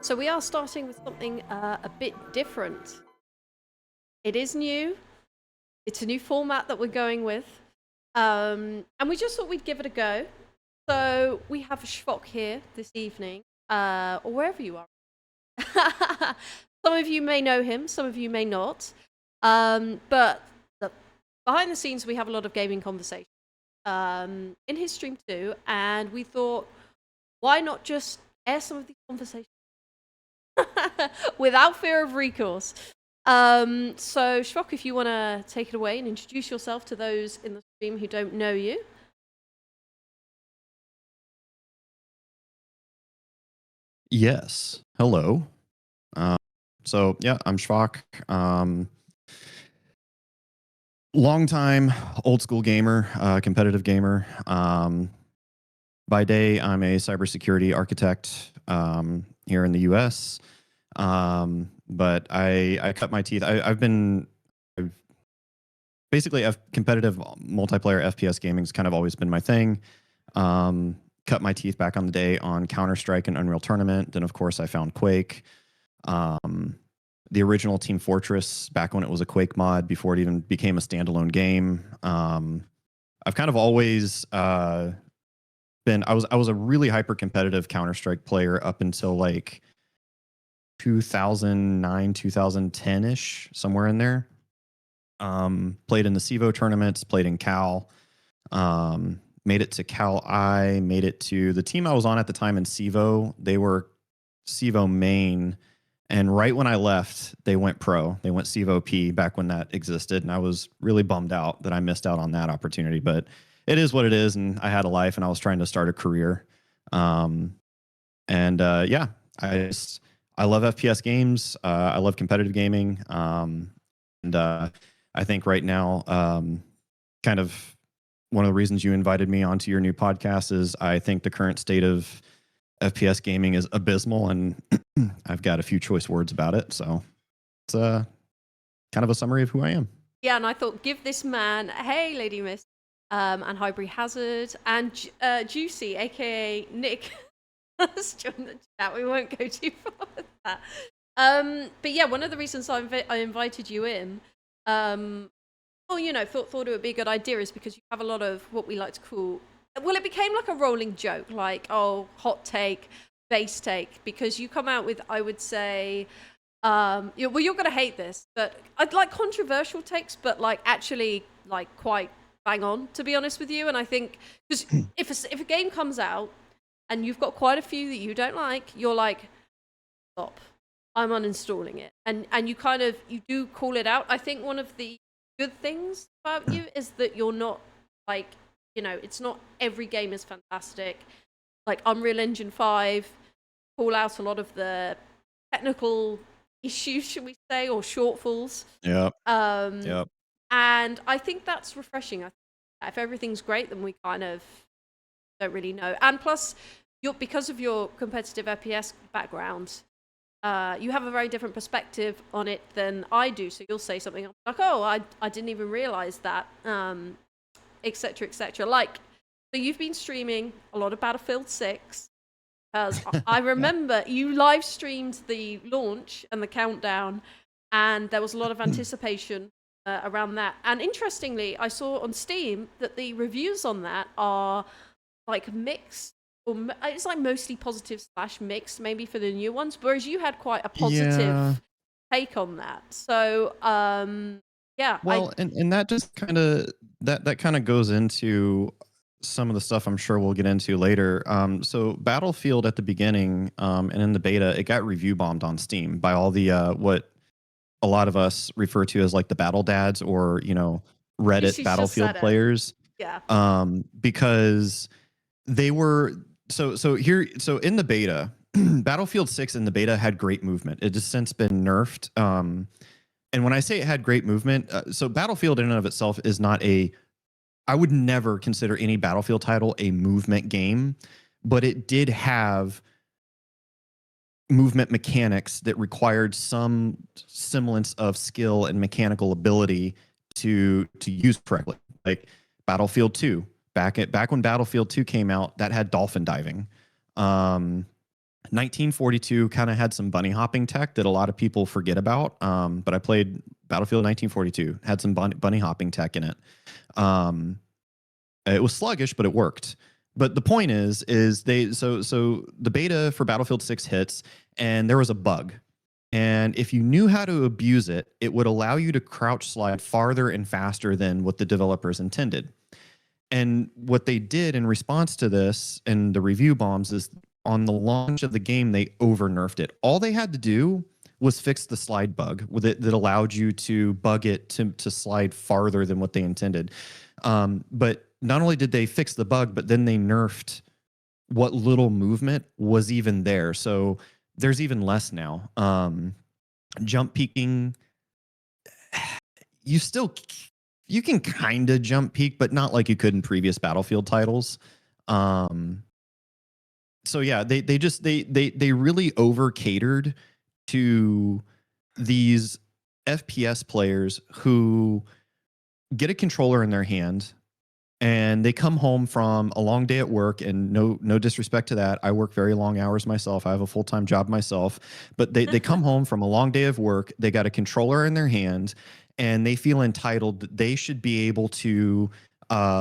So we are starting with something a bit different. It is new. It's a new format that we're going with. And we just thought we'd give it a go. So we have Shvok here this evening, or wherever you are. Some of you may know him, some of you may not. But behind the scenes, we have a lot of gaming conversation in his stream too. And we thought, why not just air some of these conversations without fear of recourse? So Shvok, if you want to take it away and introduce yourself to those in the stream who don't know you. Yes. Hello. So yeah, I'm Shvok. Long time, old school gamer, competitive gamer. By day, I'm a cybersecurity architect here in the U.S. But I cut my teeth. Basically, competitive multiplayer FPS gaming has kind of always been my thing. Cut my teeth back on the day on Counter-Strike and Unreal Tournament. Then, of course, I found Quake. The original Team Fortress back when it was a Quake mod before it even became a standalone game. I've kind of always I was a really hyper competitive Counter-Strike player up until like 2009, 2010-ish, somewhere in there. Played in the CEVO tournaments, played in Cal, made it to Cal I, made it to the team I was on at the time in CEVO. They were CEVO main. And right when I left, they went pro. They went CEVO P back when that existed. And I was really bummed out that I missed out on that opportunity. But it is what it is. And I had a life and I was trying to start a career. Yeah, I love FPS games. I love competitive gaming. I think right now, kind of one of the reasons you invited me onto your new podcast is I think the current state of FPS gaming is abysmal, and I've got a few choice words about it. So it's kind of a summary of who I am. Yeah, and I thought, give this man, hey, Lady Miss, and Highbury Hazard, and Juicy, aka Nick, has joined the chat. We won't go too far with that. But yeah, one of the reasons I invited you in, well, you know, thought it would be a good idea is because you have a lot of what we like to call, well, it became like a rolling joke, like, oh, hot take, base take, because you come out with, I would say, well, you're gonna hate this, but I'd like controversial takes, but like actually like quite bang on, to be honest with you. And I think because if a game comes out and you've got quite a few that you don't like, you're like, stop, I'm uninstalling it, and you do call it out. I think one of the good things about you is that you're not like, you know, it's not every game is fantastic. Like Unreal Engine 5, call out a lot of the technical issues, should we say, or shortfalls. Yep. And I think that's refreshing. I think if everything's great, then we kind of don't really know. And plus, because of your competitive FPS background, you have a very different perspective on it than I do. So you'll say something like, "Oh, I didn't even realize that," etc., etc. Like, so you've been streaming a lot of Battlefield 6. Because I remember you live streamed the launch and the countdown, and there was a lot of anticipation around that. And interestingly, I saw on Steam that the reviews on that are like mixed, or it's like mostly positive / mixed, maybe for the new ones. Whereas you had quite a positive take on that. So yeah. Well, and that just kind of that kind of goes into some of the stuff I'm sure we'll get into later. So Battlefield at the beginning and in the beta, it got review bombed on Steam by all the what a lot of us refer to as like the battle dads, or you know, Reddit Battlefield players. Yeah. Because they were so in the beta, Battlefield 6 in the beta had great movement. It has since been nerfed. And when I say it had great movement, so Battlefield in and of itself is not I would never consider any Battlefield title a movement game, but it did have movement mechanics that required some semblance of skill and mechanical ability to use correctly. Like Battlefield 2, back when Battlefield 2 came out, that had dolphin diving. 1942 kind of had some bunny hopping tech that a lot of people forget about. But I played Battlefield 1942, had some bunny hopping tech in it. It was sluggish, but it worked. But the point is so the beta for Battlefield 6 hits, and there was a bug. And if you knew how to abuse it, it would allow you to crouch slide farther and faster than what the developers intended. And what they did in response to this and the review bombs is on the launch of the game, they over nerfed it. All they had to do was fix the slide bug with it that allowed you to bug it to slide farther than what they intended. But not only did they fix the bug, but then they nerfed what little movement was even there. So there's even less now. Jump peeking, you can kind of jump peek, but not like you could in previous Battlefield titles. So yeah, they really over catered to these FPS players who get a controller in their hand and they come home from a long day at work, and no disrespect to that. I work very long hours myself. I have a full-time job myself, but they come home from a long day of work. They got a controller in their hand and they feel entitled that they should be able to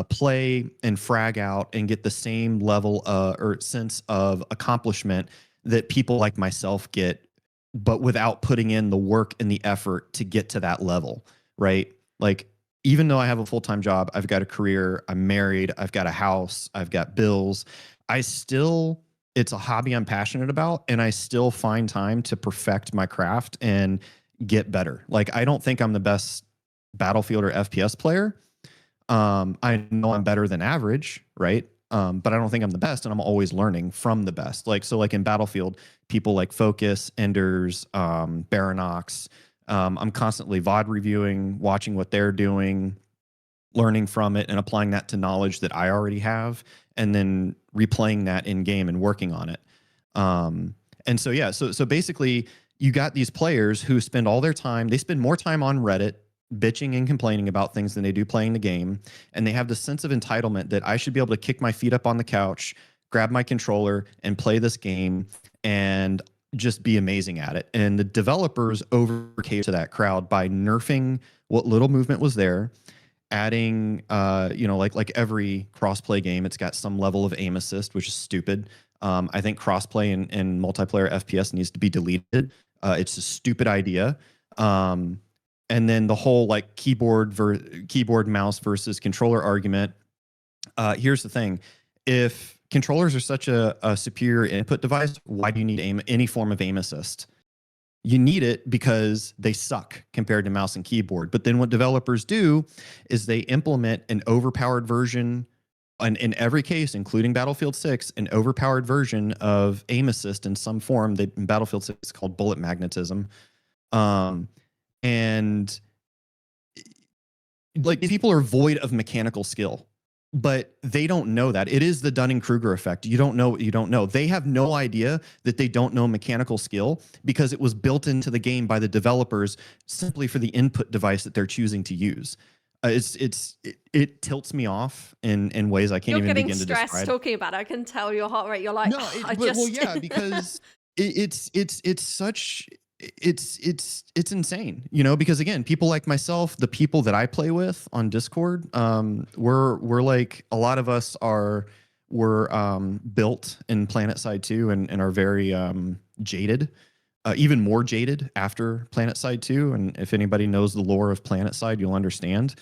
play and frag out and get the same level or sense of accomplishment that people like myself get, but without putting in the work and the effort to get to that level, right? Like, even though I have a full-time job, I've got a career, I'm married, I've got a house, I've got bills, it's a hobby I'm passionate about, and I still find time to perfect my craft and get better. Like, I don't think I'm the best Battlefield or FPS player. I know I'm better than average, right? But I don't think I'm the best, and I'm always learning from the best. Like in Battlefield, people like Focus, Enders, Baranox, I'm constantly VOD reviewing, watching what they're doing, learning from it, and applying that to knowledge that I already have, and then replaying that in game and working on it. And so yeah, so basically, you got these players who spend all their time. They spend more time on Reddit bitching and complaining about things than they do playing the game, and they have this sense of entitlement that I should be able to kick my feet up on the couch, grab my controller, and play this game, and just be amazing at it. And the developers overcame to that crowd by nerfing what little movement was there, adding like every crossplay game, it's got some level of aim assist, which is stupid. I think crossplay and multiplayer FPS needs to be deleted. It's a stupid idea. And then the whole like keyboard mouse versus controller argument. Here's the thing: if controllers are such a superior input device, why do you need any form of aim assist? You need it because they suck compared to mouse and keyboard. But then what developers do is they implement an overpowered version, and in every case, including Battlefield 6, an overpowered version of aim assist in some form. In Battlefield 6, it's called bullet magnetism. And like, people are void of mechanical skill, but they don't know that. It is the Dunning-Kruger effect. You don't know what you don't know. They have no idea that they don't know mechanical skill because it was built into the game by the developers simply for the input device that they're choosing to use. It tilts me off in ways I can't even begin to describe. You're getting stressed talking about it. I can tell your heart rate. You're like, No, well, yeah, because it's such it's insane, because again, people like myself, the people that I play with on Discord, we're like, a lot of us we're built in PlanetSide 2 and are very jaded, even more jaded after PlanetSide 2. And if anybody knows the lore of PlanetSide, you'll understand.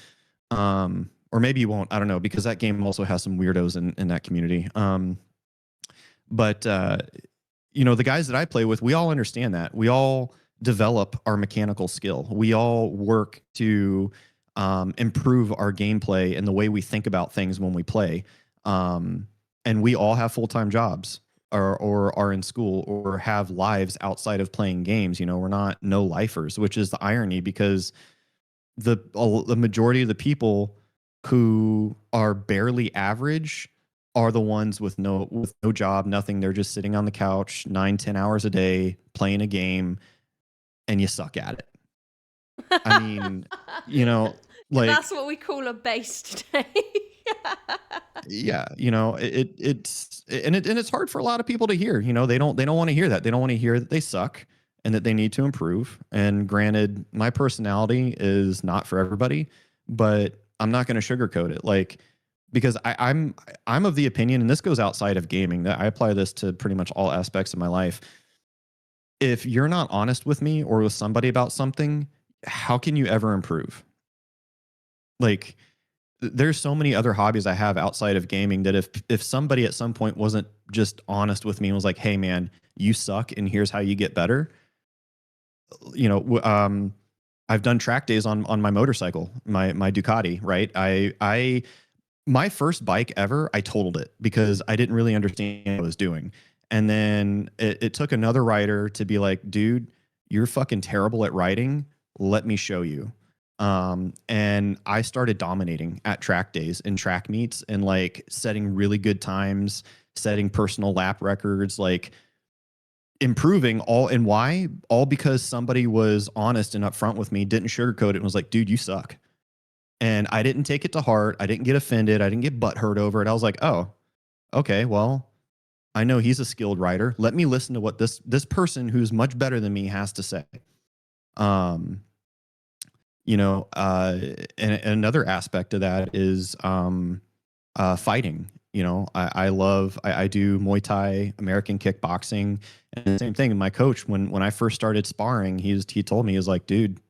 Or maybe you won't, I don't know, because that game also has some weirdos in that community. But the guys that I play with, we all understand that. We all develop our mechanical skill. We all work to improve our gameplay and the way we think about things when we play. And we all have full-time jobs or are in school or have lives outside of playing games. We're not no-lifers, which is the irony, because the majority of the people who are barely average are the ones with no job, nothing. They're just sitting on the couch 9-10 hours a day playing a game, and you suck at it. I mean, like, that's what we call a base today. Yeah, you know, it's hard for a lot of people to hear. You know, they don't want to hear that. They don't want to hear that they suck and that they need to improve. And granted, my personality is not for everybody, but I'm not going to sugarcoat it. Like, because I'm of the opinion, and this goes outside of gaming, that I apply this to pretty much all aspects of my life. If you're not honest with me or with somebody about something, how can you ever improve? Like, there's so many other hobbies I have outside of gaming that if somebody at some point wasn't just honest with me and was like, "Hey man, you suck and here's how you get better." You know, I've done track days on my motorcycle, my Ducati, right? I my first bike ever, I totaled it because I didn't really understand what I was doing. And then it took another rider to be like, dude, you're fucking terrible at riding. Let me show you. And I started dominating at track days and track meets and like setting really good times, setting personal lap records, like improving all. And why? All because somebody was honest and upfront with me, didn't sugarcoat it, and was like, dude, you suck. And I didn't take it to heart. I didn't get offended. I didn't get butthurt over it. I was like, oh, okay, well, I know he's a skilled writer. Let me listen to what this person who's much better than me has to say. Um, you know, and another aspect of that is fighting. You know, I do Muay Thai, American kickboxing, and the same thing. My coach, when I first started sparring, he told me, he was like, dude,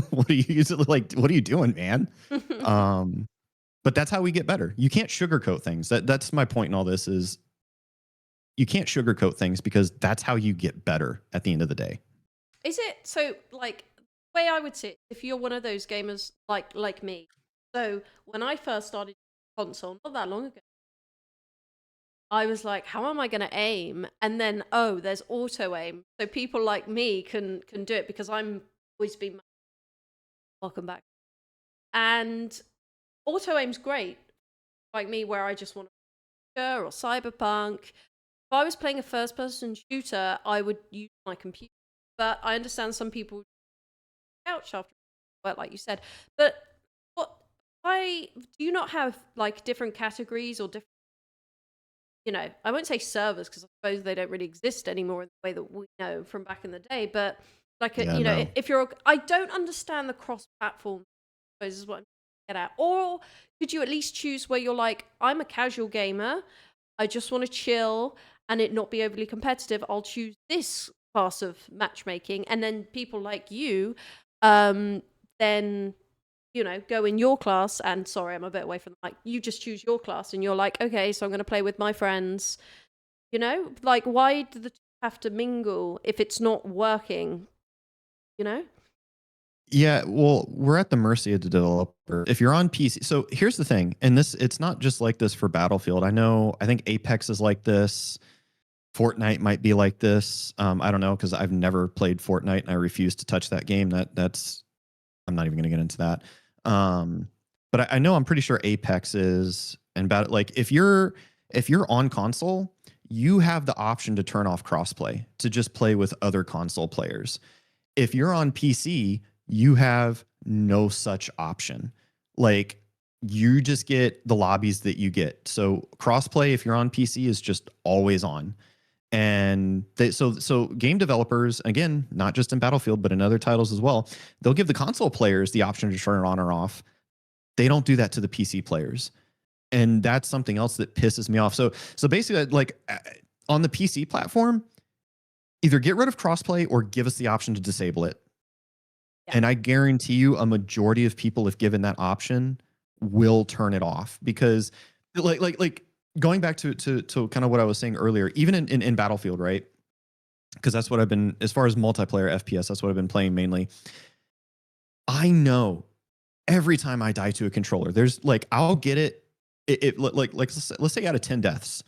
what are you like? What are you doing, man? Um, but that's how we get better. You can't sugarcoat things. That's my point in all this is you can't sugarcoat things because that's how you get better at the end of the day. Is it so like the way I would see it, if you're one of those gamers like me? So when I first started console, not that long ago, I was like, how am I going to aim? And then oh, there's auto aim, so people like me can do it because I'm always been welcome back. And auto aim's great, like me, where I just want to or cyberpunk. If I was playing a first person shooter, I would use my computer. But I understand some people couch after work, like you said. But what why do you not have like different categories or different, I won't say servers because I suppose they don't really exist anymore in the way that we know from back in the day, but like Yeah, no. if you're I don't understand the cross platform, I suppose is what I'm trying to get at. Or could you at least choose where you're like, I'm a casual gamer, I just want to chill and it not be overly competitive. I'll choose this class of matchmaking, and then people like you, then go in your class. And sorry, I'm a bit away from the mic. You just choose your class, and you're like, okay, so I'm going to play with my friends. Like why do the two have to mingle if it's not working? You know? Yeah, well, we're at the mercy of the developer. If you're on PC, so here's the thing, and it's not just like this for Battlefield. I think Apex is like this. Fortnite might be like this. I don't know because I've never played Fortnite and I refuse to touch that game. That's I'm not even going to get into that. Um, but I know I'm pretty sure Apex is and about like if you're on console, you have the option to turn off crossplay to just play with other console players. If you're on PC, you have no such option. Like you just get the lobbies that you get. So crossplay, if you're on PC, is just always on. And so game developers, again, not just in Battlefield, but in other titles as well, they'll give the console players the option to turn it on or off. They don't do that to the PC players. And that's something else that pisses me off. So basically, like on the PC platform, either get rid of crossplay or give us the option to disable it. Yeah. And I guarantee you a majority of people, if given that option, will turn it off because like going back to kind of what I was saying earlier, even in Battlefield, right? Because that's what I've been, as far as multiplayer FPS, that's what I've been playing mainly. I know every time I die to a controller, there's like, I'll get it like let's say out of 10 deaths,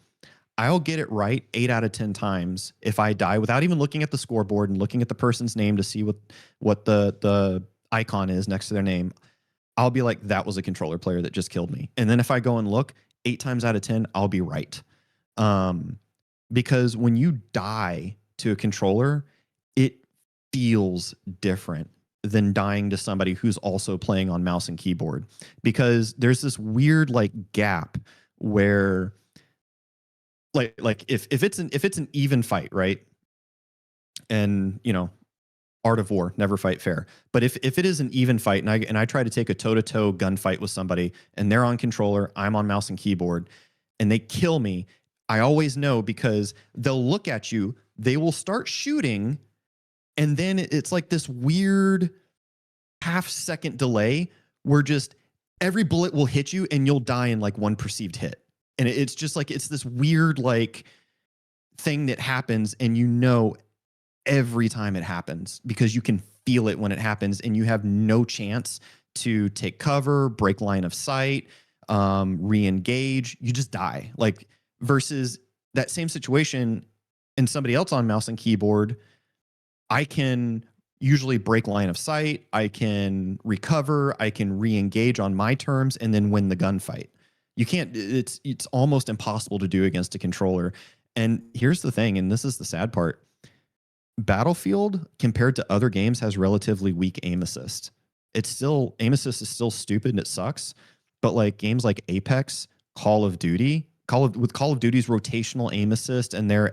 I'll get it right 8 out of 10 times if I die without even looking at the scoreboard and looking at the person's name to see what the icon is next to their name. I'll be like, that was a controller player that just killed me. And then if I go and look 8 times out of 10, I'll be right. Because when you die to a controller, it feels different. than dying to somebody who's also playing on mouse and keyboard, because there's this weird like gap where like if it's an even fight, right? And art of war, never fight fair. But if it is an even fight, and I try to take a toe-to-toe gunfight with somebody, and they're on controller, I'm on mouse and keyboard, and they kill me, I always know, because they'll look at you, they will start shooting, and then it's like this weird half-second delay where just every bullet will hit you and you'll die in like one perceived hit. And it's just like, it's this weird like thing that happens, and every time it happens, because you can feel it when it happens, and you have no chance to take cover, break line of sight, re-engage. You just die. Like, versus that same situation and somebody else on mouse and keyboard, I can usually break line of sight, I can recover, I can re-engage on my terms, and then win the gunfight. You can't, it's almost impossible to do against a controller. And here's the thing, and this is the sad part, Battlefield, compared to other games, has relatively weak aim assist. Aim assist is still stupid and it sucks, but like games like Apex, Call of Duty's rotational aim assist and their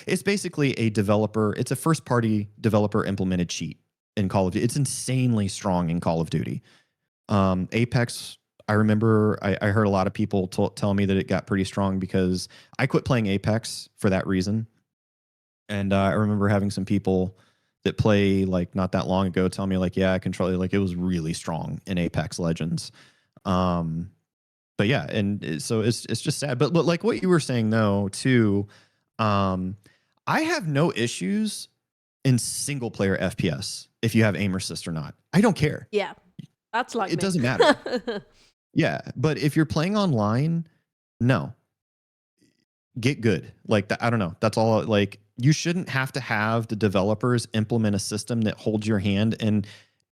it's basically it's a first party developer implemented cheat in Call of Duty. It's insanely strong in Call of Duty. Apex, I remember I heard a lot of people tell me that it got pretty strong, because I quit playing Apex for that reason. And I remember having some people that play like not that long ago tell me like, yeah, I control it. Like, it was really strong in Apex Legends. But yeah, and so it's just sad. But like what you were saying though too, I have no issues in single player FPS if you have aim assist or not. I don't care. Yeah, that's like it doesn't matter. Yeah, but if you're playing online, no. Get good. Like that, I don't know. That's all. Like, you shouldn't have to have the developers implement a system that holds your hand and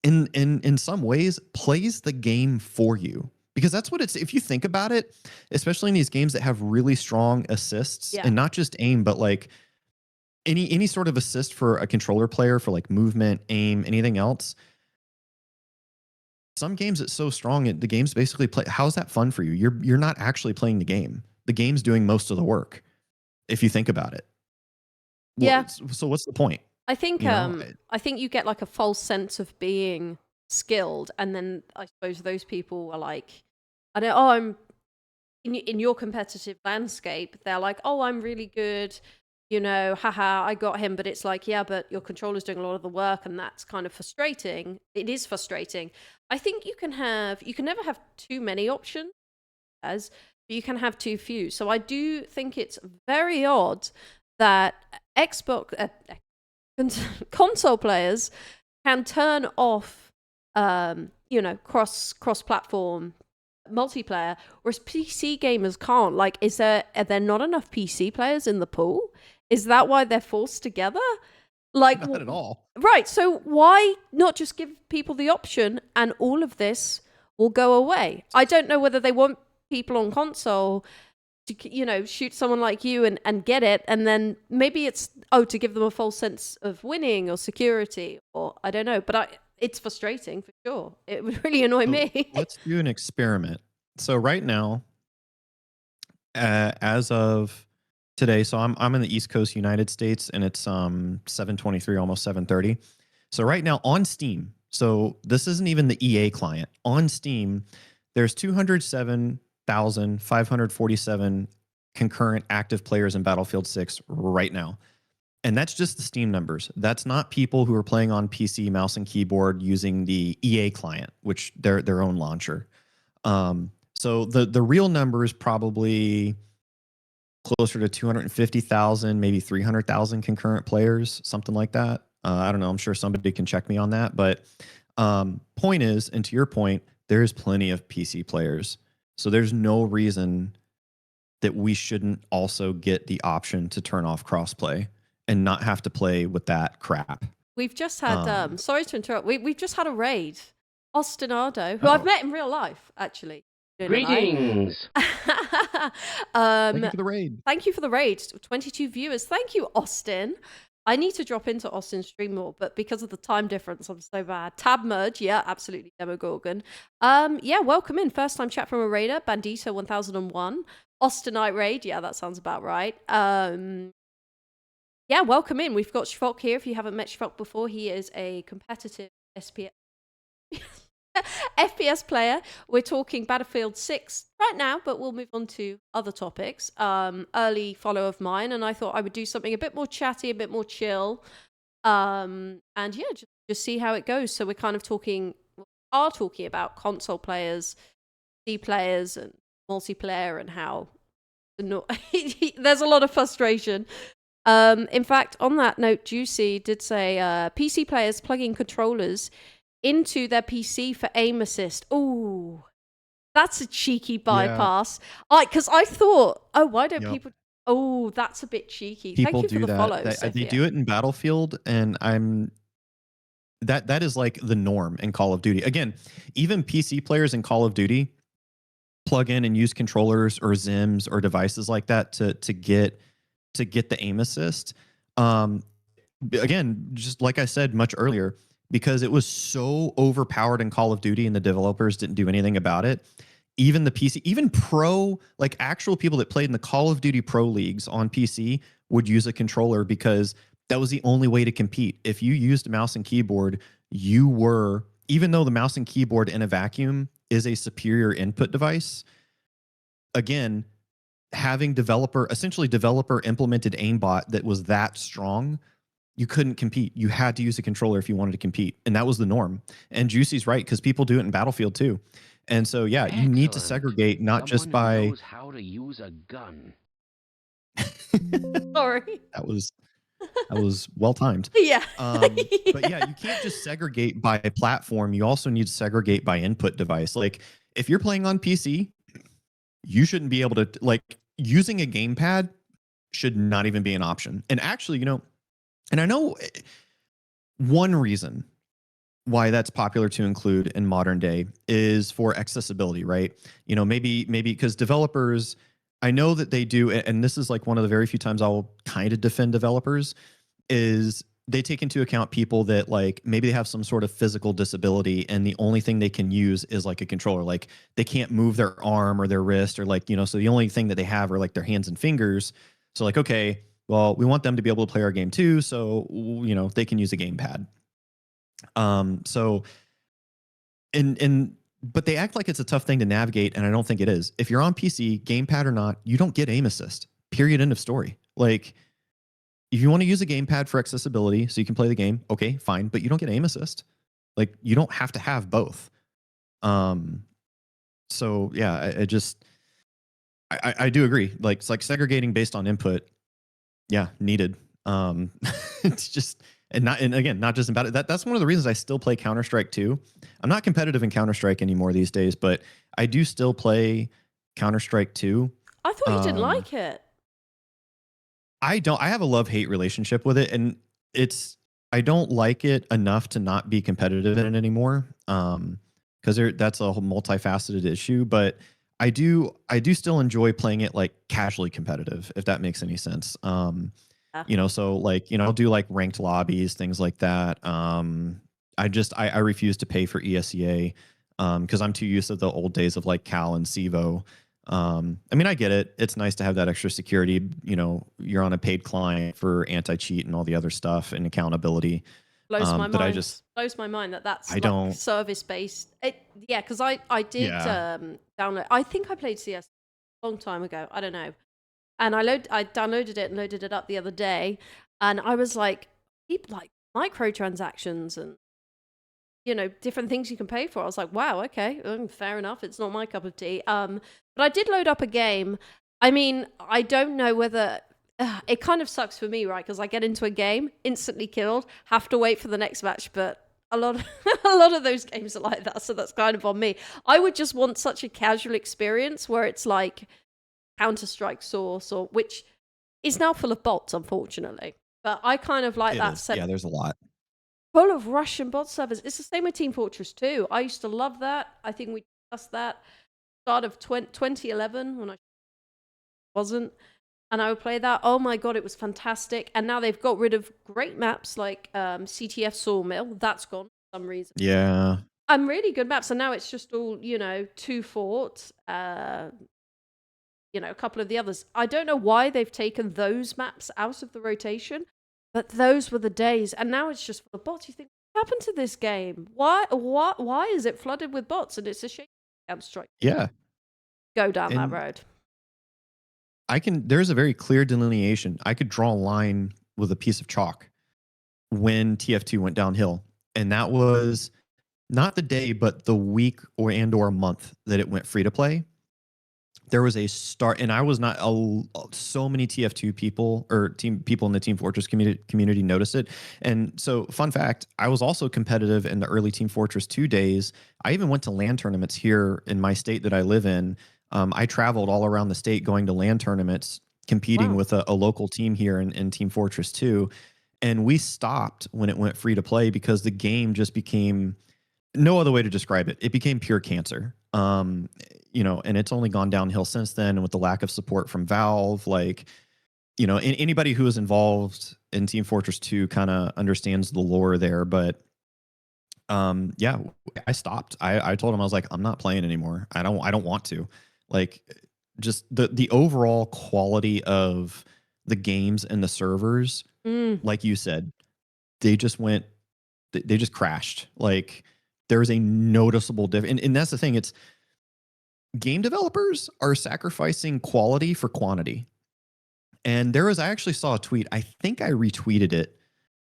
in some ways plays the game for you. Because that's what it's, if you think about it, especially in these games that have really strong assists, and not just aim, but like any sort of assist for a controller player for like movement, aim, anything else. Some games it's so strong, the game's basically play. How's that fun for you? You're not actually playing the game. The game's doing most of the work, if you think about it. Yeah. So what's the point? I think I think you get like a false sense of being skilled, and then I suppose those people are like, I'm in your competitive landscape. They're like, oh, I'm really good, haha, I got him. But it's like, yeah, but your controller's doing a lot of the work, and that's kind of frustrating. It is frustrating. I think you can never have too many options, but you can have too few. So I do think it's very odd that Xbox console players can turn off, cross-platform multiplayer, whereas PC gamers can't. Like, are there not enough PC players in the pool? Is that why they're forced together? Like, not at all. Right. So why not just give people the option, and all of this will go away? I don't know whether they want people on console to shoot someone like you and get it, and then maybe it's to give them a false sense of winning or security, or I don't know, but it's frustrating for sure. It would really annoy me. Let's do an experiment. So right now, as of today, so I'm in the East Coast United States, and it's 7:23, almost 7:30. So right now on Steam, so this isn't even the EA client, on Steam there's 207,547 concurrent active players in Battlefield 6 right now. And that's just the Steam numbers. That's not people who are playing on PC, mouse and keyboard using the EA client, which their own launcher. So the real number is probably closer to 250,000, maybe 300,000 concurrent players, something like that. I don't know. I'm sure somebody can check me on that. But point is, and to your point, there's plenty of PC players. So there's no reason that we shouldn't also get the option to turn off crossplay and not have to play with that crap. We've just had, sorry to interrupt, we've just had a raid. Austinado, who I've met in real life, actually. Greetings. Thank you for the raid. Thank you for the raid. 22 viewers. Thank you, Austin. I need to drop into Austin's stream more, but because of the time difference, I'm so bad. Tab merge, yeah, absolutely, Demogorgon. Yeah, welcome in. First time chat from a raider, Bandito 1001. Austinite raid, yeah, that sounds about right. Yeah, welcome in. We've got Shvok here. If you haven't met Shvok before, he is a competitive SPS FPS player. We're talking Battlefield 6 right now, but we'll move on to other topics. Early follow of mine, and I thought I would do something a bit more chatty, a bit more chill. And yeah, just see how it goes. So we're kind of talking about console players, C players, and multiplayer, and how there's a lot of frustration. In fact, on that note, Juicy did say PC players plugging controllers into their PC for aim assist. Ooh, that's a cheeky bypass. Because I thought, oh, why don't people? Oh, that's a bit cheeky. People Thank you do for the that. follow, They do it in Battlefield, and that is like the norm in Call of Duty. Again, even PC players in Call of Duty plug in and use controllers or Zims or devices like that to get the aim assist. Again, just like I said much earlier, because it was so overpowered in Call of Duty and the developers didn't do anything about it. Even the PC, even pro, like actual people that played in the Call of Duty pro leagues on PC would use a controller because that was the only way to compete. If you used a mouse and keyboard, you were, even though the mouse and keyboard in a vacuum is a superior input device, again, having essentially developer implemented aimbot that was that strong, you couldn't compete. You had to use a controller if you wanted to compete. And that was the norm. And Juicy's right, because people do it in Battlefield too. And so, yeah, you need to segregate, not just by... Someone who knows how to use a gun. Sorry. That was well timed. Yeah. But yeah, you can't just segregate by platform. You also need to segregate by input device. Like if you're playing on PC, you shouldn't be able to, like, using a gamepad should not even be an option. And actually, and I know one reason why that's popular to include in modern day is for accessibility, right? Maybe because developers, I know that they do, and this is like one of the very few times I'll kind of defend developers, is they take into account people that like maybe they have some sort of physical disability and the only thing they can use is like a controller. Like they can't move their arm or their wrist or like, so the only thing that they have are like their hands and fingers. So like, okay, well, we want them to be able to play our game too. So, they can use a gamepad. But they act like it's a tough thing to navigate. And I don't think it is. If you're on PC, gamepad or not, you don't get aim assist, period, end of story. Like, if you want to use a gamepad for accessibility so you can play the game, okay, fine, but you don't get aim assist. Like you don't have to have both. So yeah, I do agree. Like it's like segregating based on input. Yeah, needed. It's just and again, not just about it. That's one of the reasons I still play Counter-Strike 2. I'm not competitive in Counter-Strike anymore these days, but I do still play Counter-Strike 2. I thought you didn't like it. I don't. I have a love-hate relationship with it, and I don't like it enough to not be competitive in it anymore. Because that's a whole multifaceted issue. But I do still enjoy playing it like casually competitive, if that makes any sense. So like I'll do like ranked lobbies, things like that. I refuse to pay for ESEA because I'm too used to the old days of like Cal and Civo. I get it. It's nice to have that extra security. You're on a paid client for anti-cheat and all the other stuff and accountability. Blows my mind. Blows my mind that's like service-based. Yeah, because I did download. I think I played CS a long time ago. I don't know. And I downloaded it and loaded it up the other day. And I was like, people like microtransactions and different things you can pay for. I was like, wow, okay, fair enough. It's not my cup of tea. But I did load up a game. I don't know whether it kind of sucks for me, right? Because I get into a game, instantly killed, have to wait for the next match. But a lot of those games are like that, so that's kind of on me. I would just want such a casual experience where it's like Counter-Strike Source, or which is now full of bots, unfortunately. But I kind of like that. Yeah, there's a lot. Full of Russian bot servers. It's the same with Team Fortress 2. I used to love that. I think we discussed that start of 2011 when I wasn't. and I would play that. Oh my god, it was fantastic. And now they've got rid of great maps like CTF Sawmill. That's gone for some reason. Yeah. And really good maps. And now it's just all, two fort, a couple of the others. I don't know why they've taken those maps out of the rotation, but those were the days. And now it's just full of bots. You think, what happened to this game? Why is it flooded with bots? And it's a shame. I'm strike. Yeah. Go down that And road. there's a very clear delineation. I could draw a line with a piece of chalk when TF2 went downhill. And that was not the day, but the week or a month that it went free to play. There was a start, and I was not so many TF2 people or people in the Team Fortress community noticed it. And so, fun fact, I was also competitive in the early Team Fortress 2 days. I even went to LAN tournaments here in my state that I live in. I traveled all around the state going to LAN tournaments, competing with a local team here in Team Fortress 2. And we stopped when it went free to play because the game just became, no other way to describe it, it became pure cancer. And it's only gone downhill since then. And with the lack of support from Valve, anybody who is involved in Team Fortress 2 kind of understands the lore there. But I stopped. I told him, I was like, I'm not playing anymore. I don't want to. Like, just the overall quality of the games and the servers, like you said, they just crashed. Like, there is a noticeable difference. And that's the thing. It's game developers are sacrificing quality for quantity. And I actually saw a tweet. I think I retweeted it,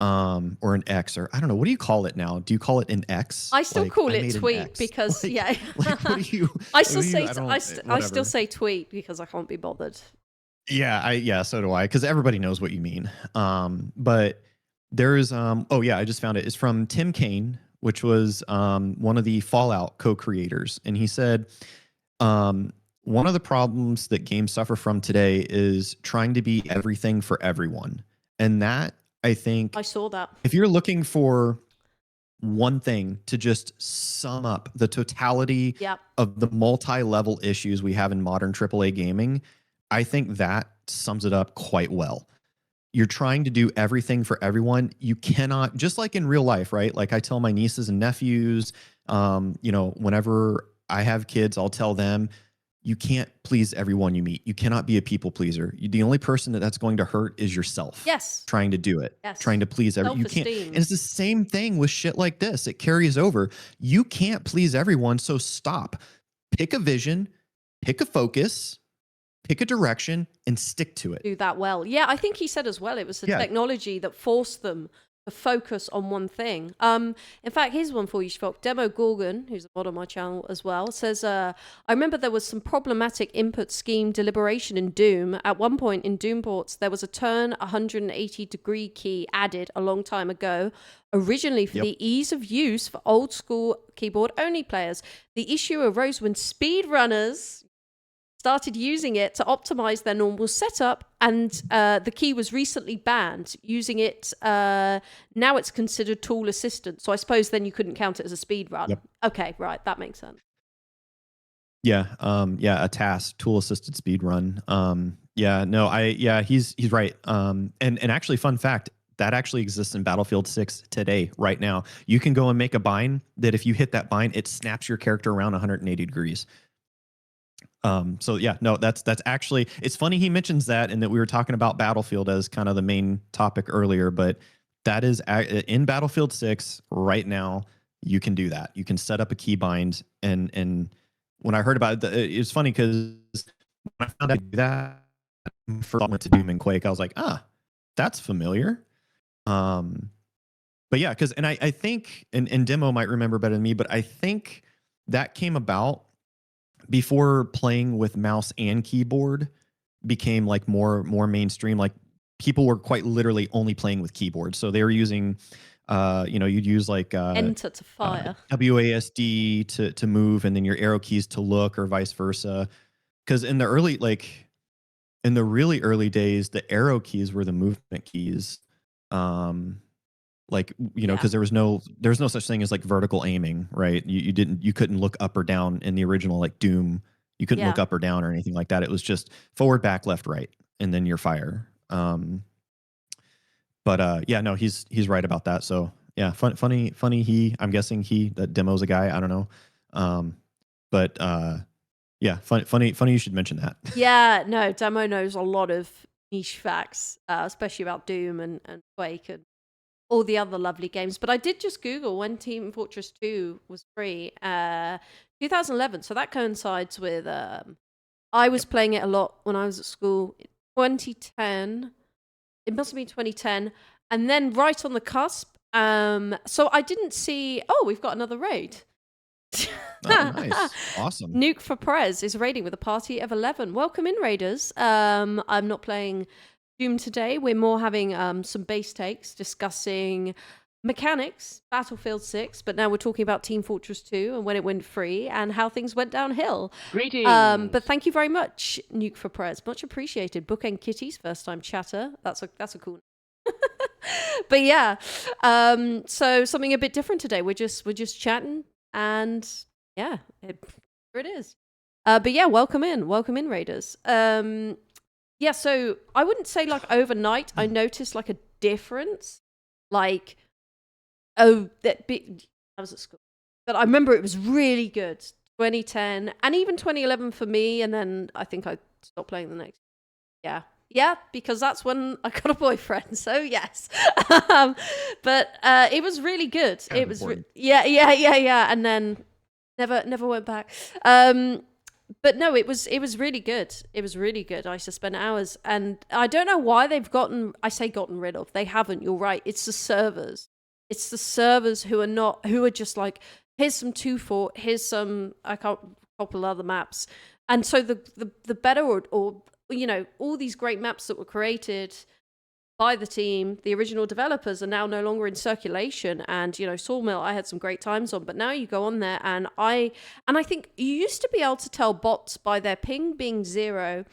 or an X, or I don't know. What do you call it now? Do you call it an X? I still call it tweet because what do you? I still say tweet because I can't be bothered. Yeah, so do I, because everybody knows what you mean. But there's I just found it. It's from Tim Kaine, which was one of the Fallout co-creators, and he said, one of the problems that games suffer from today is trying to be everything for everyone, and that, I think, I saw that. If you're looking for one thing to just sum up the totality of the multi-level issues we have in modern AAA gaming, I think that sums it up quite well. You're trying to do everything for everyone. You cannot, just like in real life, right? Like I tell my nieces and nephews, whenever I have kids, I'll tell them, you can't please everyone you meet. You cannot be a people pleaser. The only person that's going to hurt is yourself. Yes. Trying to do it. Yes. Trying to please everyone. You can't. And it's the same thing with shit like this. It carries over. You can't please everyone, so stop. Pick a vision, pick a focus, pick a direction, and stick to it. Do that well. Yeah, I think he said as well, it was the technology that forced them to focus on one thing. In fact, here's one for you, Shvok. Demo Gorgon, who's a mod on my channel as well, says, I remember there was some problematic input scheme deliberation in Doom. At one point in Doom ports, there was a turn 180-degree key added a long time ago, originally for the ease of use for old school keyboard-only players. The issue arose when speedrunners started using it to optimize their normal setup, and the key was recently banned. Using it, now it's considered tool assistant. So I suppose then you couldn't count it as a speed run. Yep. Okay, right, that makes sense. Yeah, a task, tool assisted speed run. He's right. And actually, fun fact, that actually exists in Battlefield 6 today, right now. You can go and make a bind that if you hit that bind, it snaps your character around 180 degrees. That's actually, it's funny he mentions that, and that we were talking about Battlefield as kind of the main topic earlier, but that is in Battlefield 6 right now. You can do that. You can set up a keybind, and when I heard about it, it's funny because when I found out that, first I went to Doom and Quake, I was like, that's familiar. But yeah, because, and I think, and Demo might remember better than me, but I think that came about before playing with mouse and keyboard became like more mainstream. Like, people were quite literally only playing with keyboard, so they were using you'd use like enter to fire, WASD to move, and then your arrow keys to look, or vice versa. Because in the really early days, the arrow keys were the movement keys. Because there was no such thing as like vertical aiming, right? You couldn't look up or down in the original like Doom. You couldn't look up or down or anything like that. It was just forward, back, left, right. and then your fire. But yeah, no, he's right about that. So yeah, funny. I'm guessing that demo's a guy. I don't know. But yeah, funny. You should mention that. Yeah, no, Demo knows a lot of niche facts, especially about Doom and Quake and all the other lovely games. But I did just Google when Team Fortress 2 was free, 2011. So that coincides with I was playing it a lot when I was at school. 2010. It must have been 2010. And then right on the cusp. So I didn't see. Oh, we've got another raid. Oh, nice. Awesome. Nuke for Prez is raiding with a party of 11. Welcome in, raiders. I'm not playing Doom today. We're more having some base takes, discussing mechanics, Battlefield 6, but now we're talking about Team Fortress 2 and when it went free and how things went downhill. Greetings. But thank you very much, Nuke for Prez. Much appreciated. Bookend Kitties, first time chatter. That's a cool but yeah, so something a bit different today. We're just chatting, and yeah, here it is. But yeah, welcome in, raiders. Yeah, so I wouldn't say like overnight I noticed like a difference, like I was at school, but I remember it was really good. 2010 and even 2011 for me, and then I think I stopped playing the next. Yeah, because that's when I got a boyfriend. So yes, but it was really good. Kind of It was important. yeah, and then never went back. But no, it was really good. It was really good. I used to spend hours, and I don't know why they've gotten rid of. They haven't. You're right. It's the servers. It's the servers who are just like, here's some 2-4, here's some a couple other maps, and so the better or you know, all these great maps that were created by the team, the original developers, are now no longer in circulation. And you know, Sawmill, I had some great times on, but now you go on there, and I think you used to be able to tell bots by their ping being 0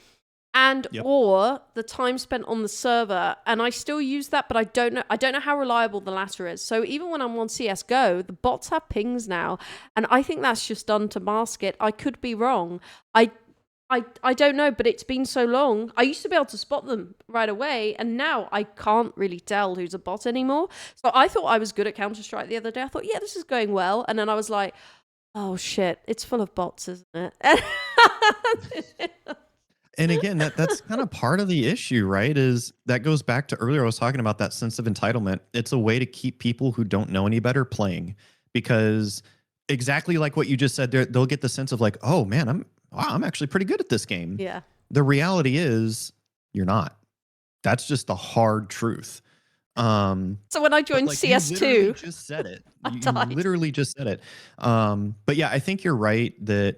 and or the time spent on the server, and I still use that, but I don't know how reliable the latter is. So even when I'm on CS:GO, the bots have pings now, and I think that's just done to mask it. I could be wrong. I don't know, but it's been so long. I used to be able to spot them right away, and now I can't really tell who's a bot anymore. So I thought I was good at Counter-Strike the other day. I thought, yeah, this is going well. And then I was like, oh shit, it's full of bots, isn't it? And again, that's kind of part of the issue, right? Is that goes back to earlier I was talking about that sense of entitlement. It's a way to keep people who don't know any better playing, because exactly like what you just said, they'll get the sense of like, oh man, I'm actually pretty good at this game. Yeah. The reality is you're not. That's just the hard truth. So when I joined CS2, you just said it. You literally just said it. But yeah, I think you're right that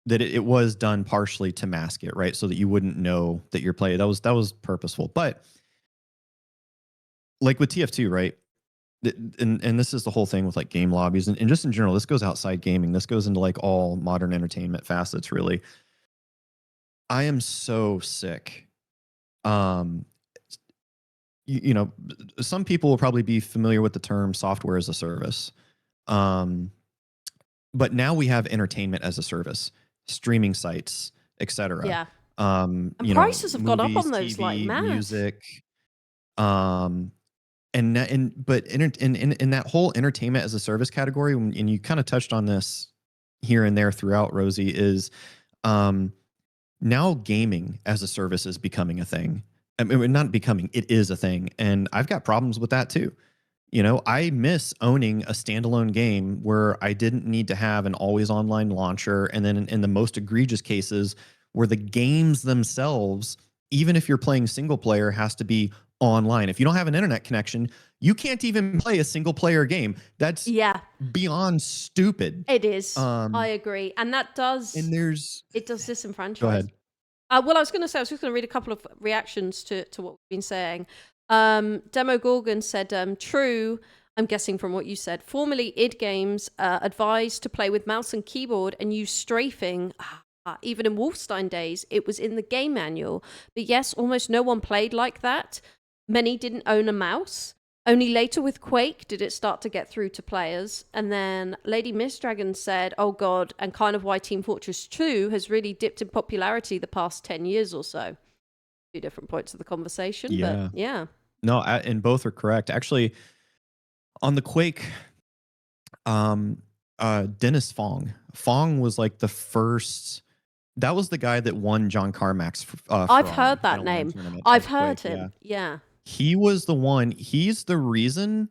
it was done partially to mask it, right? So that you wouldn't know that you're playing. That was purposeful. But like with TF2, right? And this is the whole thing with like game lobbies and just in general, this goes outside gaming. This goes into like all modern entertainment facets, really. I am so sick. You know, some people will probably be familiar with the term software as a service. But now we have entertainment as a service, streaming sites, etc. Yeah. And prices have gone up on those, TV, like mad. Music. And in that whole entertainment as a service category, and you kind of touched on this here and there throughout, Rosie, is now gaming as a service is becoming a thing. I mean, not becoming, it is a thing. And I've got problems with that too. You know, I miss owning a standalone game where I didn't need to have an always online launcher. And then in the most egregious cases where the games themselves, even if you're playing single player, has to be online. If you don't have an internet connection, you can't even play a single player game. That's beyond stupid. It is. I agree. And that does, and it does disenfranchise. Go ahead. Well, I was just going to read a couple of reactions to what we've been saying. Demo Gorgon said, true, I'm guessing from what you said. Formerly, id Games advised to play with mouse and keyboard and use strafing. Even in Wolfenstein days, it was in the game manual. But yes, almost no one played like that. Many didn't own a mouse. Only later with Quake did it start to get through to players. And then Lady Miss Dragon said, oh God, and kind of why Team Fortress 2 has really dipped in popularity the past 10 years or so. Two different points of the conversation, Yeah. but yeah. No, and both are correct. Actually, on the Quake, Dennis Fong. Fong was like the first. That was the guy that won John Carmack's. I've Ferrari heard in that a LAN name. tournament I've of heard Quake, him. Yeah. He was the one. He's the reason.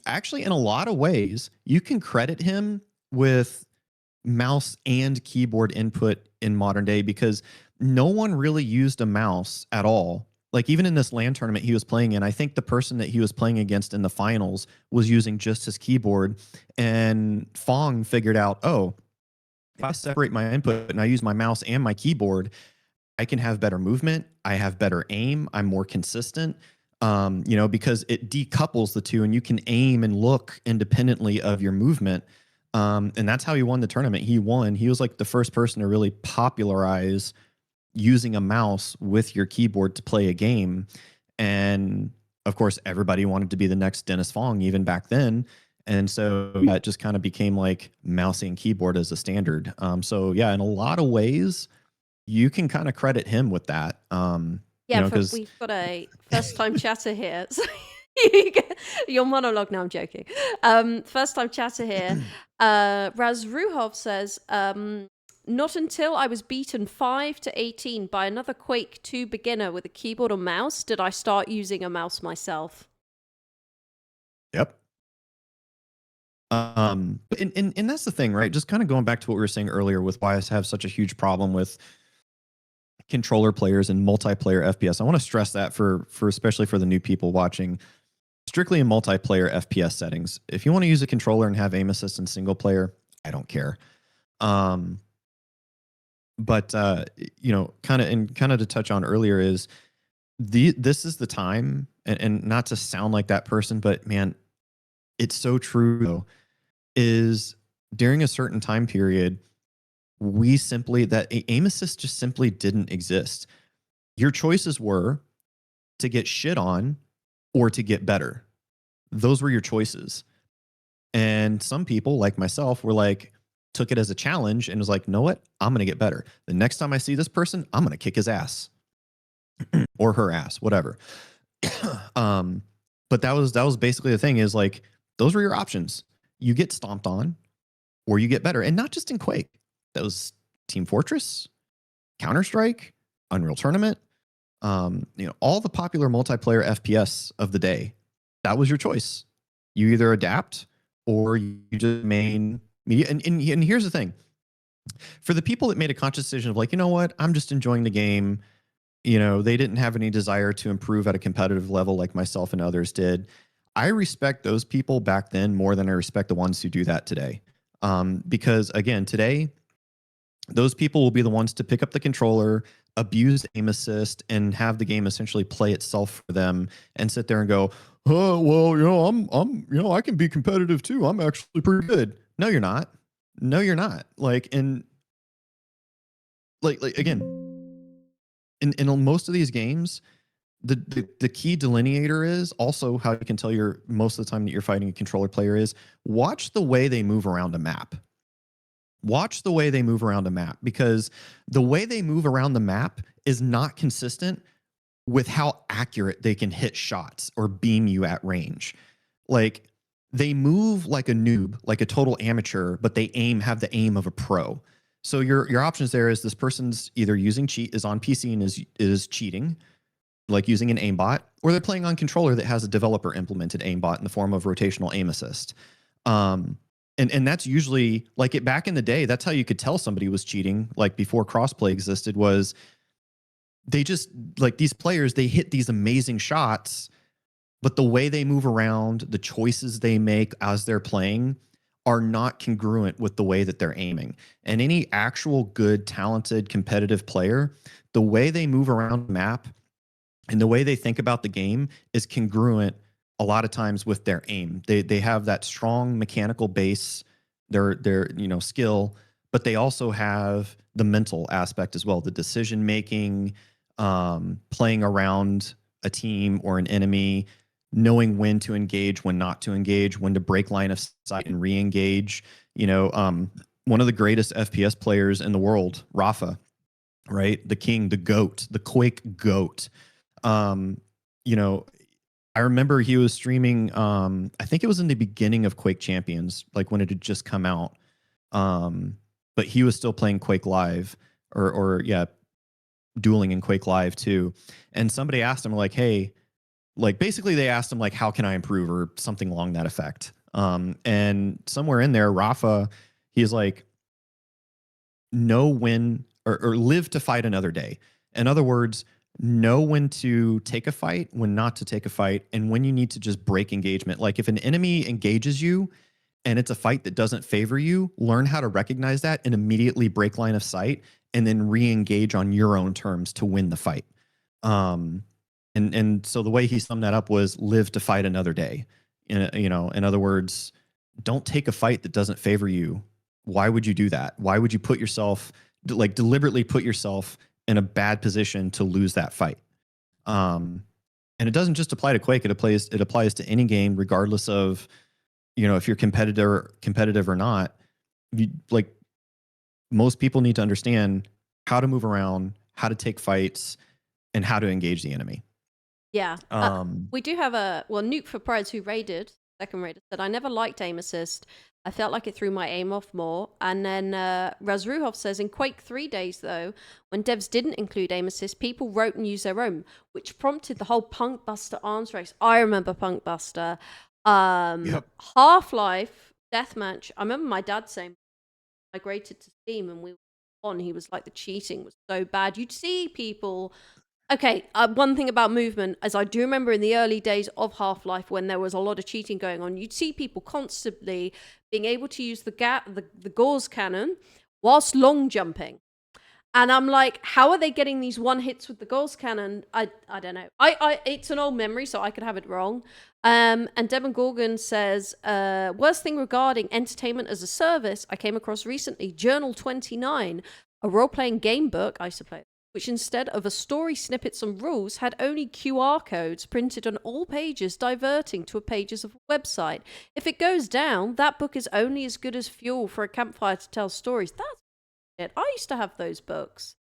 Actually, in a lot of ways, you can credit him with mouse and keyboard input in modern day because no one really used a mouse at all. Like even in this LAN tournament he was playing in, I think the person that he was playing against in the finals was using just his keyboard. And Fong figured out, oh, if I separate my input and I use my mouse and my keyboard, I can have better movement. I have better aim. I'm more consistent. Because it decouples the two and you can aim and look independently of your movement. And that's how he won the tournament. He won. He was like the first person to really popularize using a mouse with your keyboard to play a game. And of course, everybody wanted to be the next Dennis Fong even back then. And so that just kind of became like mouse and keyboard as a standard. So yeah, in a lot of ways, you can kind of credit him with that. Yeah, Because we've got a first-time chatter here. So your monologue. No, I'm joking. First-time chatter here. Raz Ruhov says, not until I was beaten 5-18 by another Quake 2 beginner with a keyboard and mouse did I start using a mouse myself. Yep. And that's the thing, right? Just kind of going back to what we were saying earlier with why I have such a huge problem with controller players and multiplayer FPS. I want to stress that for especially for the new people watching, strictly in multiplayer FPS settings. If you want to use a controller and have aim assist in single player, I don't care. But kind of to touch on earlier is this is the time, and not to sound like that person, but man, it's so true though, is during a certain time period, that aim assist just simply didn't exist. Your choices were to get shit on or to get better. Those were your choices. And some people like myself were like, took it as a challenge and was like, know what? I'm going to get better. The next time I see this person, I'm going to kick his ass or her ass, whatever. But that was basically the thing, is like, those were your options. You get stomped on or you get better. And not just in Quake. That was Team Fortress, Counter-Strike, Unreal Tournament, all the popular multiplayer FPS of the day. That was your choice. You either adapt or you just main media. And here's the thing. For the people that made a conscious decision of like, you know what, I'm just enjoying the game. They didn't have any desire to improve at a competitive level like myself and others did. I respect those people back then more than I respect the ones who do that today. Because again, today, those people will be the ones to pick up the controller, abuse aim assist, and have the game essentially play itself for them, and sit there and go, oh, well, I'm I can be competitive too. I'm actually pretty good. No, you're not. No, you're not. Like again, in most of these games, the key delineator is also how you can tell most of the time that you're fighting a controller player is watch the way they move around a map. Watch the way they move around a map, because the way they move around the map is not consistent with how accurate they can hit shots or beam you at range. Like, they move like a noob, like a total amateur, but they have the aim of a pro. So your options there is this person's either is on PC and is cheating, like using an aimbot, or they're playing on controller that has a developer implemented aimbot in the form of rotational aim assist. And that's usually like back in the day, that's how you could tell somebody was cheating, like before crossplay existed, was they just, like, these players, they hit these amazing shots, but the way they move around, the choices they make as they're playing are not congruent with the way that they're aiming. And any actual good, talented, competitive player, the way they move around the map and the way they think about the game is congruent a lot of times with their aim. They have that strong mechanical base, their skill, but they also have the mental aspect as well, the decision making, playing around a team or an enemy, knowing when to engage, when not to engage, when to break line of sight and re-engage. One of the greatest FPS players in the world, Rafa, right? The king, the goat, the Quake goat. Um, you know, I remember he was streaming. I think it was in the beginning of Quake Champions, like when it had just come out. But he was still playing Quake Live, or yeah, dueling in Quake Live too. And somebody asked him like, "Hey," like basically they asked him like, "How can I improve?" or something along that effect. And somewhere in there, Rafa, he's like, know when or live to fight another day. In other words, know when to take a fight, when not to take a fight, and when you need to just break engagement. Like if an enemy engages you and it's a fight that doesn't favor you, learn how to recognize that and immediately break line of sight and then re-engage on your own terms to win the fight. And so the way he summed that up was live to fight another day. In other words, don't take a fight that doesn't favor you. Why would you do that? Why would you put yourself, like deliberately put yourself in a bad position to lose that fight? And it doesn't just apply to Quake. It applies to any game, regardless of, if you're competitive or not. Like most people need to understand how to move around, how to take fights, and how to engage the enemy. Yeah. We do have Nuke for Preds, who raided, second raider, said, I never liked aim assist. I felt like it threw my aim off more. And then Razruhov says, in Quake 3 days, though, when devs didn't include aim assist, people wrote and used their own, which prompted the whole Punk Buster arms race. I remember Punk Buster. Yep. Half-Life Deathmatch. I remember my dad saying, migrated to Steam and we were on. He was like, the cheating was so bad. You'd see people... Okay, one thing about movement, as I do remember in the early days of Half-Life when there was a lot of cheating going on, you'd see people constantly being able to use the Gauss cannon whilst long jumping. And I'm like, how are they getting these one hits with the Gauss cannon? I don't know. It's an old memory, so I could have it wrong. And Devon Gorgon says, worst thing regarding entertainment as a service I came across recently, Journal 29, a role-playing game book, I suppose, which instead of a story, snippets, and rules, had only QR codes printed on all pages diverting to pages of a website. If it goes down, that book is only as good as fuel for a campfire to tell stories. That's it. I used to have those books.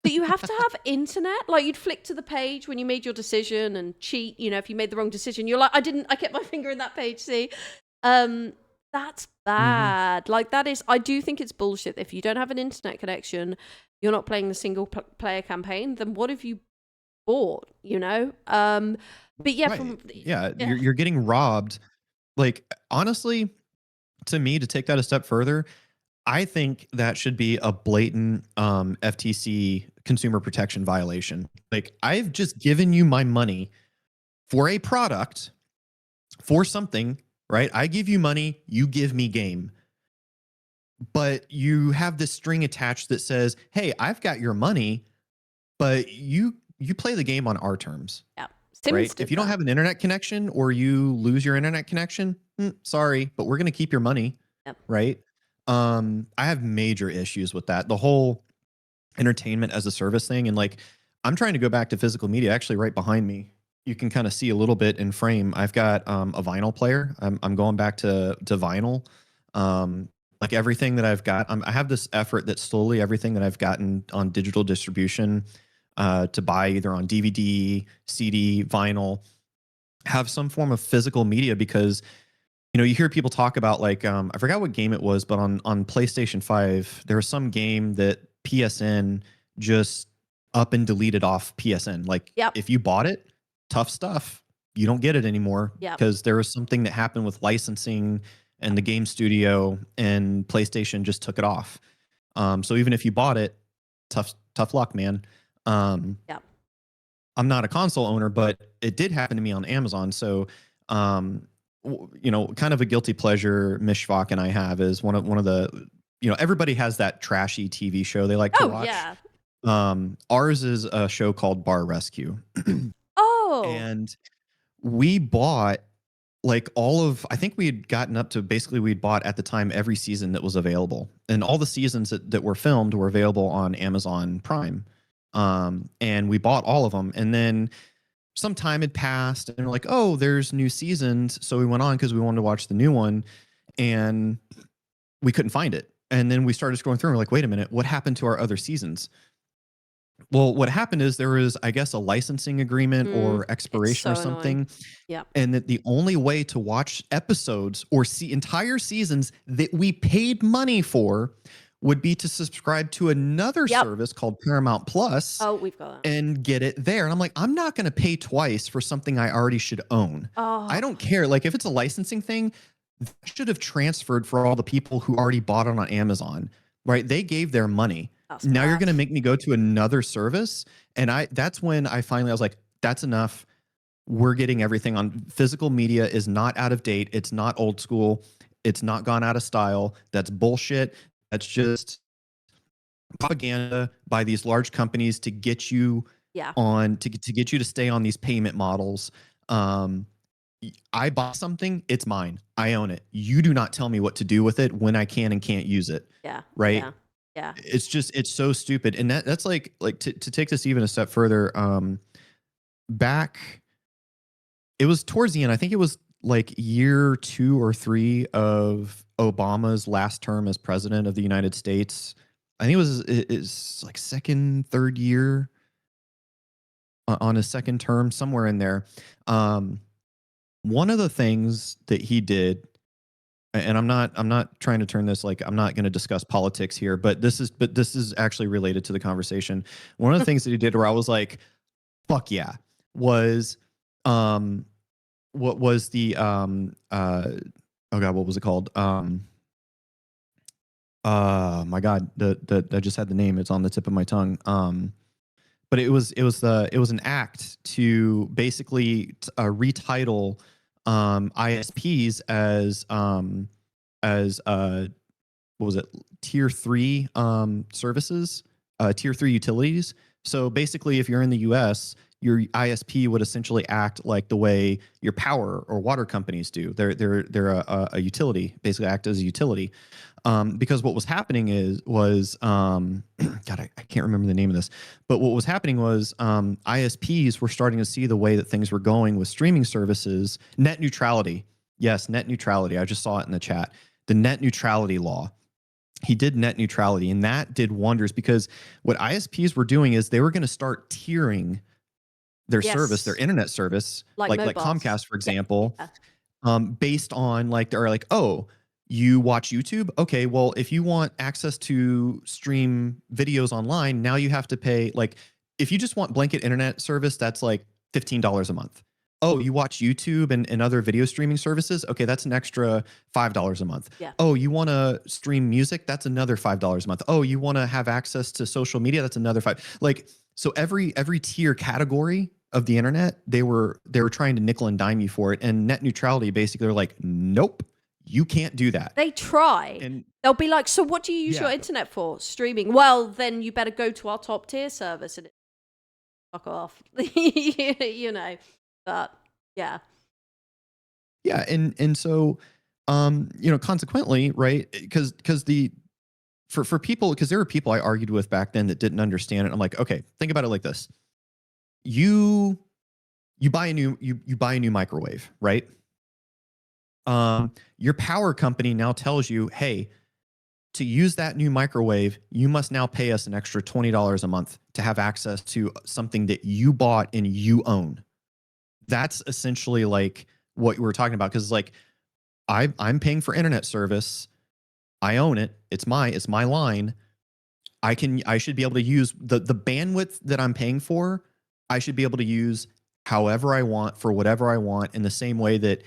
But you have to have internet. Like, you'd flick to the page when you made your decision and cheat. If you made the wrong decision, you're like, I kept my finger in that page, see? That's bad. Mm-hmm. Like, that is, I do think it's bullshit. If you don't have an internet connection, you're not playing the single player campaign, then what have you bought, But yeah, right. You're getting robbed. Like, honestly, to me, to take that a step further, I think that should be a blatant FTC consumer protection violation. Like, I've just given you my money for a product, for something, right? I give you money, you give me game. But you have this string attached that says, hey, I've got your money, but you play the game on our terms. Yeah. Right? If you don't have an internet connection or you lose your internet connection, sorry, but we're going to keep your money. Yep. Right? I have major issues with that. The whole entertainment as a service thing. And like, I'm trying to go back to physical media. Actually, right behind me, you can kind of see a little bit in frame. I've got a vinyl player. I'm going back to vinyl. Like everything that I've got, I have this effort that slowly everything that I've gotten on digital distribution to buy either on DVD, CD, vinyl, have some form of physical media because, you hear people talk about like, I forgot what game it was, but on PlayStation 5, there was some game that PSN just up and deleted off PSN. Like, if you bought it, tough stuff. You don't get it anymore because there was something that happened with licensing and the game studio, and PlayStation just took it off. So even if you bought it, tough luck, man. I'm not a console owner, but it did happen to me on Amazon. So, kind of a guilty pleasure Miss Shvok and I have is one of the, everybody has that trashy TV show they like to watch. Yeah. Ours is a show called Bar Rescue. And we bought like I think we had gotten up to basically we'd bought at the time every season that was available, and all the seasons that were filmed were available on Amazon Prime. And we bought all of them. And then some time had passed and we're like, oh, there's new seasons. So we went on because we wanted to watch the new one and we couldn't find it. And then we started scrolling through and we're like, wait a minute, what happened to our other seasons? Well, what happened is there was, I guess, a licensing agreement or expiration or something. Yeah. And that the only way to watch episodes or see entire seasons that we paid money for would be to subscribe to another service called Paramount Plus. Oh, we've got that. And get it there. And I'm like, I'm not going to pay twice for something I already should own. Oh. I don't care. Like if it's a licensing thing, that should have transferred for all the people who already bought it on Amazon, right? They gave their money. Now you're going to make me go to another service. And that's when I was like, that's enough. We're getting everything on physical media is not out of date. It's not old school. It's not gone out of style. That's bullshit. That's just propaganda by these large companies to get you on to get you to stay on these payment models. I bought something, it's mine. I own it. You do not tell me what to do with it when I can and can't use it. Yeah. Right. Yeah. It's so stupid. And that's like to take this even a step further. Back, it was towards the end. I think it was like year 2 or 3 of Obama's last term as president of the United States. I think it's like second, third year on his second term, somewhere in there. One of the things that he did, and I'm not trying to turn this like I'm not going to discuss politics here, but this is actually related to the conversation. One of the things that he did where I was like, fuck yeah, was what was the oh god, what was it called? My god, I just had the name, it's on the tip of my tongue. But it was an act to basically retitle ISPs as what was it, tier 3 services, tier 3 utilities. So basically, if you're in the US, your ISP would essentially act like the way your power or water companies do. They're a utility, basically act as a utility. Because what was happening was God, I can't remember the name of this, but what was happening was ISPs were starting to see the way that things were going with streaming services. Net neutrality. Yes, net neutrality. I just saw it in the chat. The net neutrality law. He did net neutrality, and that did wonders because what ISPs were doing is they were going to start tiering their service, their internet service, like Comcast, for example, based on like, they're like, oh, you watch YouTube? Okay, well, if you want access to stream videos online, now you have to pay, like, if you just want blanket internet service, that's like $15 a month. Oh, you watch YouTube and other video streaming services? Okay, that's an extra $5 a month. Yeah. Oh, you want to stream music? That's another $5 a month. Oh, you want to have access to social media? That's another $5. Like, so every tier category of the internet, they were trying to nickel and dime you for it. And net neutrality, basically, they're like, nope, you can't do that. They try. And they'll be like, so what do you use your internet for? Streaming. Well, then you better go to our top tier service and fuck off. You know. But yeah. Yeah, and so you know, consequently, right? Because for people, because there were people I argued with back then that didn't understand it. I'm like, okay, think about it like this. You buy a new microwave, right? Your power company now tells you, hey, to use that new microwave, you must now pay us an extra $20 a month to have access to something that you bought and you own. That's essentially like what we're talking about. Because like I'm paying for internet service. I own it. It's my line. I should be able to use the bandwidth that I'm paying for. I should be able to use however I want for whatever I want, in the same way that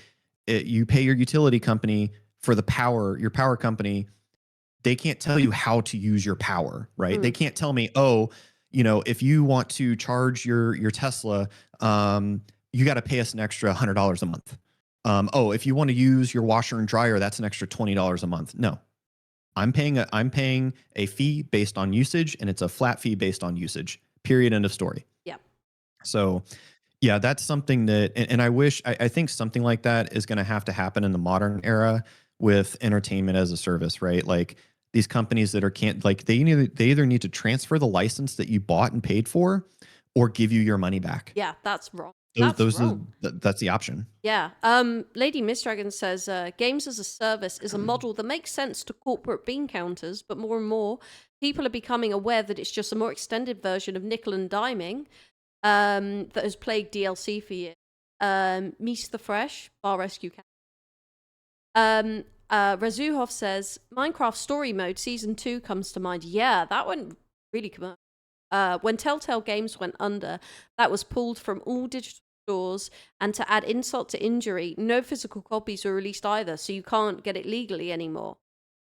you pay your utility company for the power, your power company. They can't tell you how to use your power, right? They can't tell me, oh, you know, if you want to charge your Tesla, you got to pay us an extra $100 a month. Oh, if you want to use your washer and dryer, that's an extra $20 a month. No, I'm paying a fee based on usage, and it's a flat fee based on usage. Period. End of story. Yeah. So, yeah, that's something that, and I think something like that is going to have to happen in the modern era with entertainment as a service, right? Like these companies that they either need to transfer the license that you bought and paid for, or give you your money back. Yeah, that's wrong. That's wrong. That's the option. Yeah. Lady Miss Dragon says, games as a service is a model that makes sense to corporate bean counters, but more and more people are becoming aware that it's just a more extended version of nickel and diming that has plagued DLC for years. Meets the Fresh, Bar Rescue Cat. Razuhov says, Minecraft Story Mode Season 2 comes to mind. Yeah, that went really commercial. When Telltale Games went under, that was pulled from all digital stores, and to add insult to injury, no physical copies were released either, so you can't get it legally anymore.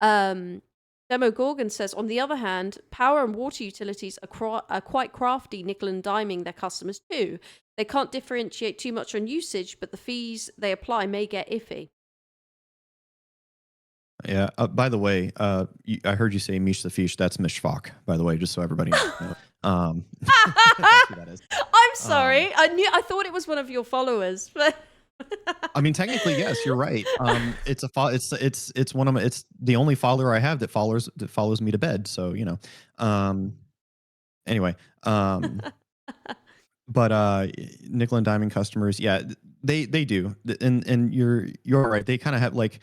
Demo Gorgon says, on the other hand, power and water utilities are quite crafty nickel and diming their customers too. They can't differentiate too much on usage, but the fees they apply may get iffy. Yeah. By the way, I heard you say Mish the Fish. That's Mish Shvok, by the way, just so everybody knows. That's who that is. I'm sorry. I thought it was one of your followers, but I mean, technically, yes, you're right. It's one of my, it's the only follower I have that follows me to bed. So anyway, but nickel and diamond customers, yeah, they do, and you're right. They kind of have like,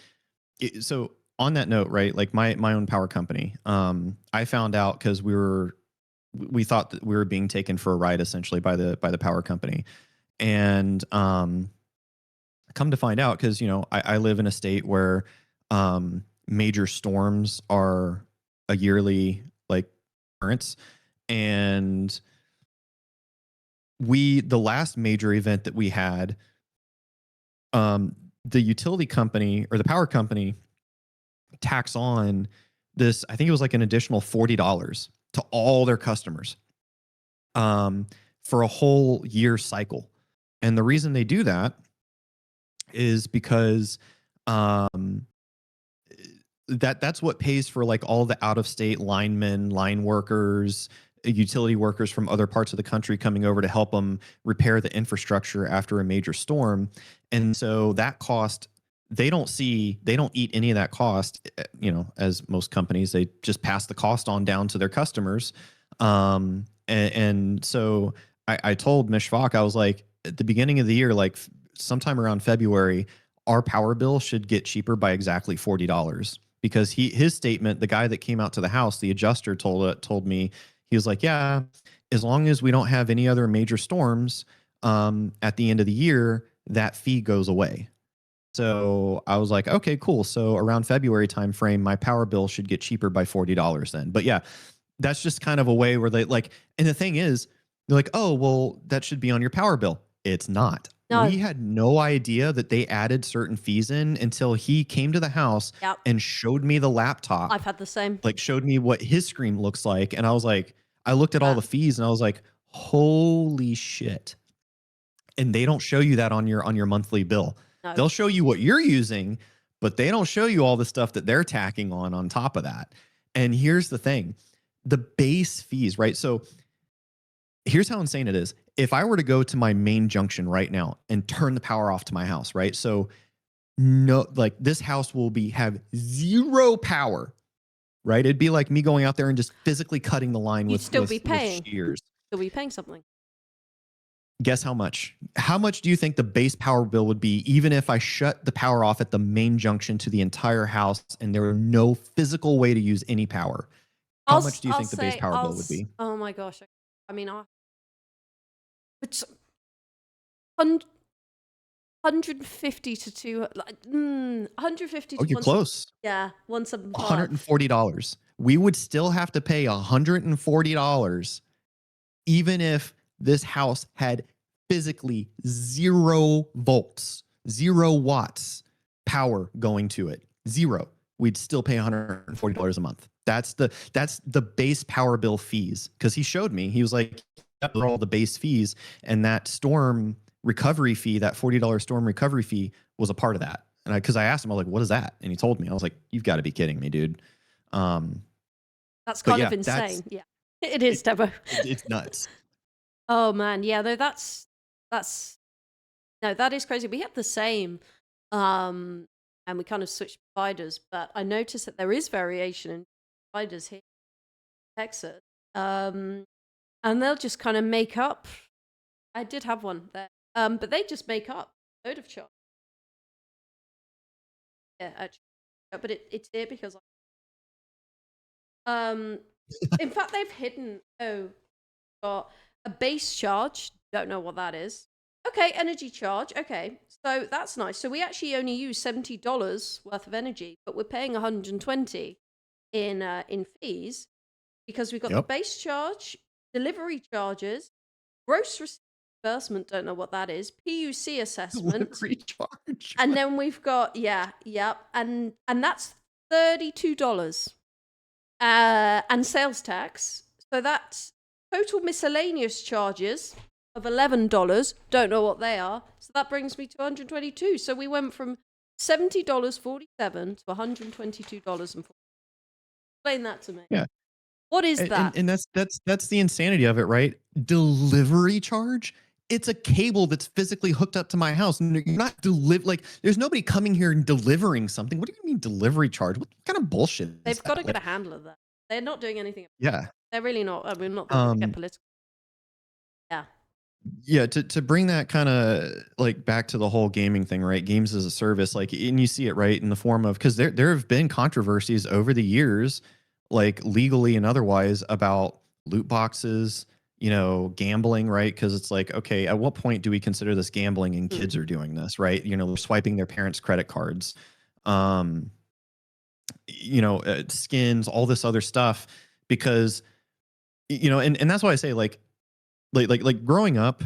so on that note, right? Like my own power company, I found out because we thought that we were being taken for a ride essentially by the power company, and come to find out, because I live in a state where major storms are a yearly like occurrence, and the last major event that we had, the utility company or the power company tax on this, I think it was like an additional $40 to all their customers for a whole year cycle. And the reason they do that is because that's what pays for like all the out-of-state linemen, line workers, utility workers from other parts of the country coming over to help them repair the infrastructure after a major storm. And so that cost, they don't eat any of that cost, as most companies, they just pass the cost on down to their customers. And so I told Mishvok, I was like, at the beginning of the year, like sometime around February, our power bill should get cheaper by exactly $40, because his statement, the guy that came out to the house, the adjuster told me, he was like, yeah, as long as we don't have any other major storms at the end of the year, that fee goes away. So I was like, okay, cool. So around February timeframe, my power bill should get cheaper by $40 then. But yeah, that's just kind of a way where they like, and the thing is, they're like, oh, well, that should be on your power bill. It's not. No. We had no idea that they added certain fees in until he came to the house and showed me the laptop. I've had the same. Like showed me what his screen looks like. And I was like, I looked at all the fees and I was like, holy shit. And they don't show you that on your monthly bill. No. They'll show you what you're using, but they don't show you all the stuff that they're tacking on top of that. And here's the thing, the base fees, right? So here's how insane it is. If I were to go to my main junction right now and turn the power off to my house, right? So no, like this house will have zero power, right? It'd be like me going out there and just physically cutting the line with shears. Still be paying something. Guess how much? How much do you think the base power bill would be, even if I shut the power off at the main junction to the entire house and there were no physical way to use any power? How much do you think the base power bill would be? Oh my gosh. I mean, it's 150 to 150 to you're close. Yeah, 175. $140. We would still have to pay $140 even if this house had physically 0 volts, 0 watts power going to it. 0. We'd still pay $140 a month. That's the base power bill fees. Because he showed me, he was like, those are all the base fees, and that storm recovery fee, that $40 storm recovery fee, was a part of that. And because I asked him, I was like, what is that? And he told me. I was like, you've got to be kidding me, dude. That's kind of insane. Yeah, it is, Debo. It's nuts. Oh man, yeah, though that is crazy. We have the same, and we kind of switched providers, but I noticed that there is variation in providers here in Texas, and they'll just kind of make up. I did have one there But they just make up a load of charge. Yeah, actually. But it's here because in fact they've hidden got a base charge, don't know what that is. Okay, energy charge. Okay. So that's nice. So we actually only use $70 worth of energy, but we're paying 120 in fees because we've got the base charge, delivery charges, gross reimbursement, don't know what that is, PUC assessment, Delivery charge. and then we've got and that's $32 and sales tax. So that's total miscellaneous charges of $11. Don't know what they are. So that brings me to 122. So we went from $70.47 to $122.40. Explain that to me. Yeah. What is that? And that's the insanity of it, right? Delivery charge. It's a cable that's physically hooked up to my house, and you're not like there's nobody coming here and delivering something. What do you mean delivery charge? What kind of bullshit is They've got to that? get a handle of that. They're not doing anything. Yeah. They're really not. I mean, not going to get political. Yeah. Yeah, to bring that kind of like back to the whole gaming thing, right? Games as a service, like, and you see it right in the form of, because there have been controversies over the years, like legally and otherwise, about loot boxes, gambling, right? Because it's like, okay, at what point do we consider this gambling and kids are doing this, right? They're swiping their parents' credit cards, skins, all this other stuff, because and that's why I say like growing up,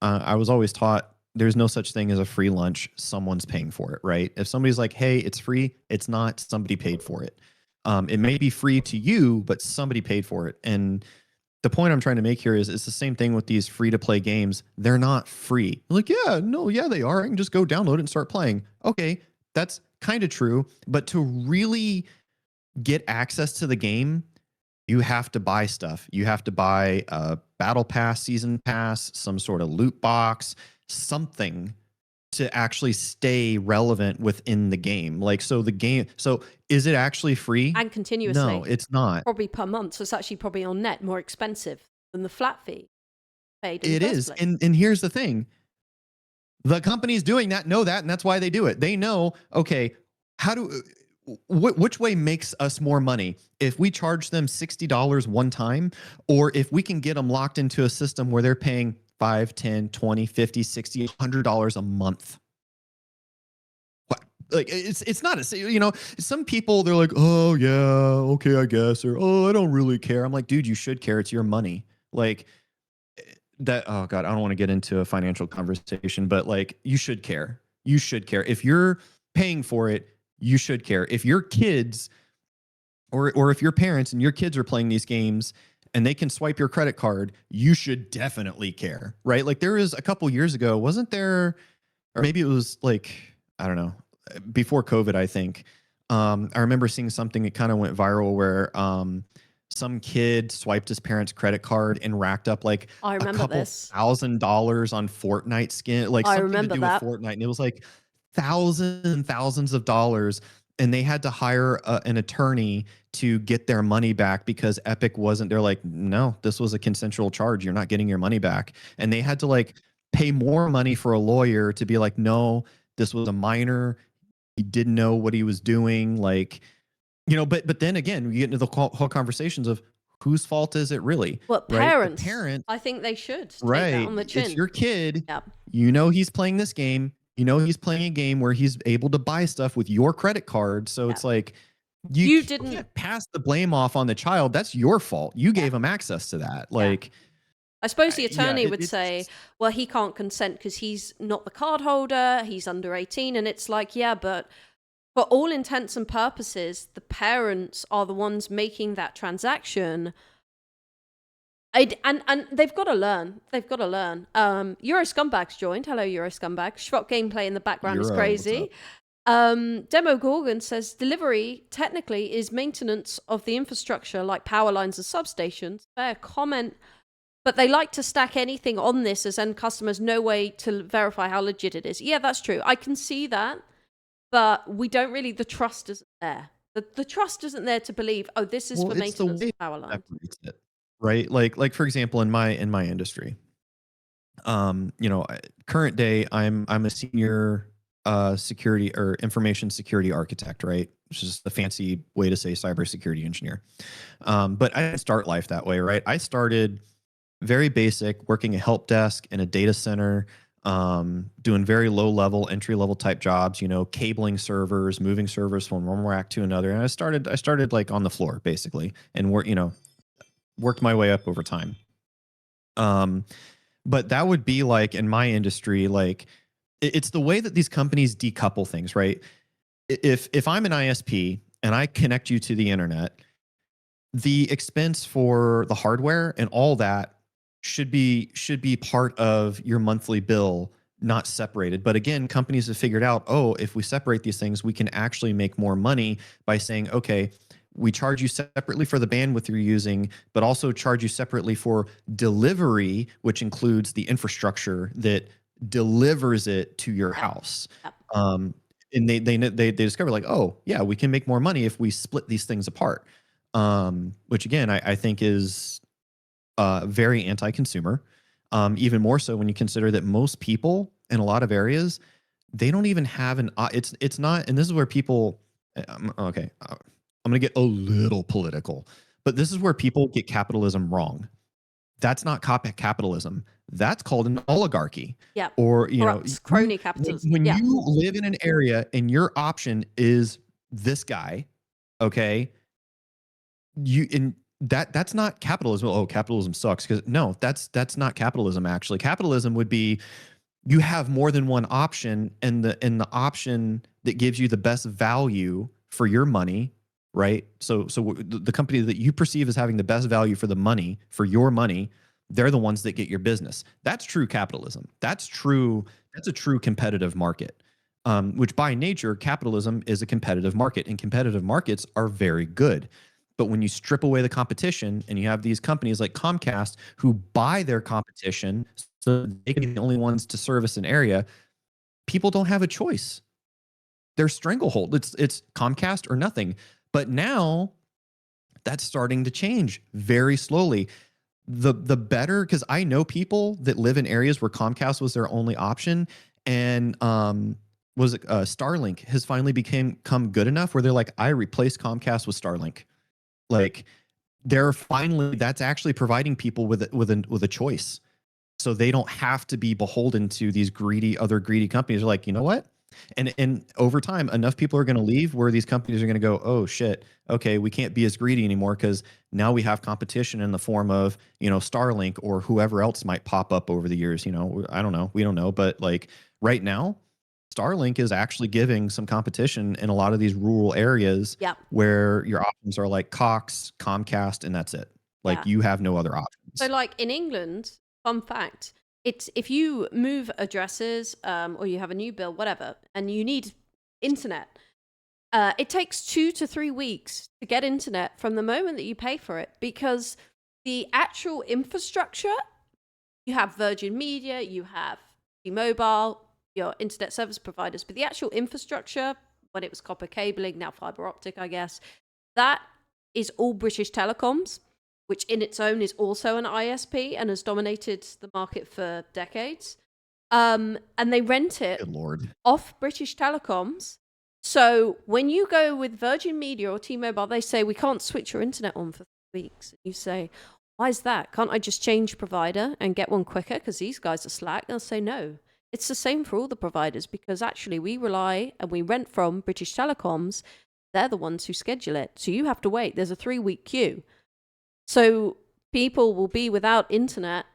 I was always taught there's no such thing as a free lunch. Someone's paying for it, right? If somebody's like, hey, it's free, it's not. Somebody paid for it. It may be free to you, but somebody paid for it. And the point I'm trying to make here is it's the same thing with these free to play games. They're not free. Like, yeah, they are. I can just go download it and start playing. Okay, that's kind of true. But to really get access to the game, you have to buy stuff. You have to buy a battle pass, season pass, some sort of loot box, something to actually stay relevant within the game. Like, so is it actually free? And continuously. No, it's not. Probably per month. So it's actually probably on net more expensive than the flat fee paid. It is. And here's the thing. The companies doing that know that, and that's why they do it. They know, okay, which way makes us more money? If we charge them $60 one time, or if we can get them locked into a system where they're paying $5, $10, $20, $50, $60, $100 a month. What? Like, it's not some people, they're like, oh yeah, okay, I guess, or oh, I don't really care. I'm like, dude, you should care. It's your money. Like that. Oh God, I don't want to get into a financial conversation, but like, you should care. You should care. If you're paying for it, you should care. If your kids or if your parents and your kids are playing these games and they can swipe your credit card, you should definitely care, right? Like there was a couple years ago, wasn't there, or maybe it was like, I don't know, before COVID, I think. I remember seeing something that kind of went viral where some kid swiped his parents' credit card and racked up like I remember a couple this. $1,000 on Fortnite skin, like I something remember to do that. with Fortnite. And it was like thousands and thousands of dollars. And they had to hire an attorney to get their money back because Epic wasn't, they're like, no, this was a consensual charge. You're not getting your money back. And they had to like pay more money for a lawyer to be like, no, this was a minor. He didn't know what he was doing. Like, but then again, we get into the whole conversations of whose fault is it really? Well, right? parents. I think they should take right. that on the chin. It's your kid. Yep. He's playing this game. He's playing a game where he's able to buy stuff with your credit card. So it's like, you can't pass the blame off on the child. That's your fault. You gave him access to that. Like, I suppose the attorney would say, well, he can't consent because he's not the card holder. He's under 18. And it's like, yeah, but for all intents and purposes, the parents are the ones making that transaction. And they've got to learn. Euro Scumbags joined. Hello, Euro Scumbags. Shvok gameplay in the background is crazy. Demo Gorgon says delivery technically is maintenance of the infrastructure like power lines and substations. Fair comment. But they like to stack anything on this as end customers no way to verify how legit it is. Yeah, that's true. I can see that. But we don't really, the trust isn't there. The trust isn't there to believe, oh, this is for maintenance of power lines. Right? Like for example, in my industry, Current day, I'm a senior security or information security architect, right? Which is the fancy way to say cybersecurity engineer. But I didn't start life that way, right? I started very basic, working a help desk in a data center, doing very low level, entry level type jobs, cabling servers, moving servers from one rack to another. And I started like on the floor basically, and worked my way up over time. But that would be like in my industry, like it's the way that these companies decouple things, right? If I'm an ISP and I connect you to the internet, the expense for the hardware and all that should be part of your monthly bill, not separated. But again, companies have figured out, oh, if we separate these things, we can actually make more money by saying, okay, we charge you separately for the bandwidth you're using, but also charge you separately for delivery, which includes the infrastructure that delivers it to your house. Yep. And they discover like, oh yeah, we can make more money if we split these things apart. Which again, I think is very anti-consumer. Even more so when you consider that most people in a lot of areas, they don't even have it's not, and this is where people, okay, I'm going to get a little political, but this is where people get capitalism wrong. That's not capitalism. That's called an oligarchy. Yeah. Or, crony capitalism. When you live in an area and your option is this guy, okay, that's not capitalism. Oh, capitalism sucks. Because no, that's not capitalism. Actually, capitalism would be you have more than one option, and the option that gives you the best value for your money, right? So the company that you perceive as having the best value for the money, for your money, they're the ones that get your business. That's true capitalism. That's true. That's a true competitive market. Which by nature, capitalism is a competitive market, and competitive markets are very good. But when you strip away the competition and you have these companies like Comcast who buy their competition so they can be the only ones to service an area, people don't have a choice. They're stranglehold. It's Comcast or nothing. But now that's starting to change very slowly. The better, because I know people that live in areas where Comcast was their only option, and Starlink has finally become good enough where they're like, I replaced Comcast with Starlink. Like that's actually providing people with a choice, so they don't have to be beholden to these other greedy companies. They're like, you know what? And over time, enough people are going to leave where these companies are going to go, oh shit, okay, we can't be as greedy anymore because now we have competition in the form of Starlink or whoever else might pop up over the years. I don't know, we don't know, but like right now, Starlink is actually giving some competition in a lot of these rural areas where your options are like Cox, Comcast, and that's it. Like you have no other options. So like in England, fun fact, it's if you move addresses or you have a new bill, whatever, and you need internet, it takes 2 to 3 weeks to get internet from the moment that you pay for it, because the actual infrastructure, you have Virgin Media, you have T-Mobile, your internet service providers, but the actual infrastructure, when it was copper cabling, now fiber optic, I guess, that is all British Telecoms, which in its own is also an ISP and has dominated the market for decades. And they rent it off British Telecoms. So when you go with Virgin Media or T-Mobile, they say, we can't switch your internet on for 3 weeks. You say, why is that? Can't I just change provider and get one quicker because these guys are slack? They'll say no. It's the same for all the providers, because actually we rely and we rent from British Telecoms. They're the ones who schedule it. So you have to wait. There's a 3-week queue. So people will be without internet.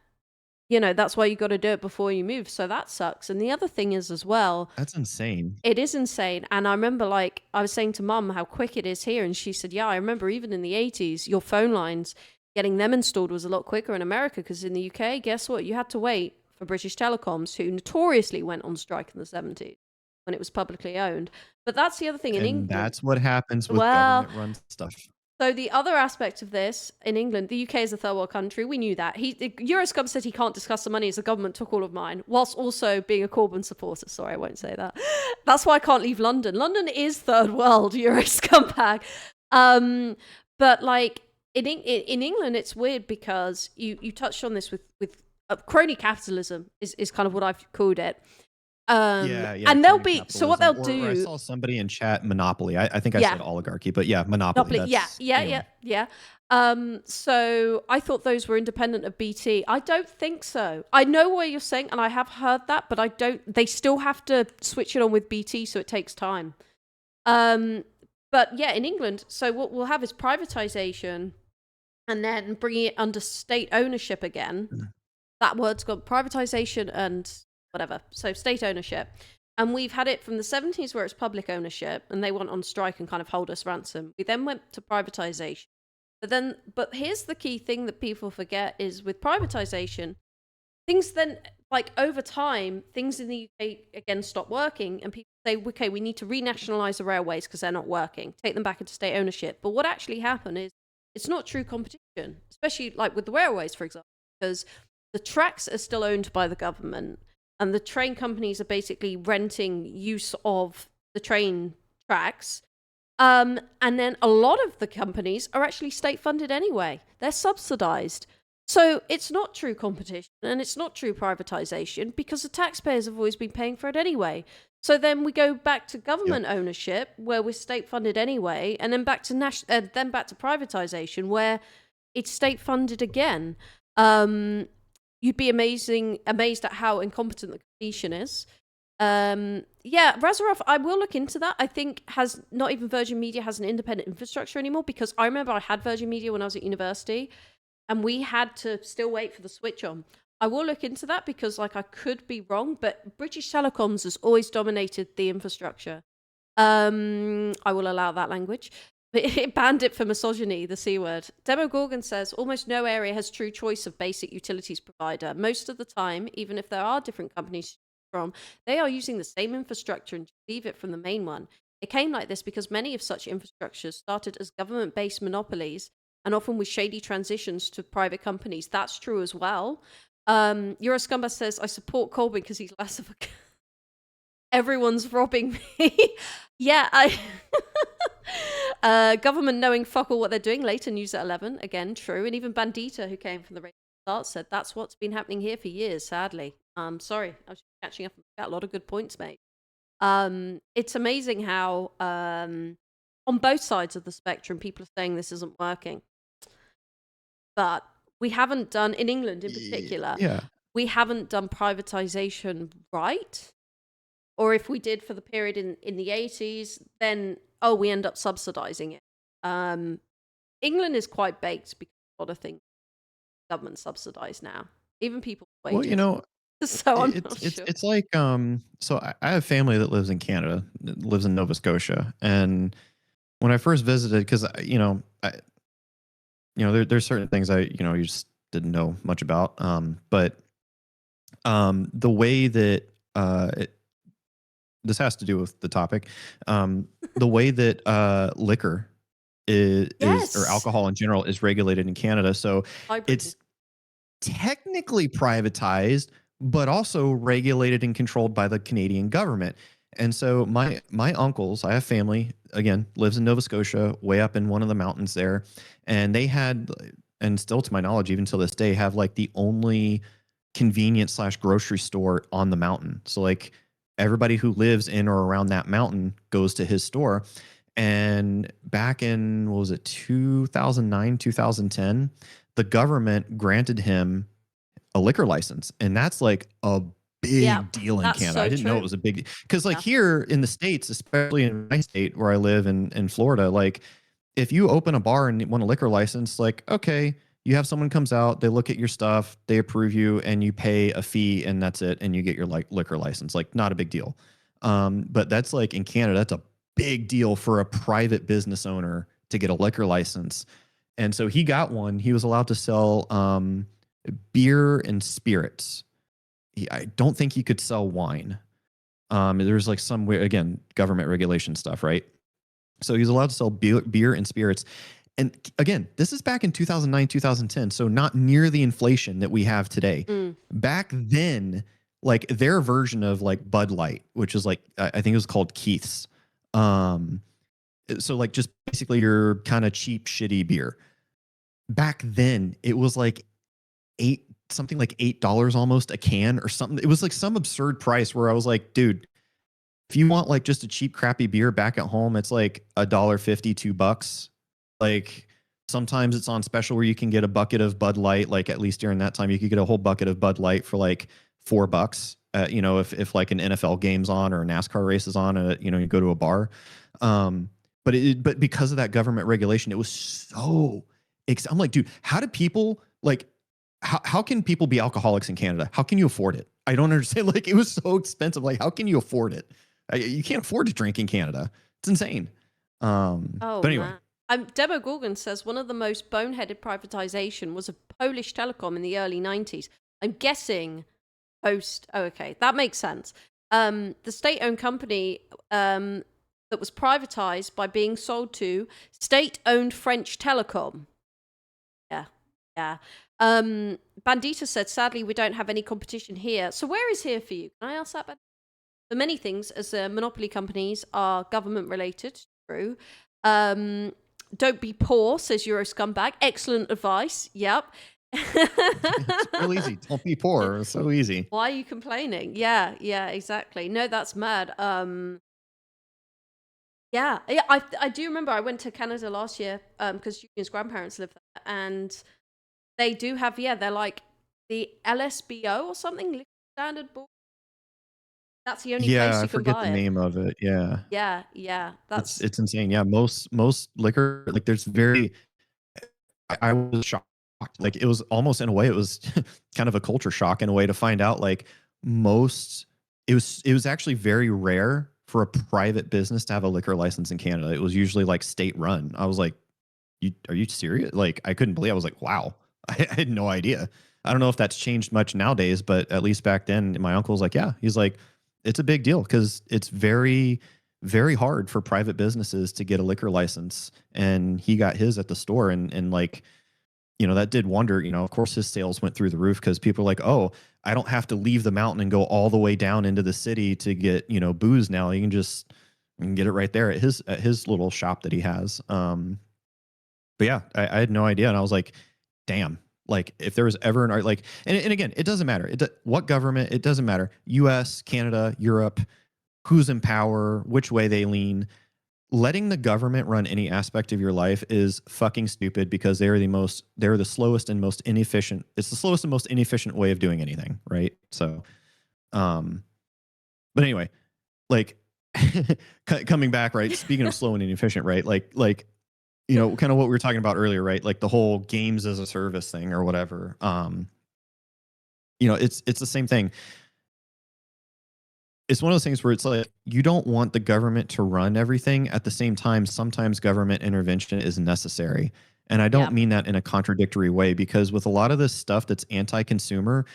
That's why you got to do it before you move. So that sucks. And the other thing is as well. That's insane. It is insane. And I remember I was saying to Mum how quick it is here. And she said, yeah, I remember even in the 80s, your phone lines, getting them installed was a lot quicker in America, because in the UK, guess what? You had to wait for British Telecoms, who notoriously went on strike in the 70s when it was publicly owned. But that's the other thing in England. That's what happens with government-run stuff. So the other aspect of this, in England, the UK is a third world country. We knew that. Euroscum said he can't discuss the money as the government took all of mine, whilst also being a Corbyn supporter. Sorry, I won't say that. That's why I can't leave London. London is third world, Euroscum bag. But like in England, it's weird because you touched on this with crony capitalism is kind of what I've called it. Yeah, And they'll crony be, so what they'll capitalism. Or I do, saw somebody in chat, monopoly. I think I yeah, said oligarchy, but yeah, monopoly. monopoly, yeah, That's yeah, anyway. yeah, yeah. So I thought those were independent of BT. I don't think so. I know what you're saying, and I have heard that, but I don't. They still have to switch it on with BT, so it takes time. But yeah, in England, so what we'll have is privatization, and then bringing it under state ownership again. That word's got privatization and whatever. So state ownership. And we've had it from the 70s where it's public ownership and they went on strike and kind of hold us ransom. We then went to privatization. But here's the key thing that people forget is with privatization, things then, like over time, things in the UK again stop working and people say, okay, we need to renationalize the railways because they're not working, take them back into state ownership. But what actually happened is it's not true competition, especially like with the railways, for example, because the tracks are still owned by the government and the train companies are basically renting use of the train tracks. And then a lot of the companies are actually state funded anyway. They're subsidized. So it's not true competition and it's not true privatization because the taxpayers have always been paying for it anyway. So then we go back to government ownership where we're state funded anyway, and then back to privatization where it's state funded again. You'd be amazed at how incompetent the competition is. Yeah, Razorov, I will look into that. I think not even Virgin Media has an independent infrastructure anymore, because I remember I had Virgin Media when I was at university and we had to still wait for the switch on. I will look into that because I could be wrong, but British Telecoms has always dominated the infrastructure. I will allow that language. But it banned it for misogyny, the C word. Demogorgon says, almost no area has true choice of basic utilities provider. Most of the time, even if there are different companies to choose from, they are using the same infrastructure and leave it from the main one. It came like this because many of such infrastructures started as government-based monopolies and often with shady transitions to private companies. That's true as well. Euroscumba says, I support Corbyn because he's less of a... Everyone's robbing me. Yeah, government knowing fuck all what they're doing. Later news at 11. Again, true. And even Bandita, who came from the radio start, said that's what's been happening here for years, sadly. Sorry, I was just catching up. Got a lot of good points made. It's amazing how on both sides of the spectrum, people are saying this isn't working. But we haven't done, in England in particular, we haven't done privatization right. Or if we did for the period in the 80s, then, we end up subsidizing it. England is quite baked because a lot of things government subsidize now. Even people wages. Well, so I'm not sure. It's like, so I have family that lives in Canada, that lives in Nova Scotia. And when I first visited, because, there's certain things you just didn't know much about. But the way that this has to do with the topic. The way that liquor is or alcohol in general is regulated in Canada. So it's technically privatized, but also regulated and controlled by the Canadian government. And so my uncles, I have family, again, lives in Nova Scotia, way up in one of the mountains there. And they had, and still to my knowledge, even till this day, have like the only convenience / grocery store on the mountain. So like everybody who lives in or around that mountain goes to his store. And back in, 2009, 2010, the government granted him a liquor license. And that's like a big deal in Canada. I didn't know it was a big, because like here in the States, especially in my state where I live in Florida, like if you open a bar and want a liquor license, like, okay, you have someone comes out, they look at your stuff, they approve you, and you pay a fee, and that's it, and you get your liquor license. Like, not a big deal. But that's like in Canada, that's a big deal for a private business owner to get a liquor license. And so he got one. He was allowed to sell beer and spirits. I don't think he could sell wine. There's like some way, again, government regulation stuff, right? So he's allowed to sell beer and spirits. And again, this is back in 2009, 2010. So not near the inflation that we have today. Back then, like their version of like Bud Light, which is like, I think it was called Keith's. So like just basically your kind of cheap, shitty beer. Back then, it was like $8 something like $8 almost a can or something. It was like some absurd price where I was like, dude, if you want like just a cheap, crappy beer back at home, it's like $1.50, $2. Like sometimes it's on special where you can get a bucket of Bud Light. Like at least during that time, you could get a whole bucket of Bud Light for like $4. You know, if like an NFL game's on or a NASCAR race is on, you know, you go to a bar. But because of that government regulation, it was so. I'm like, dude, how do people like? How can people be alcoholics in Canada? How can you afford it? I don't understand. Like, it was so expensive. Like, how can you afford it? You can't afford to drink in Canada. It's insane. Oh, But anyway, man. Debo Gorgon says one of the most boneheaded privatization was a Polish telecom in the early 90s. I'm guessing post. Oh, okay. That makes sense. The state-owned company that was privatized by being sold to state-owned French telecom. Yeah. Yeah. Bandita said, sadly, we don't have any competition here. So where is here for you? Can I ask that, Bandita? For many things, as monopoly companies are government related, true. Don't be poor, says Euro Scumbag. Excellent advice. Yep. it's real easy. Don't be poor. It's so easy. Why are you complaining? Yeah, exactly. No, that's mad. Yeah, I do remember I went to Canada last year because Julian's grandparents live there, and they do have, they're like the LSBO or something, Liquor Standard Board. That's the only place I you can forget buy the it. name of it. Yeah. Yeah. That's It's insane. Yeah, most liquor, like there's very. I was shocked. Like it was almost in a way, it was kind of a culture shock in a way to find out like most. It was actually very rare for a private business to have a liquor license in Canada. It was usually like state run. I was like, are you serious? Like I couldn't believe. I was like, wow, I had no idea. I don't know if that's changed much nowadays, but at least back then, my uncle was like, yeah, he's like, it's a big deal because it's very, very hard for private businesses to get a liquor license, and he got his at the store, and like, you know, that did wonder. You know, of course, his sales went through the roof because people are like, oh, I don't have to leave the mountain and go all the way down into the city to get, you know, booze now. You can get it right there at his little shop that he has. But yeah, I had no idea, and I was like, damn. Like if there was ever an art, like, and again, it doesn't matter. What government, it doesn't matter. U.S., Canada, Europe, who's in power, which way they lean. Letting the government run any aspect of your life is fucking stupid because they're the slowest and most inefficient. It's the slowest and most inefficient way of doing anything, right? So, but anyway, like coming back, right? Speaking of slow and inefficient, right? Like you know, kind of what we were talking about earlier, right? Like the whole games as a service thing or whatever. You know, it's the same thing. It's one of those things where it's like you don't want the government to run everything. At the same time, sometimes government intervention is necessary. And I don't mean that in a contradictory way, because with a lot of this stuff that's anti-consumer,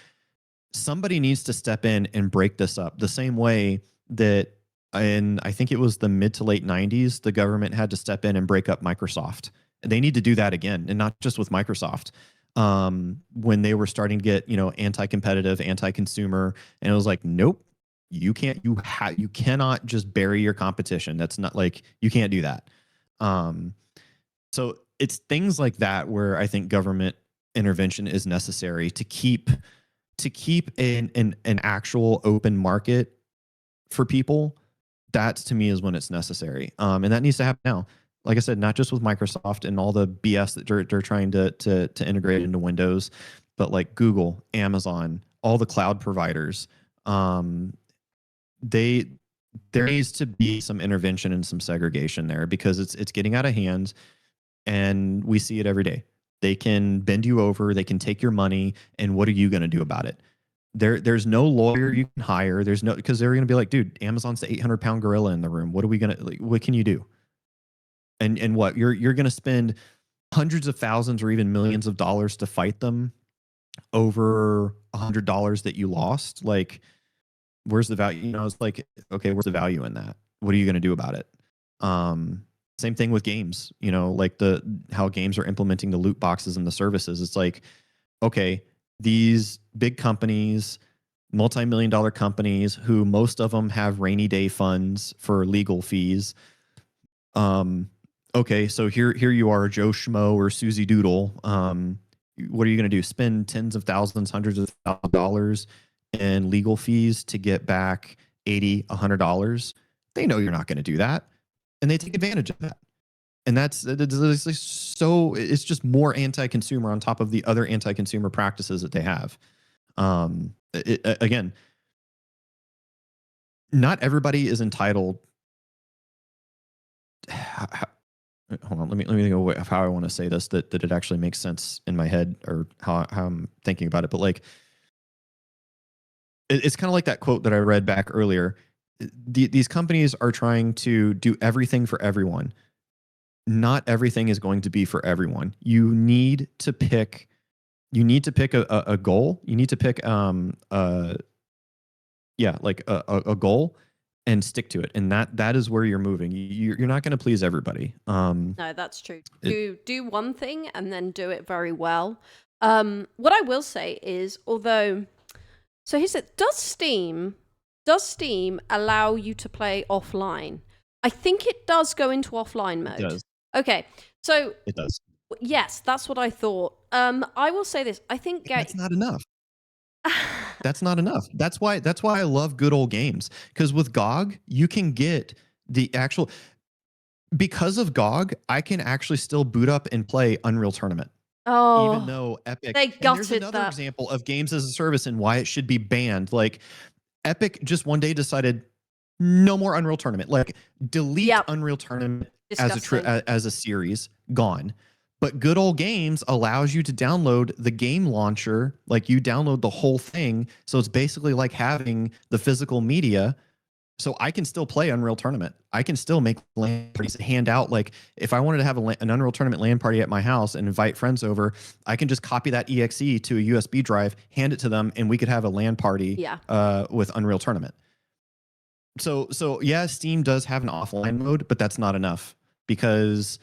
somebody needs to step in and break this up the same way that I think it was the mid to late 90s, the government had to step in and break up Microsoft. They need to do that again, and not just with Microsoft. When they were starting to get, you know, anti-competitive, anti-consumer, and it was like, nope, you can't, you cannot just bury your competition. That's not, like, you can't do that. So it's things like that where I think government intervention is necessary to keep an actual open market for people. That to me is when it's necessary. And that needs to happen now. Like I said, not just with Microsoft and all the BS that they're trying to integrate into Windows, but like Google, Amazon, all the cloud providers. There needs to be some intervention and some segregation there, because it's getting out of hand, and we see it every day. They can bend you over, they can take your money, and what are you going to do about it? There's no lawyer you can hire. There's no, because they're going to be like, dude, Amazon's the 800-pound gorilla in the room. What are we going to, like, what can you do? And what you're going to spend hundreds of thousands or even millions of dollars to fight them over $100 that you lost? Like, where's the value? You know, it's like, okay, where's the value in that? What are you going to do about it? Same thing with games, you know, like how games are implementing the loot boxes and the services. It's like, okay, these big companies, multi-million-dollar companies, who most of them have rainy day funds for legal fees. Okay, so here you are, Joe Schmo or Susie Doodle. what are you going to do? Spend tens of thousands, hundreds of thousands of dollars in legal fees to get back $80, $100? They know you're not going to do that, and they take advantage of that. And it's just more anti-consumer on top of the other anti-consumer practices that they have. Again, not everybody is entitled. Hold on, let me think of how I want to say this that it actually makes sense in my head, or how I'm thinking about it. But like, it's kind of like that quote that I read back earlier. These companies are trying to do everything for everyone. Not everything is going to be for everyone. You need to pick a goal. You need to pick a goal and stick to it. And that is where you're moving. You're not going to please everybody. No, that's true. Do one thing and then do it very well. What I will say is, so he said, does Steam allow you to play offline? I think it does go into offline mode. It does. Okay, so It does. yes, that's what I thought. I will say this. I think that's not enough. That's not enough. That's why I love good old games, because with GOG you can get the actual. Because of GOG, I can actually still boot up and play Unreal Tournament. Oh, even though Epic. they And there's gutted another that. example of games as a service and why it should be banned. Like, Epic just one day decided no more Unreal Tournament. Like, delete Unreal Tournament as a series, gone. But Good Old Games allows you to download the game launcher. Like, you download the whole thing, so it's basically like having the physical media. So I can still play Unreal Tournament. I can still make LAN parties, hand out. Like, if I wanted to have an Unreal Tournament LAN party at my house and invite friends over, I can just copy that exe to a USB drive, hand it to them, and we could have a LAN party with Unreal Tournament. So yeah, Steam does have an offline mode, but that's not enough, because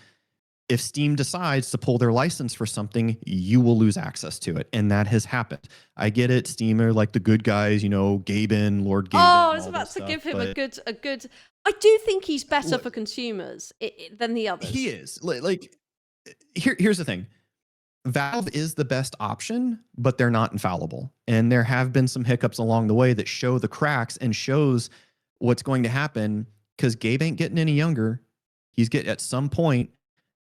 if Steam decides to pull their license for something, you will lose access to it. And that has happened. I get it. Steam are like the good guys, Gaben, Lord Gaben. Oh, I was about to give him a good. I do think he's better for consumers than the others. He is. Here's the thing. Valve is the best option, but they're not infallible. And there have been some hiccups along the way that show the cracks and shows what's going to happen, because Gabe ain't getting any younger. At some point,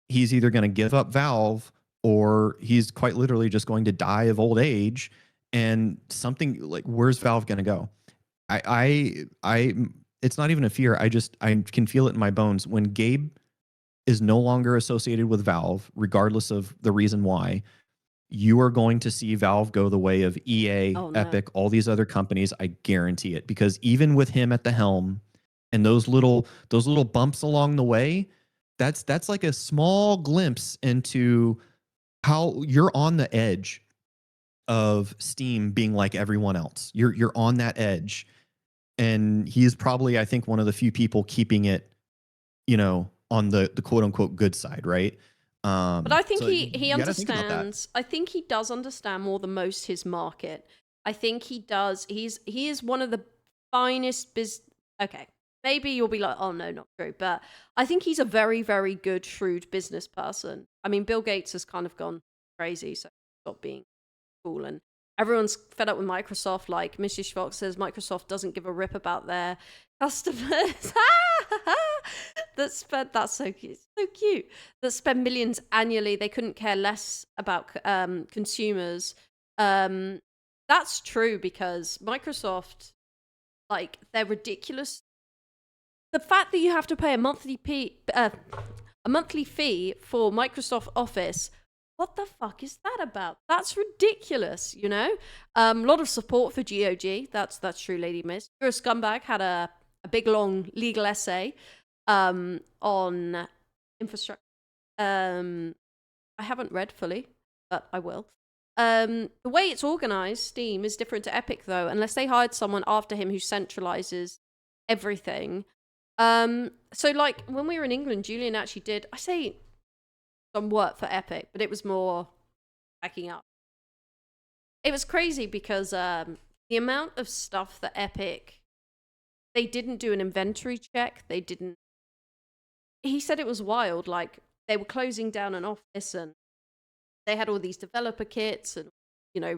he's either going to give up Valve, or he's quite literally just going to die of old age. And something like, where's Valve going to go? It's not even a fear. I can feel it in my bones. When Gabe is no longer associated with Valve, regardless of the reason why, you are going to see Valve go the way of EA, Epic, all these other companies. I guarantee it, because even with him at the helm and those little bumps along the way, that's like a small glimpse into how you're on the edge of Steam being like everyone else. You're on that edge, and he's probably, I think, one of the few people keeping it, on the quote unquote good side, right? But I think he understands. I think he does understand more than most his market. I think he does. He is one of the finest Okay. Maybe you'll be like, oh, no, not true. But I think he's a very, very good, shrewd business person. I mean, Bill Gates has kind of gone crazy, so stop being cool. And everyone's fed up with Microsoft. Like, Mrs. Shvok says, Microsoft doesn't give a rip about their customers. That's so cute. So cute. That spend millions annually. They couldn't care less about consumers. That's true, because Microsoft, like, they're ridiculous. The fact that you have to pay a monthly fee for Microsoft Office, what the fuck is that about? That's ridiculous, A lot of support for GOG. That's true, Lady Miss. You're a Scumbag had a big long legal essay on infrastructure. I haven't read fully, but I will. The way it's organized, Steam, is different to Epic, though, unless they hired someone after him who centralizes everything. So, like, when we were in England, Julian actually did, I say, some work for Epic, but it was more backing up. It was crazy because the amount of stuff that Epic, they didn't do an inventory check. He said it was wild. Like, they were closing down an office, and they had all these developer kits and,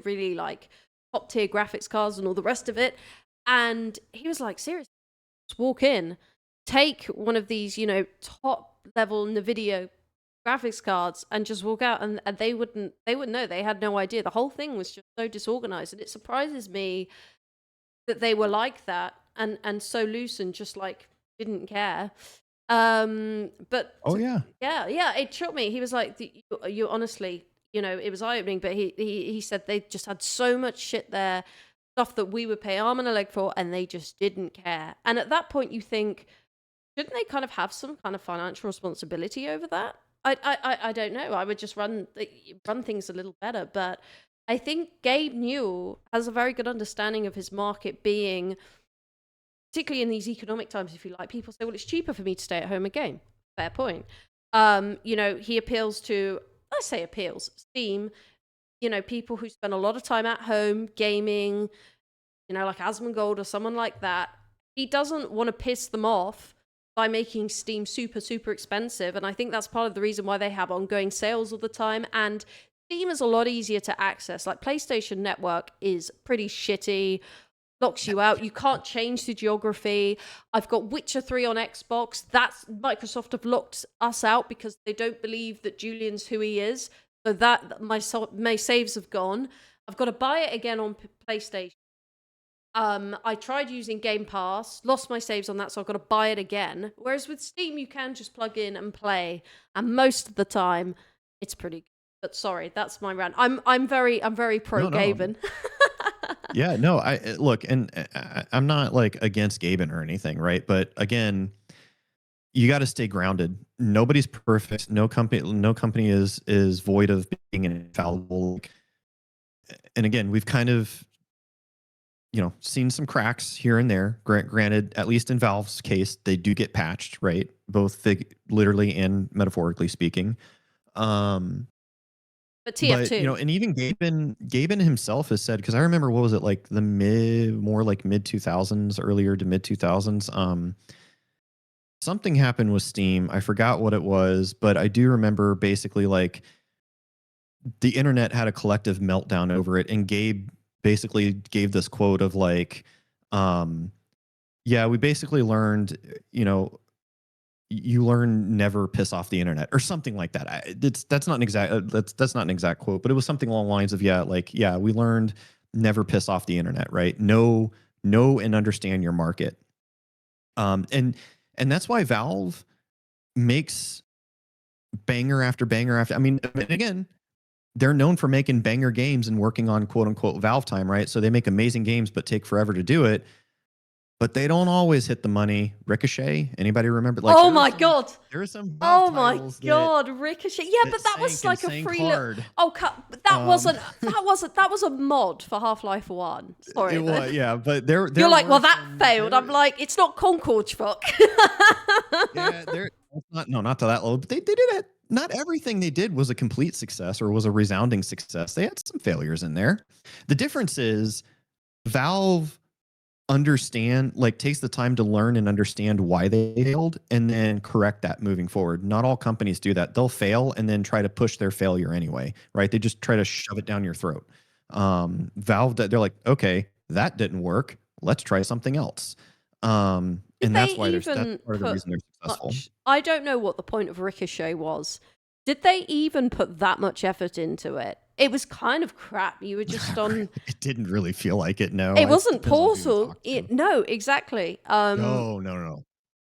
really like top tier graphics cards and all the rest of it. And he was like, seriously, just walk in, take one of these, top level NVIDIA graphics cards and just walk out, and they wouldn't know. They had no idea. The whole thing was just so disorganized. And it surprises me that they were like that and so loose and just like didn't care. But yeah, it shocked me. He was like, you honestly, it was eye-opening, but he said they just had so much shit there, stuff that we would pay arm and a leg for, and they just didn't care. And at that point you think, shouldn't they kind of have some kind of financial responsibility over that? I don't know. I would just run things a little better. But I think Gabe Newell has a very good understanding of his market, being, particularly in these economic times, if you like, people say, well, it's cheaper for me to stay at home and game. Fair point. He appeals to, Steam, people who spend a lot of time at home gaming, like Asmongold or someone like that. He doesn't want to piss them off by making Steam super, super expensive. And I think that's part of the reason why they have ongoing sales all the time. And Steam is a lot easier to access. Like PlayStation Network is pretty shitty, locks you out. You can't change the geography. I've got Witcher 3 on Xbox. That's Microsoft have locked us out because they don't believe that Julian's who he is. So that my saves have gone. I've got to buy it again on PlayStation. I tried using Game Pass, lost my saves on that, so I've got to buy it again. Whereas with Steam, you can just plug in and play, and most of the time, it's pretty good. But sorry, that's my rant. I'm very pro Gaben. Yeah, no, I look, and I'm not like against Gaben or anything, right? But again, you got to stay grounded. Nobody's perfect. No company is void of being infallible. And again, we've kind of seen some cracks here and there. Granted, at least in Valve's case, they do get patched, right? Both literally and metaphorically speaking. But TF2, and even Gaben himself has said, because I remember, what was it, like the mid 2000s, earlier to mid 2000s. Something happened with Steam. I forgot what it was, but I do remember basically like the internet had a collective meltdown over it, and Gabe basically gave this quote of like, we basically learned, you learn never piss off the internet or something like that. That's not an exact quote, but it was something along the lines of, we learned never piss off the internet, right? Know and understand your market. And that's why Valve makes banger after banger after. I mean, again, they're known for making banger games and working on quote unquote Valve time, right? So they make amazing games, but take forever to do it. But they don't always hit the money. Ricochet, anybody remember? Like, oh my god, there are some. Oh my god, Ricochet! Yeah, but that was like a free look. Oh, that wasn't. That was a mod for Half-Life 1. Sorry, it was, yeah. But there you're like, well, that failed. I'm like, it's not Concord, Shvok. Yeah, not to that level. But they did it. Not everything they did was a complete success or was a resounding success. They had some failures in there. The difference is Valve takes the time to learn and understand why they failed and then correct that moving forward. Not all companies do that. They'll fail and then try to push their failure anyway, right? They just try to shove it down your throat. Valve, they're like, okay, that didn't work. Let's try something else. And that's why that's part of the reason they're successful. I don't know what the point of Ricochet was. Did they even put that much effort into it? It was kind of crap. You were just on. It didn't really feel like it. No, it wasn't Portal. No, exactly. No.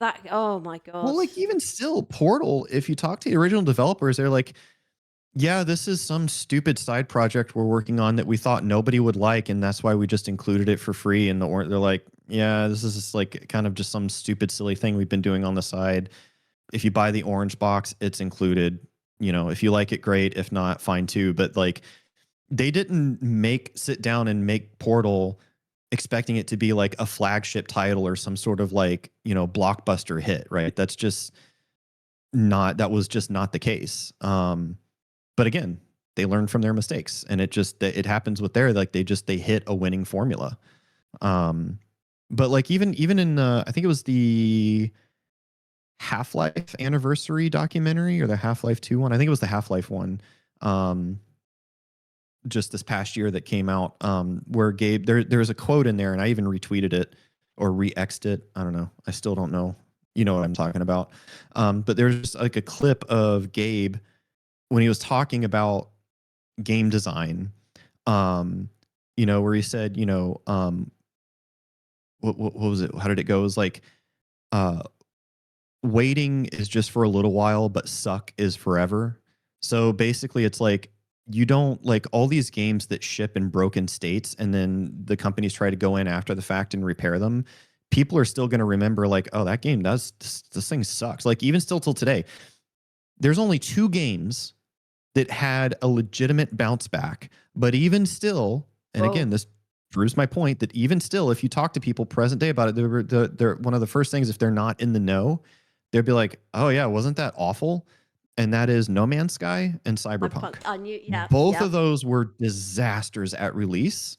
That. Oh my god. Well, like even still, Portal. If you talk to the original developers, they're like, "Yeah, this is some stupid side project we're working on that we thought nobody would like, and that's why we just included it for free." And they're like, "Yeah, this is just like kind of just some stupid, silly thing we've been doing on the side. If you buy the orange box, it's included. If you like it, great. If not, fine too." But like, they didn't sit down and make Portal expecting it to be like a flagship title or some sort of like, blockbuster hit, right? That was just not the case. But again, they learn from their mistakes, and it happens with they hit a winning formula. But like even in I think it was the Half-Life anniversary documentary or the Half-Life 2 one. I think it was the Half-Life one. just this past year that came out, where Gabe, there's a quote in there, and I even retweeted it or re-xed it. I don't know. I still don't know. You know what I'm talking about. But there's like a clip of Gabe when he was talking about game design, where he said, what was it? How did it go? It was like, waiting is just for a little while, but suck is forever. So basically, it's like you don't like all these games that ship in broken states, and then the companies try to go in after the fact and repair them. People are still going to remember, like, oh, that game does this thing sucks. Like, even still till today, there's only 2 games that had a legitimate bounce back. But even still, and again, this proves my point that even still, if you talk to people present day about it, they're one of the first things, if they're not in the know, they'd be like, oh yeah, wasn't that awful? And that is No Man's Sky and Cyberpunk. I knew, yeah. Both of those were disasters at release.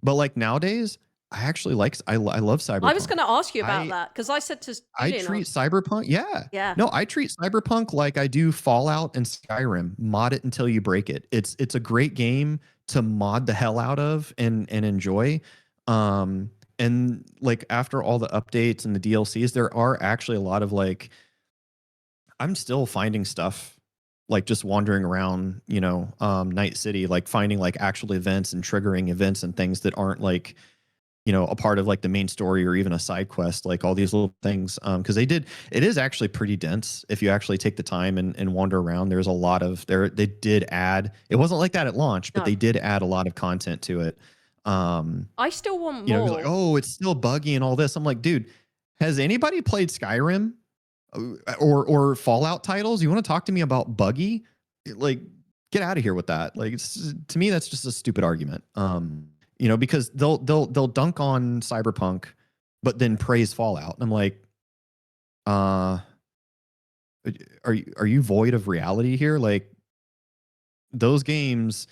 But like nowadays, I actually I love Cyberpunk. I was going to ask you about that because I said to Julian, I treat Cyberpunk, yeah. No, I treat Cyberpunk like I do Fallout and Skyrim. Mod it until you break it. It's a great game to mod the hell out of and enjoy. And like after all the updates and the DLCs, there are actually a lot of like, I'm still finding stuff like just wandering around, Night City, like finding like actual events and triggering events and things that aren't like, a part of like the main story or even a side quest, like all these little things. Because it is actually pretty dense if you actually take the time and wander around. There's a lot of they did add, it wasn't like that at launch, but they did add a lot of content to it. I still want more. He's like, oh, it's still buggy and all this. I'm like, dude, has anybody played Skyrim or Fallout titles? You want to talk to me about buggy? Like, get out of here with that. Like, to me, that's just a stupid argument. Because they'll dunk on Cyberpunk, but then praise Fallout. And I'm like, are you void of reality here? Like, those games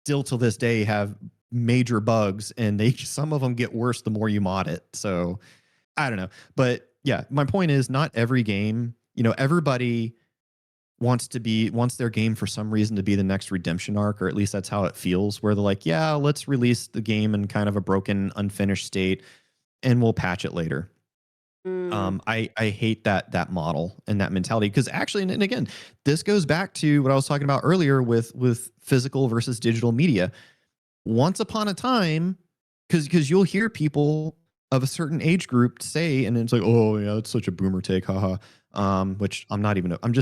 still to this day have major bugs, and some of them get worse the more you mod it. So I don't know, but yeah, my point is not every game. Everybody wants their game for some reason to be the next redemption arc, or at least that's how it feels, where they're like, yeah, let's release the game in kind of a broken, unfinished state and we'll patch it later. I hate that model and that mentality, because actually, and again, this goes back to what I was talking about earlier with physical versus digital media. Once upon a time, because you'll hear people of a certain age group say, and it's like, oh yeah, it's such a boomer take, haha. Which I'm not even. I'm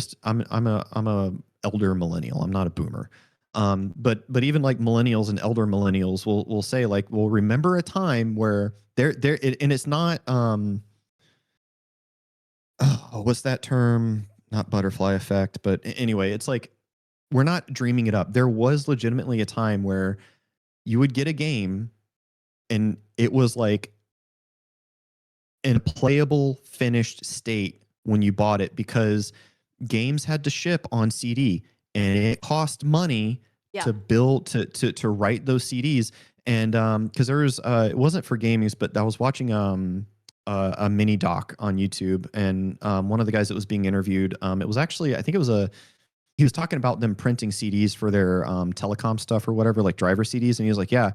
a elder millennial. I'm not a boomer. But even like millennials and elder millennials will say like, well, remember a time where and it's not what's that term? Not butterfly effect, but anyway, it's like we're not dreaming it up. There was legitimately a time where you would get a game and it was like in a playable, finished state when you bought it, because games had to ship on CD and it cost money to build to write those CDs. And because there was it wasn't for gaming, but I was watching a mini doc on YouTube, and one of the guys that was being interviewed, it was actually, I think it was he was talking about them printing CDs for their telecom stuff or whatever, like driver CDs, and he was like, yeah,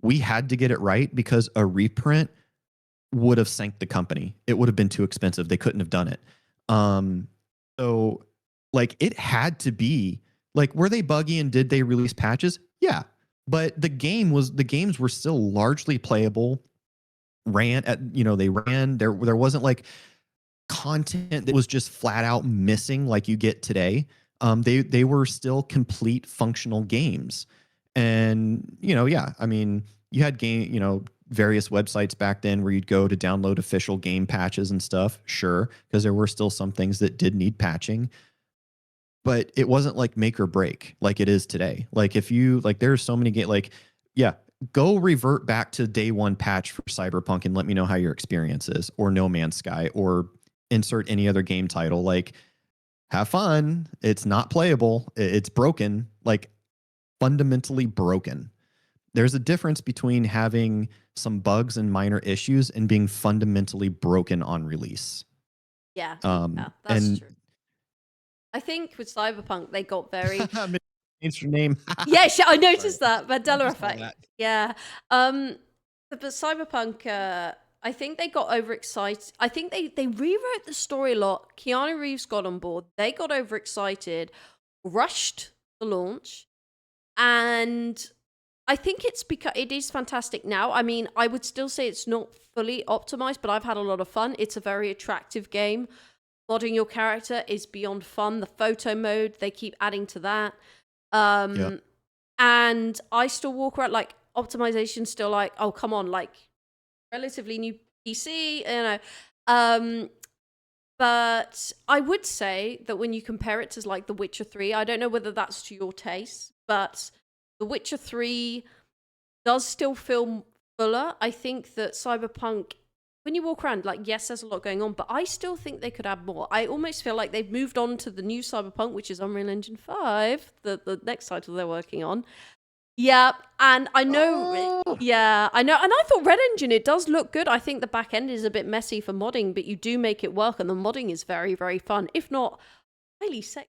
we had to get it right because a reprint would have sank the company. It would have been too expensive. They couldn't have done it. So like it had to be like, were they buggy and did they release patches? Yeah. But the games were still largely playable. They ran. There wasn't like content that was just flat out missing like you get today. They were still complete functional games. And I mean, you had various websites back then where you'd go to download official game patches and stuff, sure, because there were still some things that did need patching, but it wasn't like make or break like it is today. Like if you like, there's so many games, like, yeah, go revert back to day one patch for Cyberpunk and let me know how your experience is, or No Man's Sky, or insert any other game title. Like, have fun. It's not playable. It's broken, like fundamentally broken. There's a difference between having some bugs and minor issues and being fundamentally broken on release. Yeah, that's and true. I think with Cyberpunk, they got very changed her name. Yeah, I noticed Sorry. that. Mandela I just saw effect. that. Yeah. But Cyberpunk, I think they got overexcited. I think they rewrote the story a lot. Keanu Reeves got on board. They got overexcited, rushed the launch, and I think it's because it is fantastic now. I mean, I would still say it's not fully optimized, but I've had a lot of fun. It's a very attractive game. Modding your character is beyond fun. The photo mode, they keep adding to that. Yeah. And I still walk around like optimization still like, oh come on, like relatively new PC, you know. But I would say that when you compare it to like The Witcher 3, I don't know whether that's to your taste, but The Witcher 3 does still feel fuller. I think that Cyberpunk, when you walk around, like, yes, there's a lot going on, but I still think they could add more. I almost feel like they've moved on to the new Cyberpunk, which is Unreal Engine 5, the next title they're working on. Yeah, and I know, yeah, I know, and I thought Red Engine, it does look good. I think the back end is a bit messy for modding, but you do make it work, and the modding is very, very fun, if not highly sexy.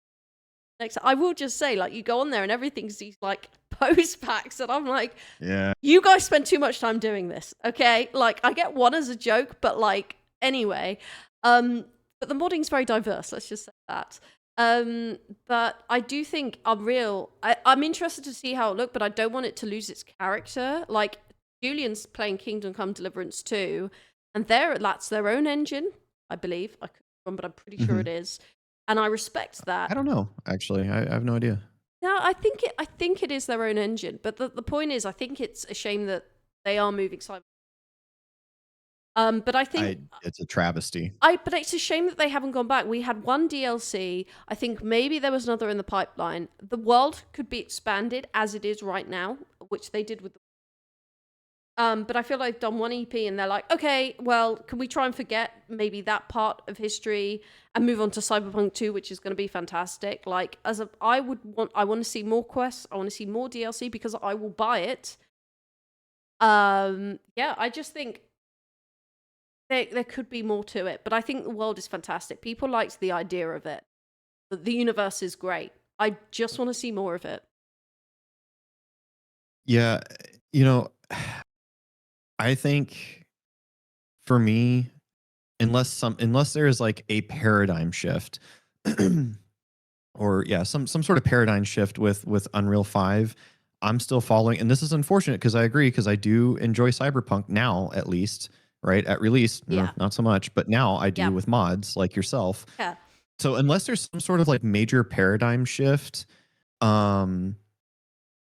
Next, I will just say, like, you go on there and everything's these like pose packs, and I'm like, Yeah. you guys spend too much time doing this, okay? Like, I get one as a joke, but like, anyway, but the modding's very diverse. Let's just say that. But I do think Unreal, I'm interested to see how it look, but I don't want it to lose its character. Like, Julian's playing Kingdom Come Deliverance 2, and that's their own engine, I believe. I could be wrong, but I'm pretty sure it is. And I respect that. I don't know, actually. I have no idea. No, I think it is their own engine. But the point is, I think it's a shame that they are moving Cyber. But I think it's a travesty. but it's a shame that they haven't gone back. We had one DLC. I think maybe there was another in the pipeline. The world could be expanded as it is right now, which they did with the but I feel like they've done one EP and they're like, okay, well, can we try and forget maybe that part of history and move on to Cyberpunk 2, which is going to be fantastic. Like, I want to see more quests. I want to see more DLC because I will buy it. Yeah, I just think there could be more to it, but I think the world is fantastic. People liked the idea of it. The universe is great. I just want to see more of it. Yeah, I think for me, unless there is like a paradigm shift, or some sort of paradigm shift with Unreal 5, I'm still following. And this is unfortunate because I agree, because I do enjoy Cyberpunk now, at least, right? At release, not so much, but now I do with mods like yourself. Yeah. So unless there's some sort of like major paradigm shift, I'm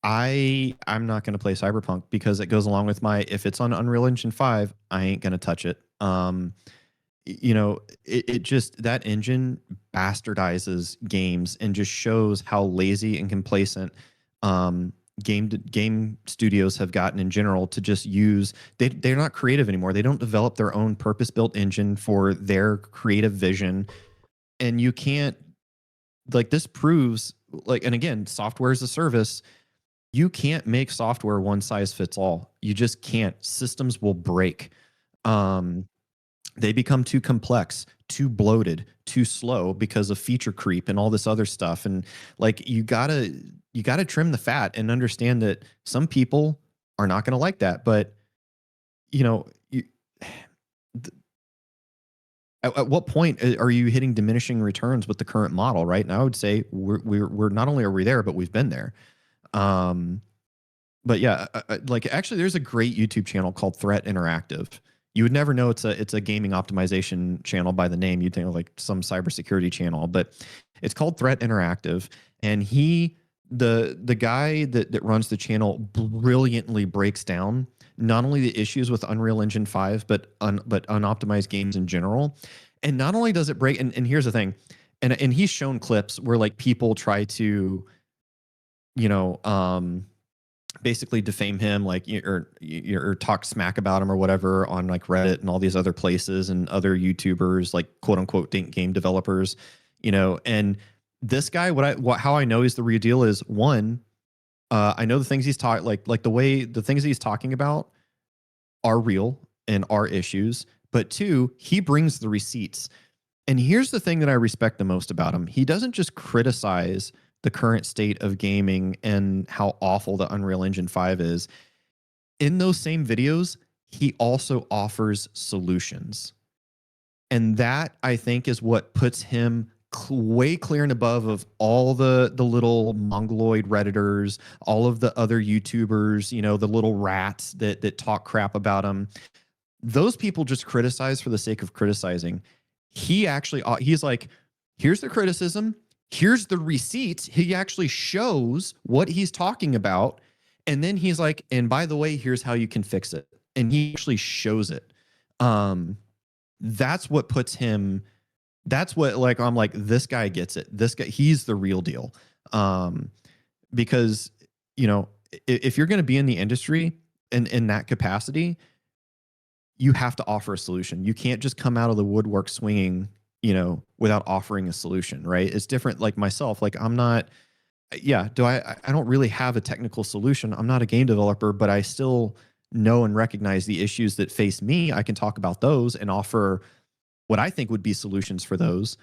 not going to play Cyberpunk because it goes along with if it's on Unreal Engine 5, I ain't going to touch it. It just, that engine bastardizes games and just shows how lazy and complacent game studios have gotten in general to just use. They're not creative anymore. They don't develop their own purpose-built engine for their creative vision. And you can't, like, this proves, like, and again, software as a service, you can't make software one size fits all. You just can't. Systems will break. They become too complex, too bloated, too slow because of feature creep and all this other stuff. And like, you gotta trim the fat and understand that some people are not going to like that. But at what point are you hitting diminishing returns with the current model? Right now, I would say we're not only are we there, but we've been there. But yeah, like, actually, there's a great YouTube channel called Threat Interactive. You would never know it's a gaming optimization channel by the name. You'd think of like some cybersecurity channel, but it's called Threat Interactive. And the guy that runs the channel brilliantly breaks down not only the issues with Unreal Engine 5, but unoptimized games in general. And not only does it break, and here's the thing, and he's shown clips where like people try to, basically defame him, like, or talk smack about him or whatever on like Reddit and all these other places, and other YouTubers, like quote unquote game developers, and this guy, how I know he's the real deal is, one, I know the things he's talking, like the things he's talking about are real and are issues, but two, he brings the receipts. And here's the thing that I respect the most about him. He doesn't just criticize the current state of gaming and how awful the Unreal Engine 5 is, in those same videos, he also offers solutions. And that, I think, is what puts him way clear and above of all the little mongoloid redditors, all of the other YouTubers, you know, the little rats that talk crap about him. Those people just criticize for the sake of criticizing. He actually, he's like, here's the criticism, here's the receipts. He actually shows what he's talking about, and then he's like, and by the way, here's how you can fix it. And he actually shows it. That's what puts him, that's what, like, I'm like, this guy gets it. This guy, he's the real deal. Because, you know, if you're going to be in the industry in that capacity, you have to offer a solution. You can't just come out of the woodwork swinging, you know, without offering a solution, right? It's different. Like myself, like I'm not, yeah, I don't really have a technical solution. I'm not a game developer, but I still know and recognize the issues that face me. I can talk about those and offer what I think would be solutions for those.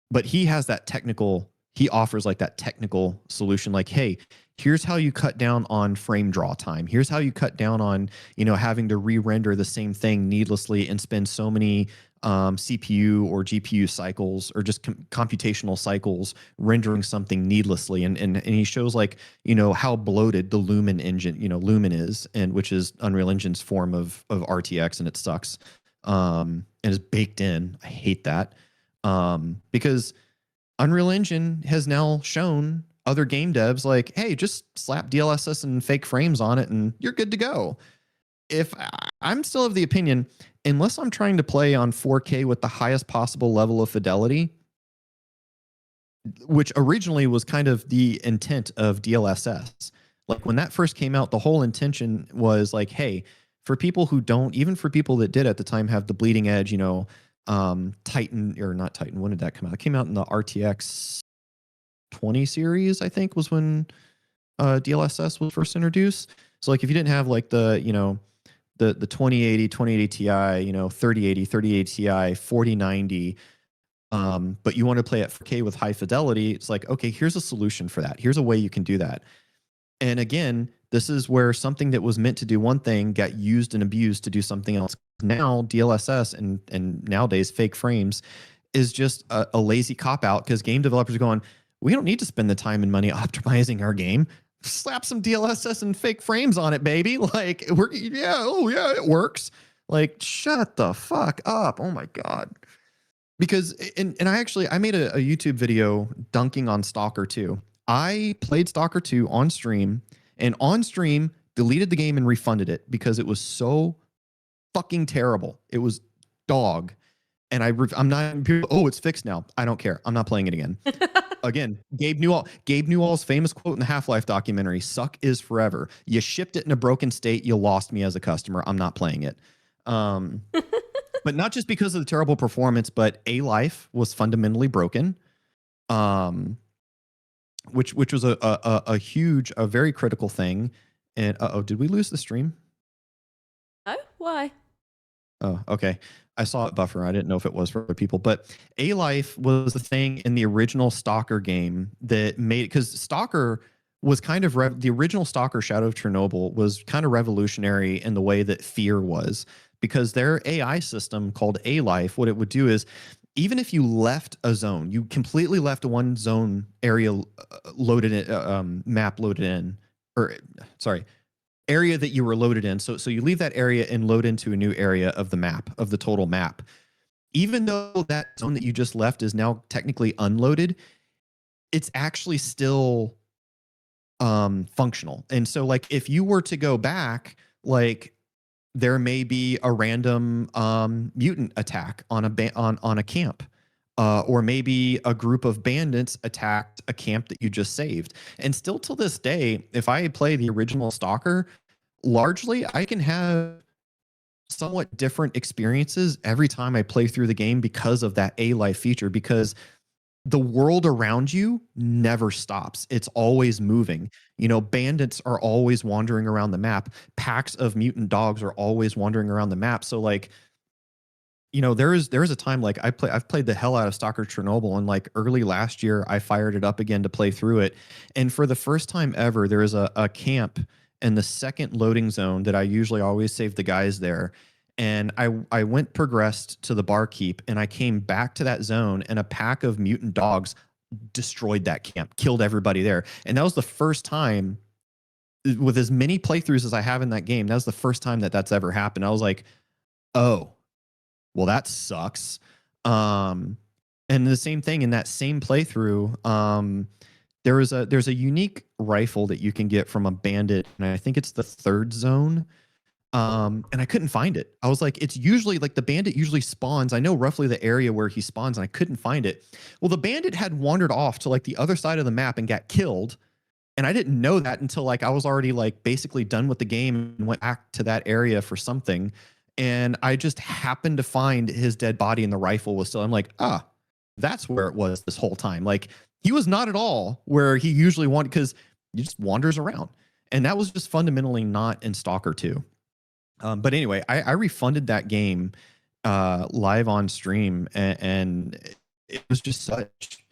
But he has that technical, he offers like that technical solution, like, hey, here's how you cut down on frame draw time. Here's how you cut down on, you know, having to re-render the same thing needlessly and spend so many CPU or GPU cycles or just computational cycles rendering something needlessly. And he shows, like, you know, how bloated the Lumen engine, you know, Lumen is, and which is Unreal Engine's form of RTX, and it sucks. And is baked in. I hate that. Because Unreal Engine has now shown other game devs, like, hey, just slap DLSS and fake frames on it and you're good to go. If I'm still of the opinion, unless I'm trying to play on 4K with the highest possible level of fidelity, which originally was kind of the intent of DLSS. Like when that first came out, the whole intention was like, hey, for people who don't, even for people that did at the time have the bleeding edge, you know, Titan, or not Titan, when did that come out? It came out in the RTX 20 series, I think, was when DLSS was first introduced. So like if you didn't have like the, you know, the 2080 Ti, you know, 3080 Ti, 4090, but you want to play at 4K with high fidelity, it's like, okay, here's a solution for that. Here's a way you can do that. And again, this is where something that was meant to do one thing got used and abused to do something else. Now DLSS and nowadays fake frames is just a lazy cop out, because game developers are going, we don't need to spend the time and money optimizing our game. Slap some DLSS and fake frames on it, baby. Like, yeah, oh yeah, it works. Like, shut the fuck up. Oh my God. Because, and I made a YouTube video dunking on Stalker 2. I played Stalker 2 on stream, and on stream deleted the game and refunded it because it was so fucking terrible. It was dog. And I'm not, oh, it's fixed now. I don't care. I'm not playing it again. Again, Gabe Newell's famous quote in the Half-Life documentary, suck is forever. You shipped it in a broken state. You lost me as a customer. I'm not playing it. But not just because of the terrible performance, but A-Life was fundamentally broken. Which was a huge, a very critical thing. And did we lose the stream? Oh, why? Oh, okay. I saw it buffer. I didn't know if it was for other people, but A-Life was the thing in the original Stalker game that made it, because Stalker was kind of the original Stalker Shadow of Chernobyl was kind of revolutionary in the way that Fear was, because their AI system called A-Life, what it would do is, even if you left a zone, you completely left one zone area loaded in, map loaded in, or sorry, area that you were loaded in. So you leave that area and load into a new area of the map, of the total map. Even though that zone that you just left is now technically unloaded, it's actually still functional. And so like if you were to go back, like there may be a random mutant attack on a camp. Or maybe a group of bandits attacked a camp that you just saved. And still to this day, if I play the original Stalker, largely I can have somewhat different experiences every time I play through the game because of that A-Life feature, because the world around you never stops. It's always moving. You know, bandits are always wandering around the map. Packs of mutant dogs are always wandering around the map. So like, there is a time like I've played the hell out of Stalker Chernobyl, and like early last year I fired it up again to play through it, and for the first time ever there is a camp in the second loading zone that I usually always save the guys there, and I went progressed to the barkeep, and I came back to that zone, and a pack of mutant dogs destroyed that camp, killed everybody there, and that was the first time with as many playthroughs as I have in that game. That was the first time that that's ever happened. I was like, oh. Well, that sucks. And the same thing in that same playthrough, there's a unique rifle that you can get from a bandit, and I think it's the third zone. And I couldn't find it. I was like, it's usually like the bandit usually spawns. I know roughly the area where he spawns, and I couldn't find it. Well, the bandit had wandered off to like the other side of the map and got killed. And I didn't know that until like I was already like basically done with the game and went back to that area for something. And I just happened to find his dead body, and the rifle was still. I'm like, that's where it was this whole time. Like, he was not at all where he usually wanted, because he just wanders around. And that was just fundamentally not in Stalker 2. But anyway, I refunded that game live on stream, and it was just such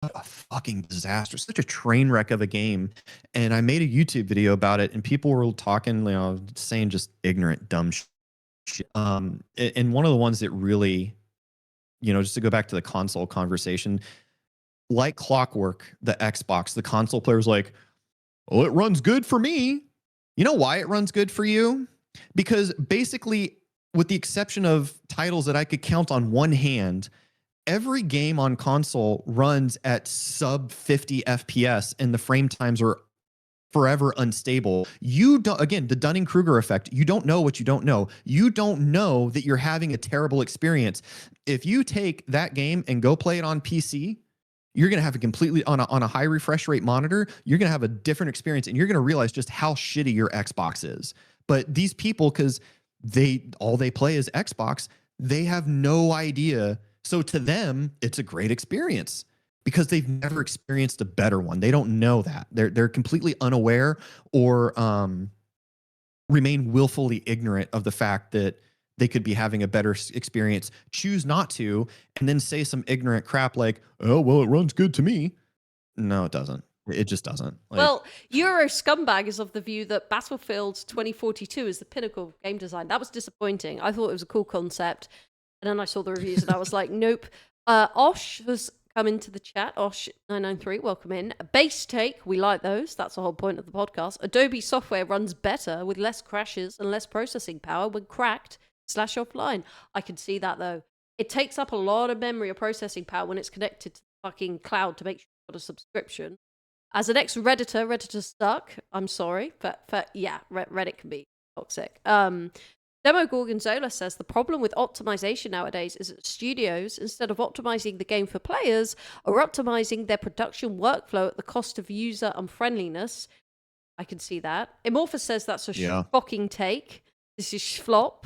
a fucking disaster, such a train wreck of a game. And I made a YouTube video about it, and people were talking, saying just ignorant, dumb shit. And one of the ones that really, just to go back to the console conversation, like clockwork, the Xbox, the console player's like, well, it runs good for me. You know why it runs good for you? Because basically, with the exception of titles that I could count on one hand, every game on console runs at sub 50 FPS, and the frame times are forever unstable. You don't, again, the Dunning-Kruger effect, you don't know what you don't know. You don't know that you're having a terrible experience. If you take that game and go play it on PC, you're going to have a completely, on a high refresh rate monitor, you're going to have a different experience, and you're going to realize just how shitty your Xbox is. But these people, because all they play is Xbox, they have no idea. So to them, it's a great experience, because they've never experienced a better one. They don't know that. They're completely unaware, or remain willfully ignorant of the fact that they could be having a better experience, choose not to, and then say some ignorant crap like, oh, well, it runs good to me. No, it doesn't. It just doesn't. Well, Euro Scumbag is of the view that Battlefield 2042 is the pinnacle of game design. That was disappointing. I thought it was a cool concept. And then I saw the reviews and I was like, nope. Osh has come into the chat. Osh993, welcome in. Base take, we like those. That's the whole point of the podcast. Adobe software runs better with less crashes and less processing power when cracked / offline. I can see that though. It takes up a lot of memory or processing power when it's connected to the fucking cloud to make sure you've got a subscription. As an ex-Redditor, Redditor's stuck. I'm sorry, but yeah, Reddit can be toxic. Demo Gorgonzola says the problem with optimization nowadays is that studios, instead of optimizing the game for players, are optimizing their production workflow at the cost of user unfriendliness. I can see that. Amorphous says that's a shocking take. This is Schflop.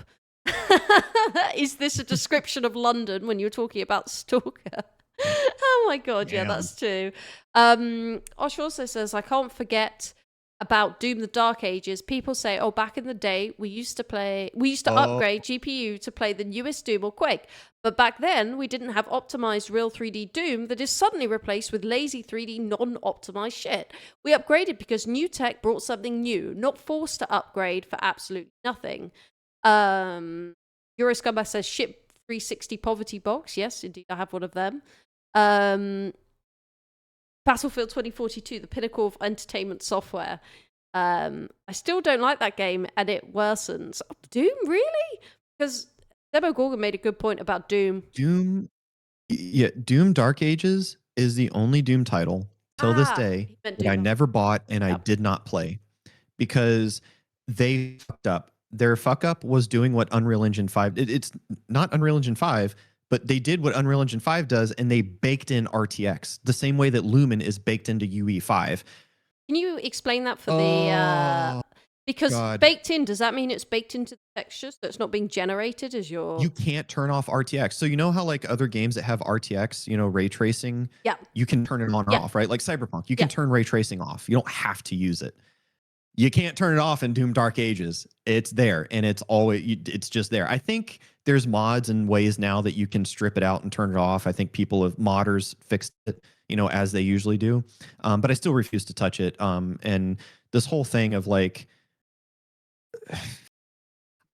Is this a description of London when you're talking about Stalker? Oh my god, yeah, that's true. Osh also says, I can't forget about Doom the Dark Ages. People say, oh, back in the day, we used to upgrade GPU to play the newest Doom or Quake. But back then, we didn't have optimized real 3D Doom that is suddenly replaced with lazy 3D non-optimized shit. We upgraded because new tech brought something new, not forced to upgrade for absolutely nothing. Euroscumbag says, ship 360 poverty box. Yes, indeed, I have one of them. Battlefield 2042, the pinnacle of entertainment software. I still don't like that game, and it worsens. Doom, really? Because Debo Gorgon made a good point about Doom. Doom Dark Ages is the only Doom title till this day that I never bought and I did not play, because they fucked up. Their fuck up was doing what Unreal Engine 5... It's not Unreal Engine 5, but they did what Unreal Engine 5 does, and they baked in RTX, the same way that Lumen is baked into UE5. Can you explain that for the... Because baked in, does that mean it's baked into the texture, so it's not being generated as your... You can't turn off RTX. So you know how like other games that have RTX, ray tracing, you can turn it on or off, right? Like Cyberpunk, you can turn ray tracing off. You don't have to use it. You can't turn it off in Doom Dark Ages. It's there, and it's just there. I think there's mods and ways now that you can strip it out and turn it off. I think modders fixed it, as they usually do. But I still refuse to touch it. And this whole thing of like,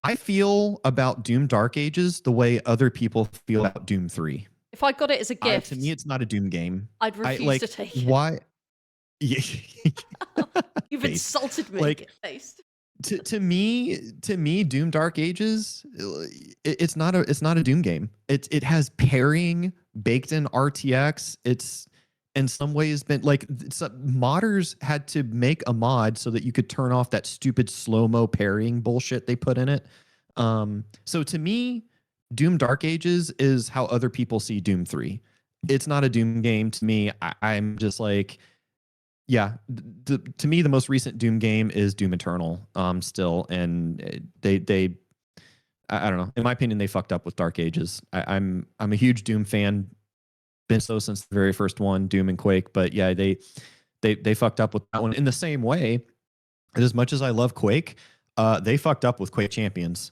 I feel about Doom Dark Ages the way other people feel about Doom 3. If I got it as a gift, To me, it's not a Doom game. I'd refuse to take it. Why? Yeah. You've insulted me. Like, Based. To me, Doom Dark Ages, it's not a Doom game. It has parrying baked in RTX. It's in some ways been like modders had to make a mod so that you could turn off that stupid slow-mo parrying bullshit they put in it. So to me, Doom Dark Ages is how other people see Doom 3. It's not a Doom game to me. I'm just like, yeah, to me, the most recent Doom game is Doom Eternal still. And they I don't know. In my opinion, they fucked up with Dark Ages. I'm a huge Doom fan. Been so since the very first one, Doom and Quake. But yeah, they fucked up with that one in the same way. As much as I love Quake, they fucked up with Quake Champions.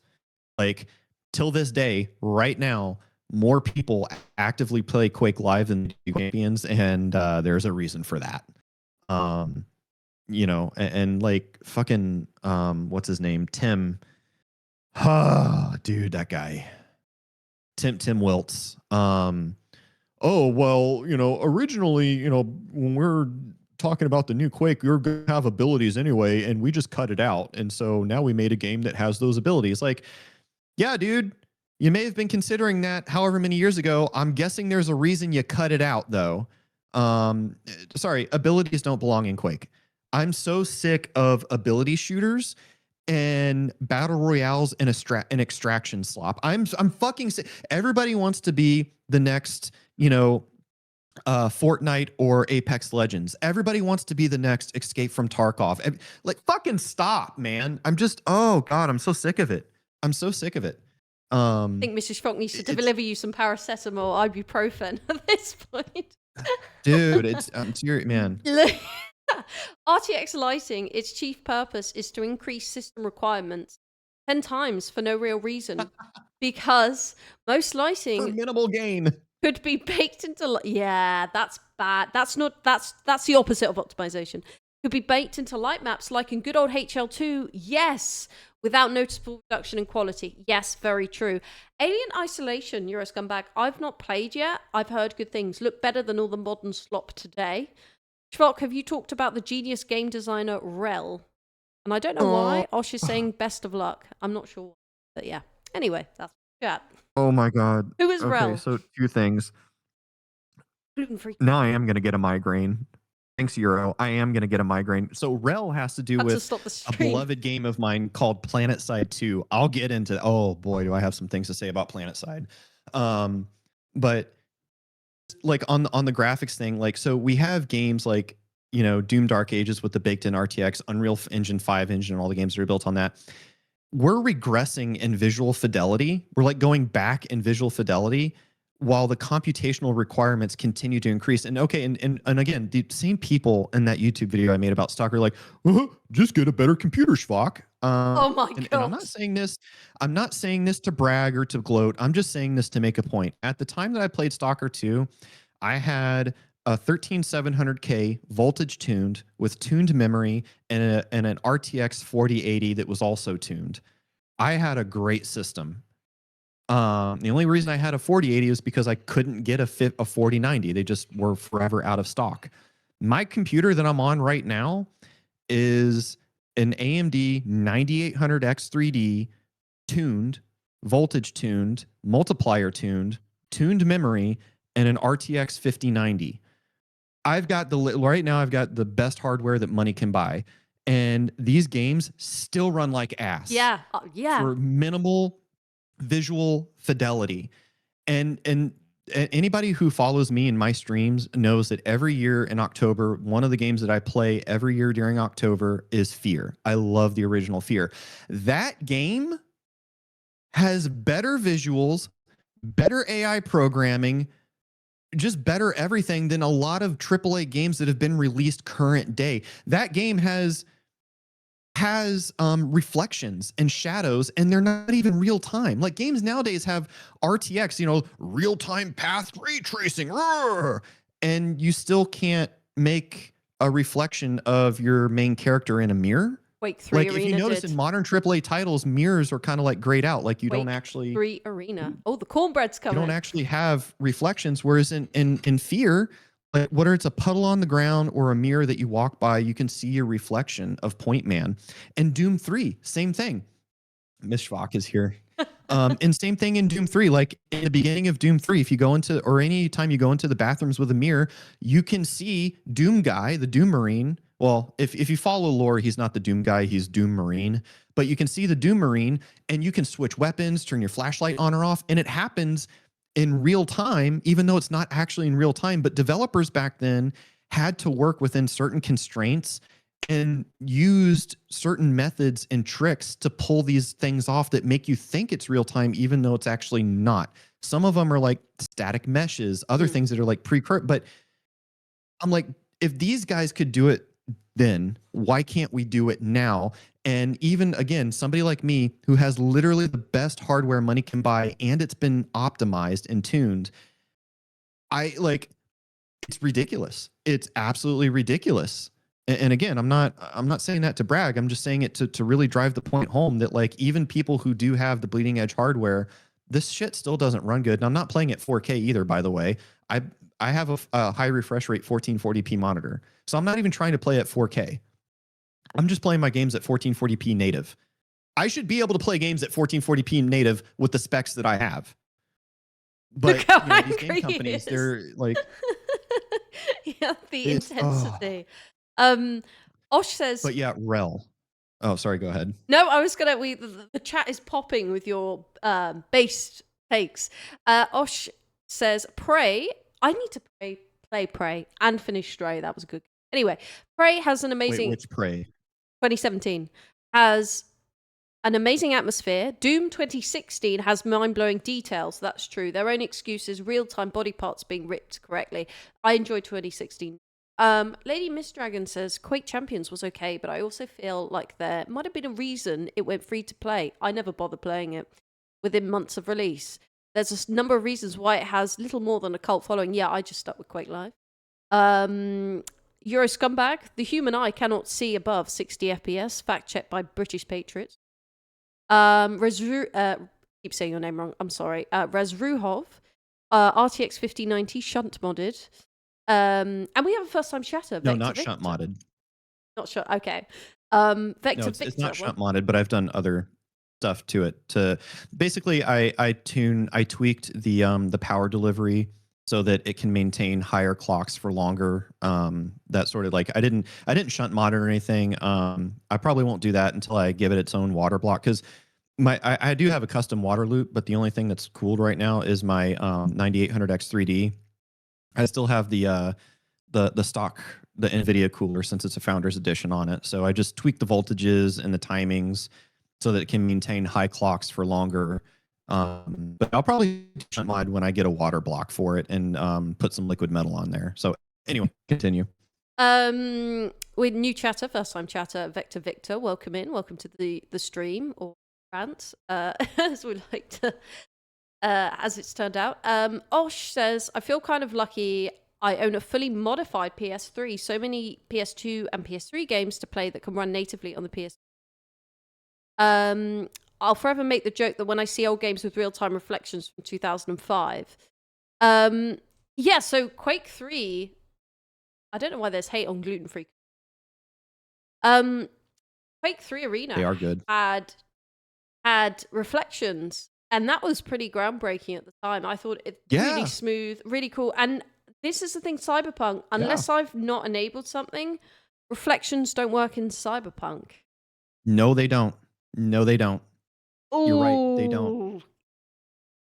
Like, till this day, right now, more people actively play Quake Live than Champions, and there's a reason for that. And like fucking what's his name? Tim. Dude, that guy. Tim Wiltz. Oh, well, originally, when we're talking about the new Quake, you're going to have abilities anyway, and we just cut it out. And so now we made a game that has those abilities. Like, yeah, dude, you may have been considering that however many years ago. I'm guessing there's a reason you cut it out, though. Sorry, abilities don't belong in Quake. I'm so sick of ability shooters and battle royales and extraction slop. I'm fucking sick. Everybody wants to be the next, Fortnite or Apex Legends. Everybody wants to be the next Escape from Tarkov. Like, fucking stop, man. Oh God, I'm so sick of it. I'm so sick of it. I think Mrs. Shvok needs to deliver you some paracetamol or ibuprofen at this point. Dude, I'm serious, man. RTX lighting, its chief purpose is to increase system requirements 10 times for no real reason. Because most lighting... For minimal gain. Could be baked into... Yeah, that's bad. That's the opposite of optimization. Could be baked into light maps like in good old HL2. Yes. Without noticeable reduction in quality. Yes, very true. Alien Isolation, Euro Scumbag, I've not played yet. I've heard good things. Look better than all the modern slop today. Shvok, have you talked about the genius game designer Rel? And I don't know why. Osh is saying best of luck. I'm not sure. But yeah. Anyway, that's chat. Oh my God. Who is Rel? So 2 things. Gluten-free. Now I am going to get a migraine. Thanks, Euro. I am going to get a migraine. So Rel has to do with a beloved game of mine called PlanetSide 2. I'll get into... Oh boy, do I have some things to say about PlanetSide. But like on the graphics thing, like, so we have games like, Doom Dark Ages with the baked-in RTX, Unreal Engine 5 engine, all the games that are built on that. We're regressing in visual fidelity. We're like going back in visual fidelity while the computational requirements continue to increase. And okay, and again, the same people in that YouTube video I made about Stalker are like, just get a better computer, Shvok. Oh my God. And I'm not saying this to brag or to gloat. I'm just saying this to make a point. At the time that I played Stalker 2, I had a 13700K voltage tuned with tuned memory and an RTX 4080 that was also tuned. I had a great system. The only reason I had a 4080 is because I couldn't get a 4090. They just were forever out of stock. My computer that I'm on right now is an AMD 9800X 3D tuned, voltage tuned, multiplier tuned, tuned memory, and an RTX 5090. Right now I've got the best hardware that money can buy. And these games still run like ass. Yeah. Yeah. For minimal visual fidelity. And anybody who follows me in my streams knows that every year in October, one of the games that I play every year during October is Fear. I love the original Fear. That game has better visuals, better AI programming, just better everything than a lot of AAA games that have been released current day. That game has has reflections and shadows, and they're not even real time. Like games nowadays have RTX, real time path ray tracing, and you still can't make a reflection of your main character in a mirror. Quake 3 Like Arena if you notice did. in modern AAA titles, mirrors are kind of like grayed out. Like you Quake don't actually 3 Arena. Oh, the cornbread's you coming. don't actually have reflections. Whereas in Fear, like whether it's a puddle on the ground or a mirror that you walk by, you can see your reflection of Point Man. And Doom 3, same thing. Miss Shvok is here. And same thing in Doom 3. Like in the beginning of Doom 3, if you go into, or any time you go into the bathrooms with a mirror, you can see Doom Guy, the Doom Marine. Well, if you follow lore, he's not the Doom Guy, he's Doom Marine. But you can see the Doom Marine, and you can switch weapons, turn your flashlight on or off, and it happens in real time, even though it's not actually in real time. But developers back then had to work within certain constraints and used certain methods and tricks to pull these things off that make you think it's real time, even though it's actually not. Some of them are like static meshes, other things that are like but I'm like, if these guys could do it then, why can't we do it now? And even again, somebody like me who has literally the best hardware money can buy, and it's been optimized and tuned, it's ridiculous. It's absolutely ridiculous. And again, I'm not saying that to brag. I'm just saying it to really drive the point home that like even people who do have the bleeding edge hardware, this shit still doesn't run good. And I'm not playing at 4K either, by the way. I have a high refresh rate 1440p monitor. So I'm not even trying to play at 4K. I'm just playing my games at 1440p native. I should be able to play games at 1440p native with the specs that I have. But these game companies, they're like yeah, the intensity. Osh says, but yeah, Rel. Oh, sorry, go ahead. No, I was gonna. The chat is popping with your based takes. Osh says, "Prey. I need to play Prey and finish Stray. That was good. Anyway, Prey has an amazing. Wait, which Prey? 2017 has an amazing atmosphere. Doom 2016 has mind-blowing details. That's true. Their own excuses, real-time body parts being ripped correctly. I enjoyed 2016. Lady Miss Dragon says Quake Champions was okay, but I also feel like there might have been a reason it went free to play. I never bothered playing it within months of release. There's a number of reasons why it has little more than a cult following. Yeah, I just stuck with Quake Live. Euro Scumbag. The human eye cannot see above 60 FPS. Fact checked by British Patriots. Keep saying your name wrong. I'm sorry. Razruhov. RTX 5090 shunt modded. And we have a first time chatter. No, not shunt modded. Not shunt. Okay. Vector no, Victor. It's not shunt modded, but I've done other stuff to it. To basically, I tweaked the power delivery so that it can maintain higher clocks for longer. That sort of like I didn't shunt mod or anything. I probably won't do that until I give it its own water block, because I do have a custom water loop, but the only thing that's cooled right now is my 9800X 3D. I still have the stock, the NVIDIA cooler, since it's a Founders Edition on it. So I just tweak the voltages and the timings so that it can maintain high clocks for longer. But I'll probably shunt mod when I get a water block for it and put some liquid metal on there. So anyway, continue. With new chatter, first time chatter, Vector Victor, welcome in. Welcome to the stream or rant, as we like to. As it's turned out. Osh says, I feel kind of lucky I own a fully modified PS3. So many PS2 and PS3 games to play that can run natively on the PS. I'll forever make the joke that when I see old games with real-time reflections from 2005. Yeah, so Quake 3, I don't know why there's hate on gluten-free. Quake 3 Arena they are good. had reflections. And that was pretty groundbreaking at the time. I thought it really smooth, really cool. And this is the thing, Cyberpunk, unless I've not enabled something, reflections don't work in Cyberpunk. No, they don't. No, they don't. Ooh. You're right, they don't.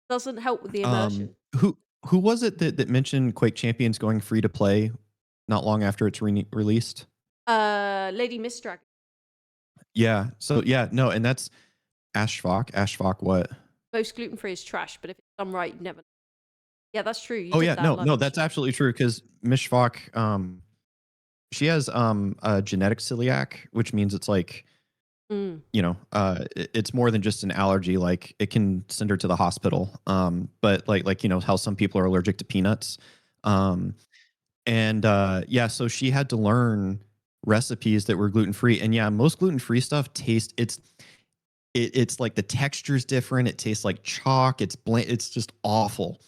Doesn't help with the immersion. Who was it that mentioned Quake Champions going free to play not long after it's released? Lady Miss Dragon. Yeah. So yeah, no, and that's Shvok. Shvok what? Most gluten-free is trash, but if it's done right, you never. Yeah, that's true. Oh yeah, no, that's absolutely true, because Miss Shvok, she has a genetic celiac, which means it's like Mm. It's more than just an allergy. Like it can send her to the hospital. But like how some people are allergic to peanuts. Um, and yeah, so she had to learn recipes that were gluten free. And yeah, most gluten free stuff it's like the texture's different. It tastes like chalk. It's bland. It's just awful.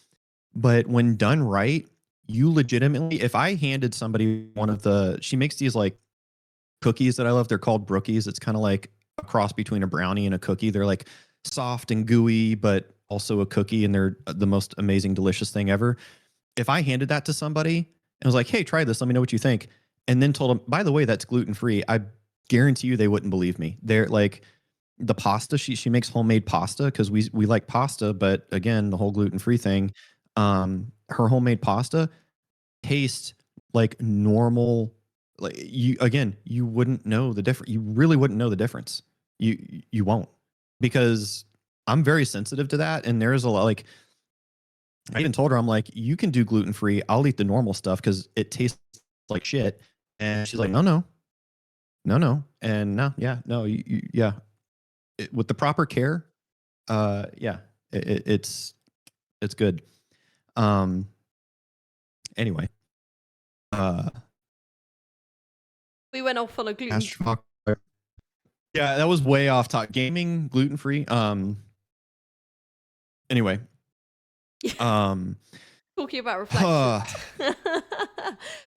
But when done right, you legitimately, if I handed somebody she makes these like cookies that I love. They're called Brookies. It's kind of like a cross between a brownie and a cookie. They're like soft and gooey, but also a cookie, and they're the most amazing, delicious thing ever. If I handed that to somebody and was like, "Hey, try this. Let me know what you think," and then told them, "By the way, that's gluten free," I guarantee you they wouldn't believe me. They're like the pasta. She makes homemade pasta because we like pasta, but again, the whole gluten free thing. Her homemade pasta tastes like normal. Like you wouldn't know the difference. You really wouldn't know the difference. You won't, because I'm very sensitive to that. And there's a lot, like, I even told her, I'm like, you can do gluten free. I'll eat the normal stuff because it tastes like shit. And she's like, no, no, no, no. And no, yeah, no, yeah. With the proper care, yeah, it's good. Um, anyway, uh, We went off on a gluten. Shvok. Yeah, that was way off top. Gaming, gluten free. Anyway, Talking about reflections.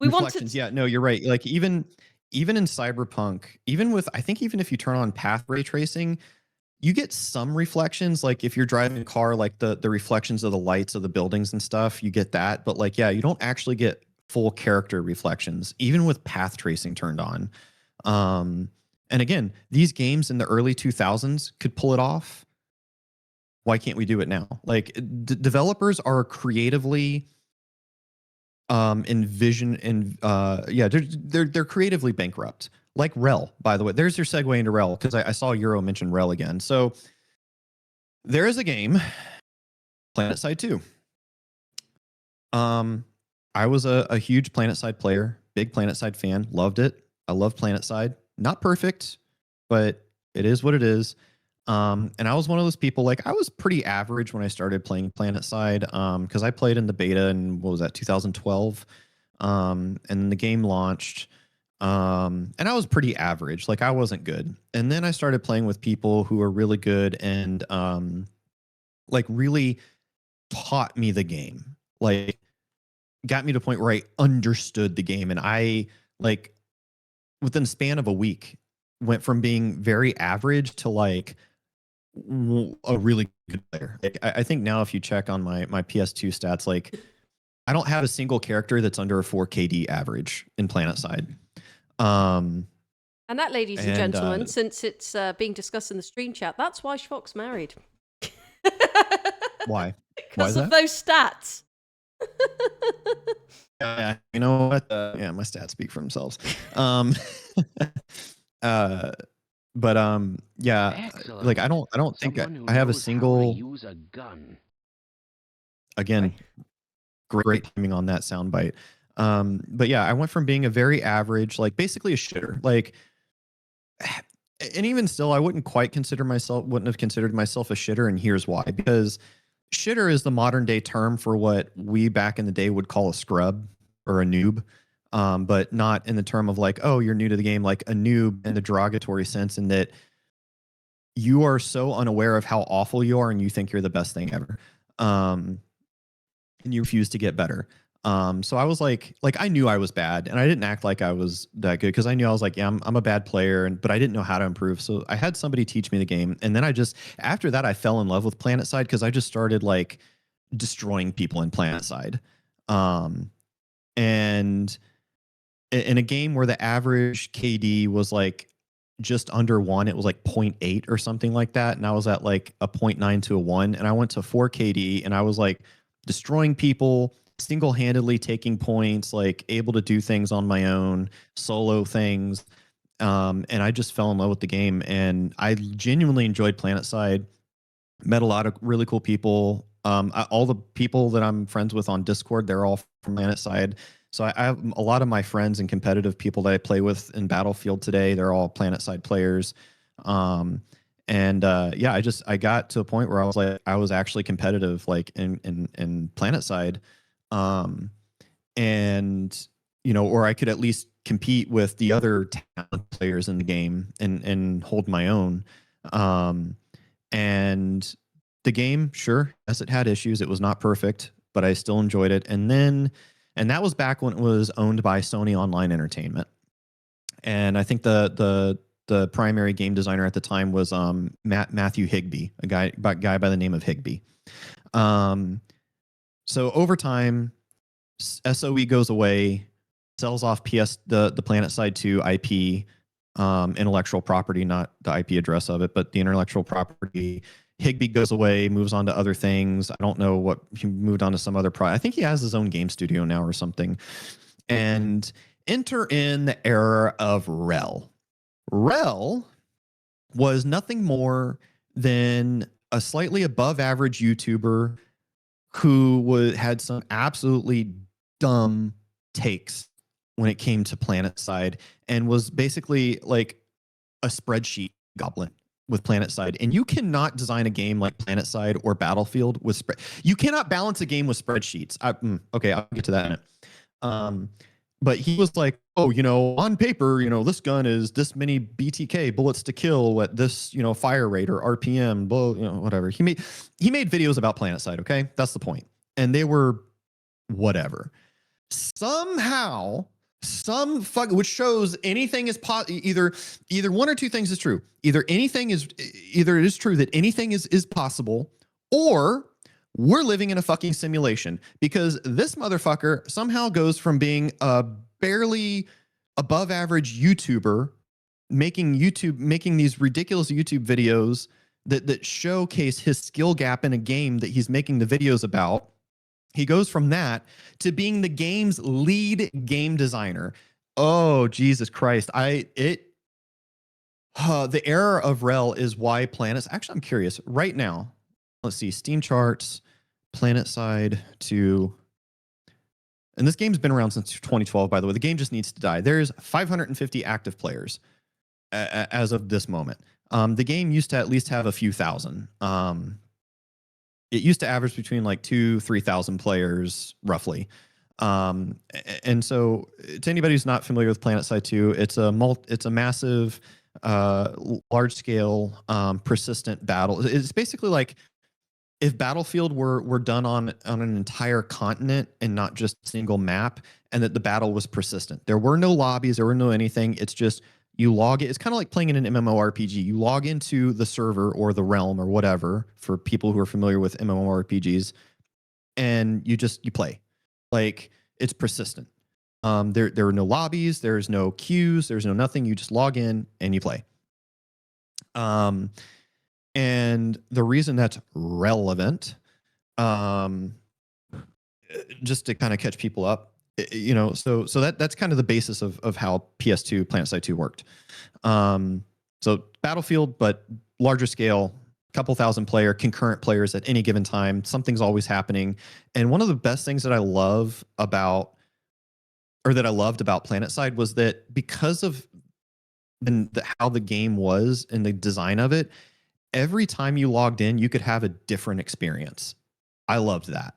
We reflections. wanted. Yeah, no, you're right. Like even in Cyberpunk, I think even if you turn on path ray tracing, you get some reflections. Like if you're driving a car, like the reflections of the lights of the buildings and stuff, you get that. But like, yeah, you don't actually get full character reflections, even with path tracing turned on. And again, these games in the early 2000s could pull it off. Why can't we do it now? Like developers are creatively envision and yeah, they're creatively bankrupt. Like Rel, by the way. There's your segue into Rel, because I saw Euro mention Rel again. So there is a game, PlanetSide 2. I was a huge PlanetSide player, big PlanetSide fan, loved it. I love PlanetSide. Not perfect, but it is what it is. And I was one of those people, like I was pretty average when I started playing PlanetSide, because I played in the beta in, what was that, 2012, and then the game launched, and I was pretty average, like I wasn't good. And then I started playing with people who were really good and like really taught me the game, like got me to a point where I understood the game, and I like within the span of a week went from being very average to like a really good player. Like, I think now if you check on my PS2 stats, like I don't have a single character that's under a 4 KD average in PlanetSide. And that, ladies and gentlemen, since it's being discussed in the stream chat, that's why Shvok's married. Why? Because of those stats. Yeah, you know what? Yeah, my stats speak for themselves. But yeah, Excellent. like I don't think I have a single. Use a gun. Again, great timing on that soundbite. But yeah, I went from being a very average, like basically a shitter, like, and even still, I wouldn't have considered myself a shitter, and here's why. Because shitter is the modern day term for what we back in the day would call a scrub or a noob, but not in the term of like, oh, you're new to the game, like a noob in the derogatory sense, in that you are so unaware of how awful you are and you think you're the best thing ever. And you refuse to get better. So I was like I knew I was bad, and I didn't act like I was that good, because I knew I was like, yeah, I'm a bad player, but I didn't know how to improve. So I had somebody teach me the game, and then after that I fell in love with PlanetSide, because I just started like destroying people in PlanetSide. And in a game where the average KD was like just under 1, it was like 0.8 or something like that, and I was at like a 0.9 to a 1, and I went to 4 KD, and I was like destroying people, single-handedly taking points, like able to do things on my own, solo things. And I just fell in love with the game, and I genuinely enjoyed PlanetSide. Met a lot of really cool people. All the people that I'm friends with on Discord, they're all from PlanetSide. So I have a lot of my friends and competitive people that I play with in Battlefield today. They're all PlanetSide players. Yeah, I got to a point where I was like, I was actually competitive, like in PlanetSide, and or I could at least compete with the other talented players in the game and hold my own. And the game, sure, yes, it had issues. It was not perfect, but I still enjoyed it. And that was back when it was owned by Sony Online Entertainment. And I think the primary game designer at the time was Matthew Higbee, a guy by the name of Higbee. So over time, SOE goes away, sells off the PlanetSide 2 IP, intellectual property, not the IP address of it, but the intellectual property. Higbee goes away, moves on to other things. I don't know what he moved on to some other I think he has his own game studio now or something. And enter in the era of Rel. Rel was nothing more than a slightly above average YouTuber who had some absolutely dumb takes when it came to PlanetSide, and was basically like a spreadsheet goblin with PlanetSide. And you cannot design a game like PlanetSide or Battlefield with you cannot balance a game with spreadsheets. Okay, I'll get to that in a minute. But he was like, oh, on paper, this gun is this many BTK bullets to kill at this, fire rate or RPM, whatever. He made videos about PlanetSide. Okay, that's the point. And they were whatever. Somehow, which shows anything is either one or two things is true. Either it is true that anything is possible, or we're living in a fucking simulation, because this motherfucker somehow goes from being a barely above average YouTuber making these ridiculous YouTube videos that showcase his skill gap in a game that he's making the videos about. He goes from that to being the game's lead game designer. Oh, Jesus Christ. The era of Rel is why Planets. Actually, I'm curious right now. Let's see, Steam charts, PlanetSide 2. And this game's been around since 2012, by the way. The game just needs to die. There's 550 active players as of this moment. The game used to at least have a few thousand. It used to average between like 2,000-3,000 players, roughly. And so, to anybody who's not familiar with PlanetSide 2, it's a massive, large-scale, persistent battle. It's basically like if Battlefield were done on an entire continent and not just a single map, and that the battle was persistent. There were no lobbies, there were no anything. It's just you log it. It's kind of like playing in an MMORPG. You log into the server or the realm or whatever, for people who are familiar with MMORPGs, and you play. Like, it's persistent. There are no lobbies, there's no queues, there's no nothing. You just log in and you play. And the reason that's relevant, just to kind of catch people up, so that's kind of the basis of how PS2 PlanetSide 2 worked. So Battlefield, but larger scale, couple thousand concurrent players at any given time. Something's always happening. And one of the best things that I loved about PlanetSide was that because of how the game was and the design of it, every time you logged in, you could have a different experience. I loved that.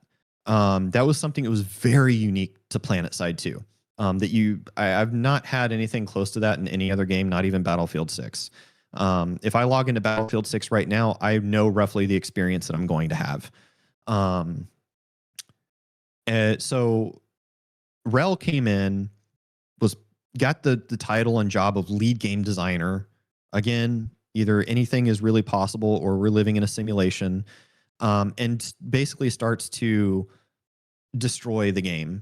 That was something that was very unique to PlanetSide 2. I've not had anything close to that in any other game, not even Battlefield 6. If I log into Battlefield 6 right now, I know roughly the experience that I'm going to have. So Rel came in, got the title and job of lead game designer. Again, either anything is really possible or we're living in a simulation, and basically starts to destroy the game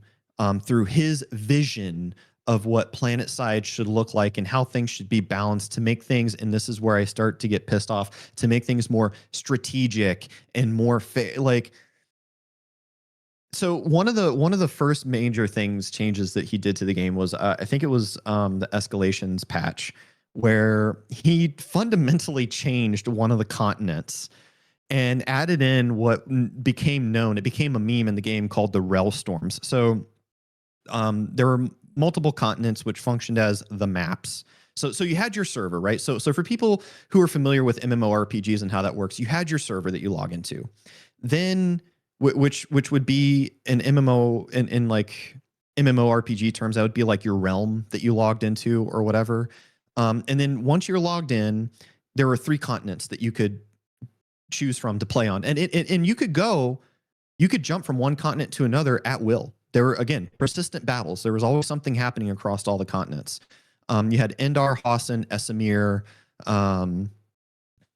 through his vision of what PlanetSide should look like and how things should be balanced to make things, and this is where I start to get pissed off, to make things more strategic and more fair. Like, so one of the first major changes that he did to the game was, I think it was the escalations patch, where he fundamentally changed one of the continents and added in what became known. It became a meme in the game called the Rel Storms. So there were multiple continents which functioned as the maps. So you had your server, right? So for people who are familiar with MMORPGs and how that works, you had your server that you log into. Then which would be an MMO in like MMORPG terms, that would be like your realm that you logged into or whatever. And then once you're logged in, there were 3 continents that you could choose from to play on. And you could jump from one continent to another at will. There were, again, persistent battles. There was always something happening across all the continents. You had Endar, Hassan, Esamir, and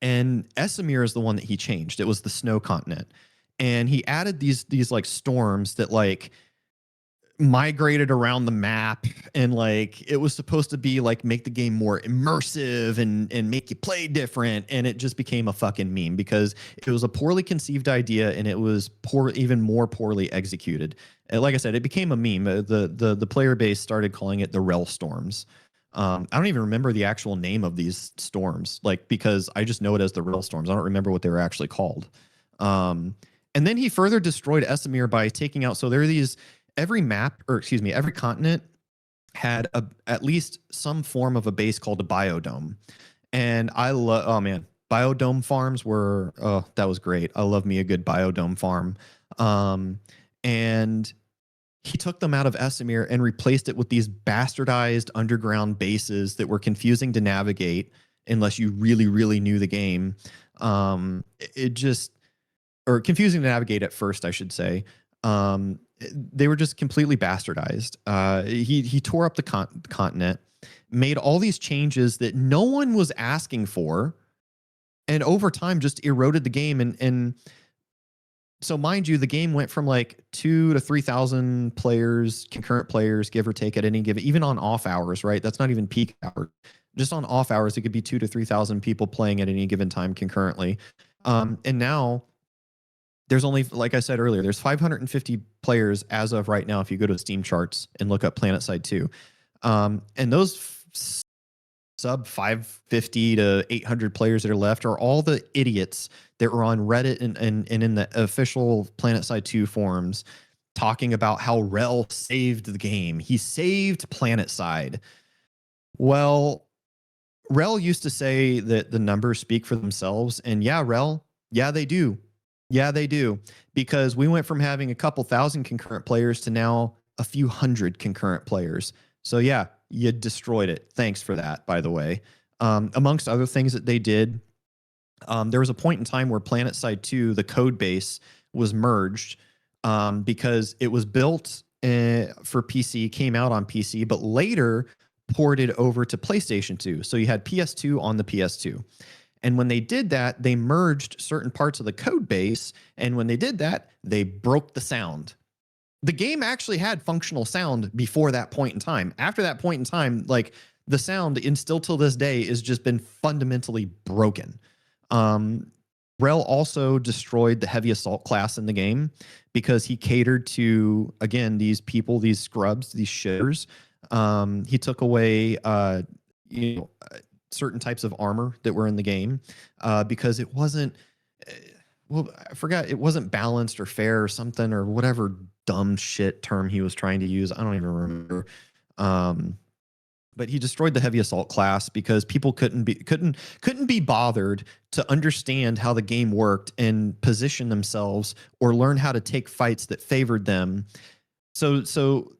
Esamir is the one that he changed. It was the snow continent. And he added these like storms that like migrated around the map, and like it was supposed to be like make the game more immersive and make you play different, and it just became a fucking meme because it was a poorly conceived idea and it was even more poorly executed. And like I said, it became a meme. The player base started calling it the Rel storms. I don't even remember the actual name of these storms, like, because I just know it as the Rel storms. I don't remember what they were actually called. And then he further destroyed Esamir by taking out, so there are these, every map, or excuse me, every continent had at least some form of a base called a biodome. And I love, oh man, biodome farms were, oh, that was great. I love me a good biodome farm. And he took them out of Esamir and replaced it with these bastardized underground bases that were confusing to navigate unless you really, really knew the game. It just, or confusing to navigate at first, I should say. They were just completely bastardized. He tore up the continent, made all these changes that no one was asking for, and over time just eroded the game. And so, mind you, the game went from like 2,000 to 3,000 players, concurrent players, give or take, at any given, even on off hours, right? That's not even peak hours. Just on off hours, it could be 2,000 to 3,000 people playing at any given time concurrently. And now there's only, like I said earlier, there's 550 players as of right now if you go to Steam charts and look up PlanetSide 2. And those sub 550 to 800 players that are left are all the idiots that were on Reddit and in the official PlanetSide 2 forums talking about how Rel saved the game. He saved PlanetSide. Well, Rel used to say that the numbers speak for themselves. And yeah, Rel, yeah, they do. Yeah, they do. Because we went from having a couple thousand concurrent players to now a few hundred concurrent players. So yeah, you destroyed it. Thanks for that, by the way. Amongst other things that they did, there was a point in time where PlanetSide 2, the code base, was merged because it was built for PC, came out on PC, but later ported over to PlayStation 2. So you had PS2 on the PS2. And when they did that, they merged certain parts of the code base. And when they did that, they broke the sound. The game actually had functional sound before that point in time. After that point in time, like, the sound, and still till this day, has just been fundamentally broken. Rel also destroyed the heavy assault class in the game because he catered to, again, these people, these scrubs, these shitters. He took away, certain types of armor that were in the game because it wasn't, well, I forgot, it wasn't balanced or fair or something, or whatever dumb shit term he was trying to use. I don't even remember. But he destroyed the heavy assault class because people couldn't be bothered to understand how the game worked and position themselves or learn how to take fights that favored them. So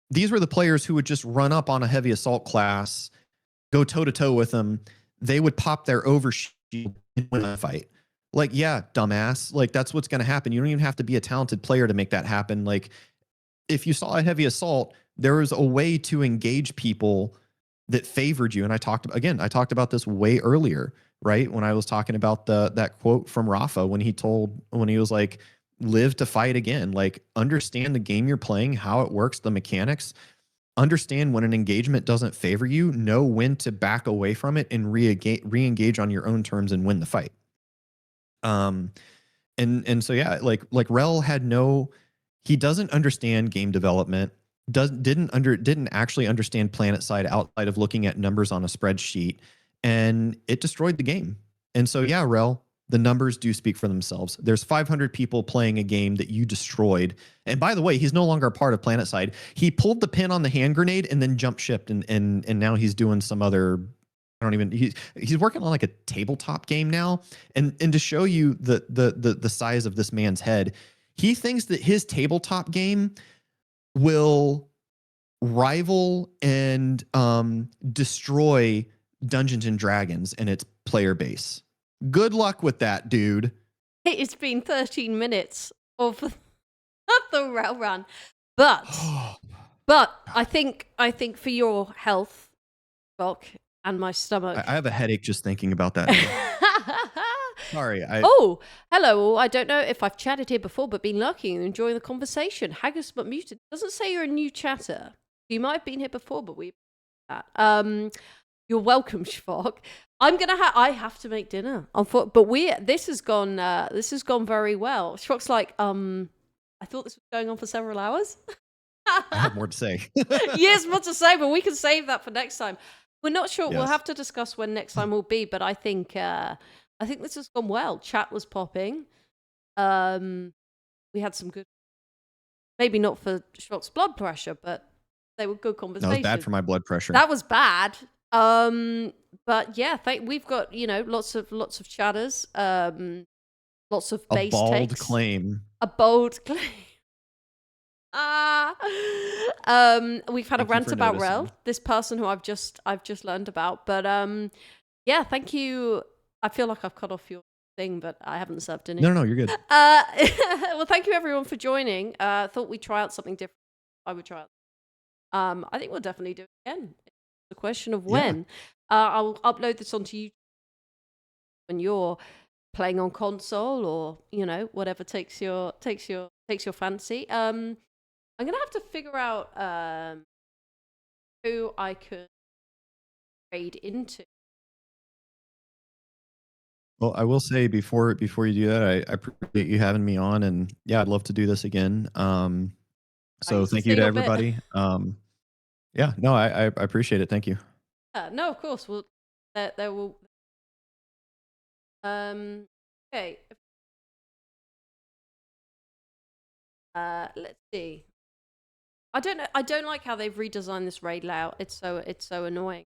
these were the players who would just run up on a heavy assault class, go toe to toe with them. They would pop their overshield and win a fight. Like, yeah, dumbass. Like, that's what's going to happen. You don't even have to be a talented player to make that happen. Like, if you saw a heavy assault, there was a way to engage people that favored you. And I talked about this way earlier, right? When I was talking about that quote from Rafa when he was like, live to fight again. Like, understand the game you're playing, how it works, the mechanics. Understand when an engagement doesn't favor you, know when to back away from it and re-engage on your own terms and win the fight. And so yeah, like Rel he doesn't understand game development, didn't actually understand PlanetSide outside of looking at numbers on a spreadsheet, and it destroyed the game. And so yeah, Rel, the numbers do speak for themselves. There's 500 people playing a game that you destroyed. And by the way, he's no longer a part of PlanetSide. He pulled the pin on the hand grenade and then jump shipped, and now he's doing some other. I don't even. He's working on like a tabletop game now. And to show you the size of this man's head, he thinks that his tabletop game will rival and destroy Dungeons and Dragons and its player base. Good luck with that, dude. It's been 13 minutes of the rail run, but I think for your health, Shvok, and my stomach. I have a headache just thinking about that. Sorry. Oh, hello all. I don't know if I've chatted here before, but been lucky and enjoying the conversation. Haggis but muted. Doesn't say you're a new chatter. You might have been here before, but we that. You're welcome, Shvok. I have to make dinner. But this has gone very well. Shvok's like, I thought this was going on for several hours. I have more to say. Yes, more to say, but we can save that for next time. We're not sure. Yes. We'll have to discuss when next time will be, but I think this has gone well. Chat was popping. We had some good, maybe not for Shvok's blood pressure, but they were good conversations. That was bad for my blood pressure. That was bad. But yeah, we've got lots of chatters, lots of base bold takes. claim. A bold claim. We've had a rant about Rel, this person who I've just learned about. But yeah, thank you. I feel like I've cut off your thing, but I haven't served dinner. No, you're good. Well, thank you everyone for joining. Thought we'd try out something different. I would try it. I think we'll definitely do it again. It's a question of when. I'll upload this onto YouTube when you're playing on console or whatever takes your fancy. I'm gonna have to figure out who I could trade into. Well, I will say before you do that, I appreciate you having me on, and yeah, I'd love to do this again. So thank you to everybody. Yeah, no, I appreciate it. Thank you. No, of course. Well, there will. Okay. Let's see. I don't know. I don't like how they've redesigned this raid layout. It's so annoying.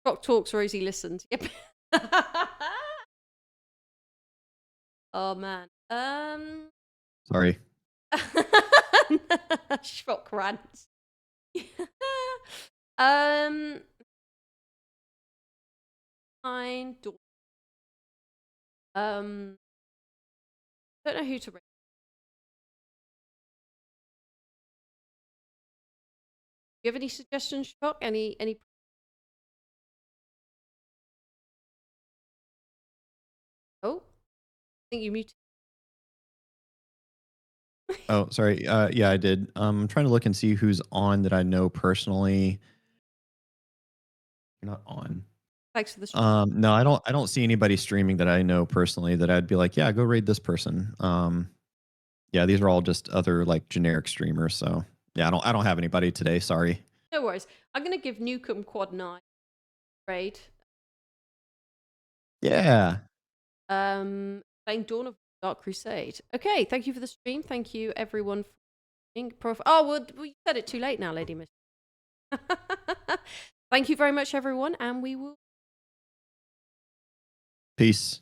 Shvok talks, Rosie listens. Yep. Oh man. Sorry. Shvok rants. Fine. Don't know who to rate. Do you have any suggestions, Shvok? Any? Oh, I think you muted. Oh, sorry. Yeah, I did. I'm trying to look and see who's on that I know personally. You're not on. Thanks for the stream. No, I don't see anybody streaming that I know personally that I'd be like, yeah, go raid this person. Yeah, these are all just other like generic streamers. So yeah, I don't have anybody today. Sorry. No worries. I'm gonna give Newcomb Quad 9 raid. Yeah. Playing Dawn of Dark Crusade. Okay, thank you for the stream. Thank you everyone for being Oh, well, you said it too late now, Lady Miss. Thank you very much, everyone, and we will. Peace.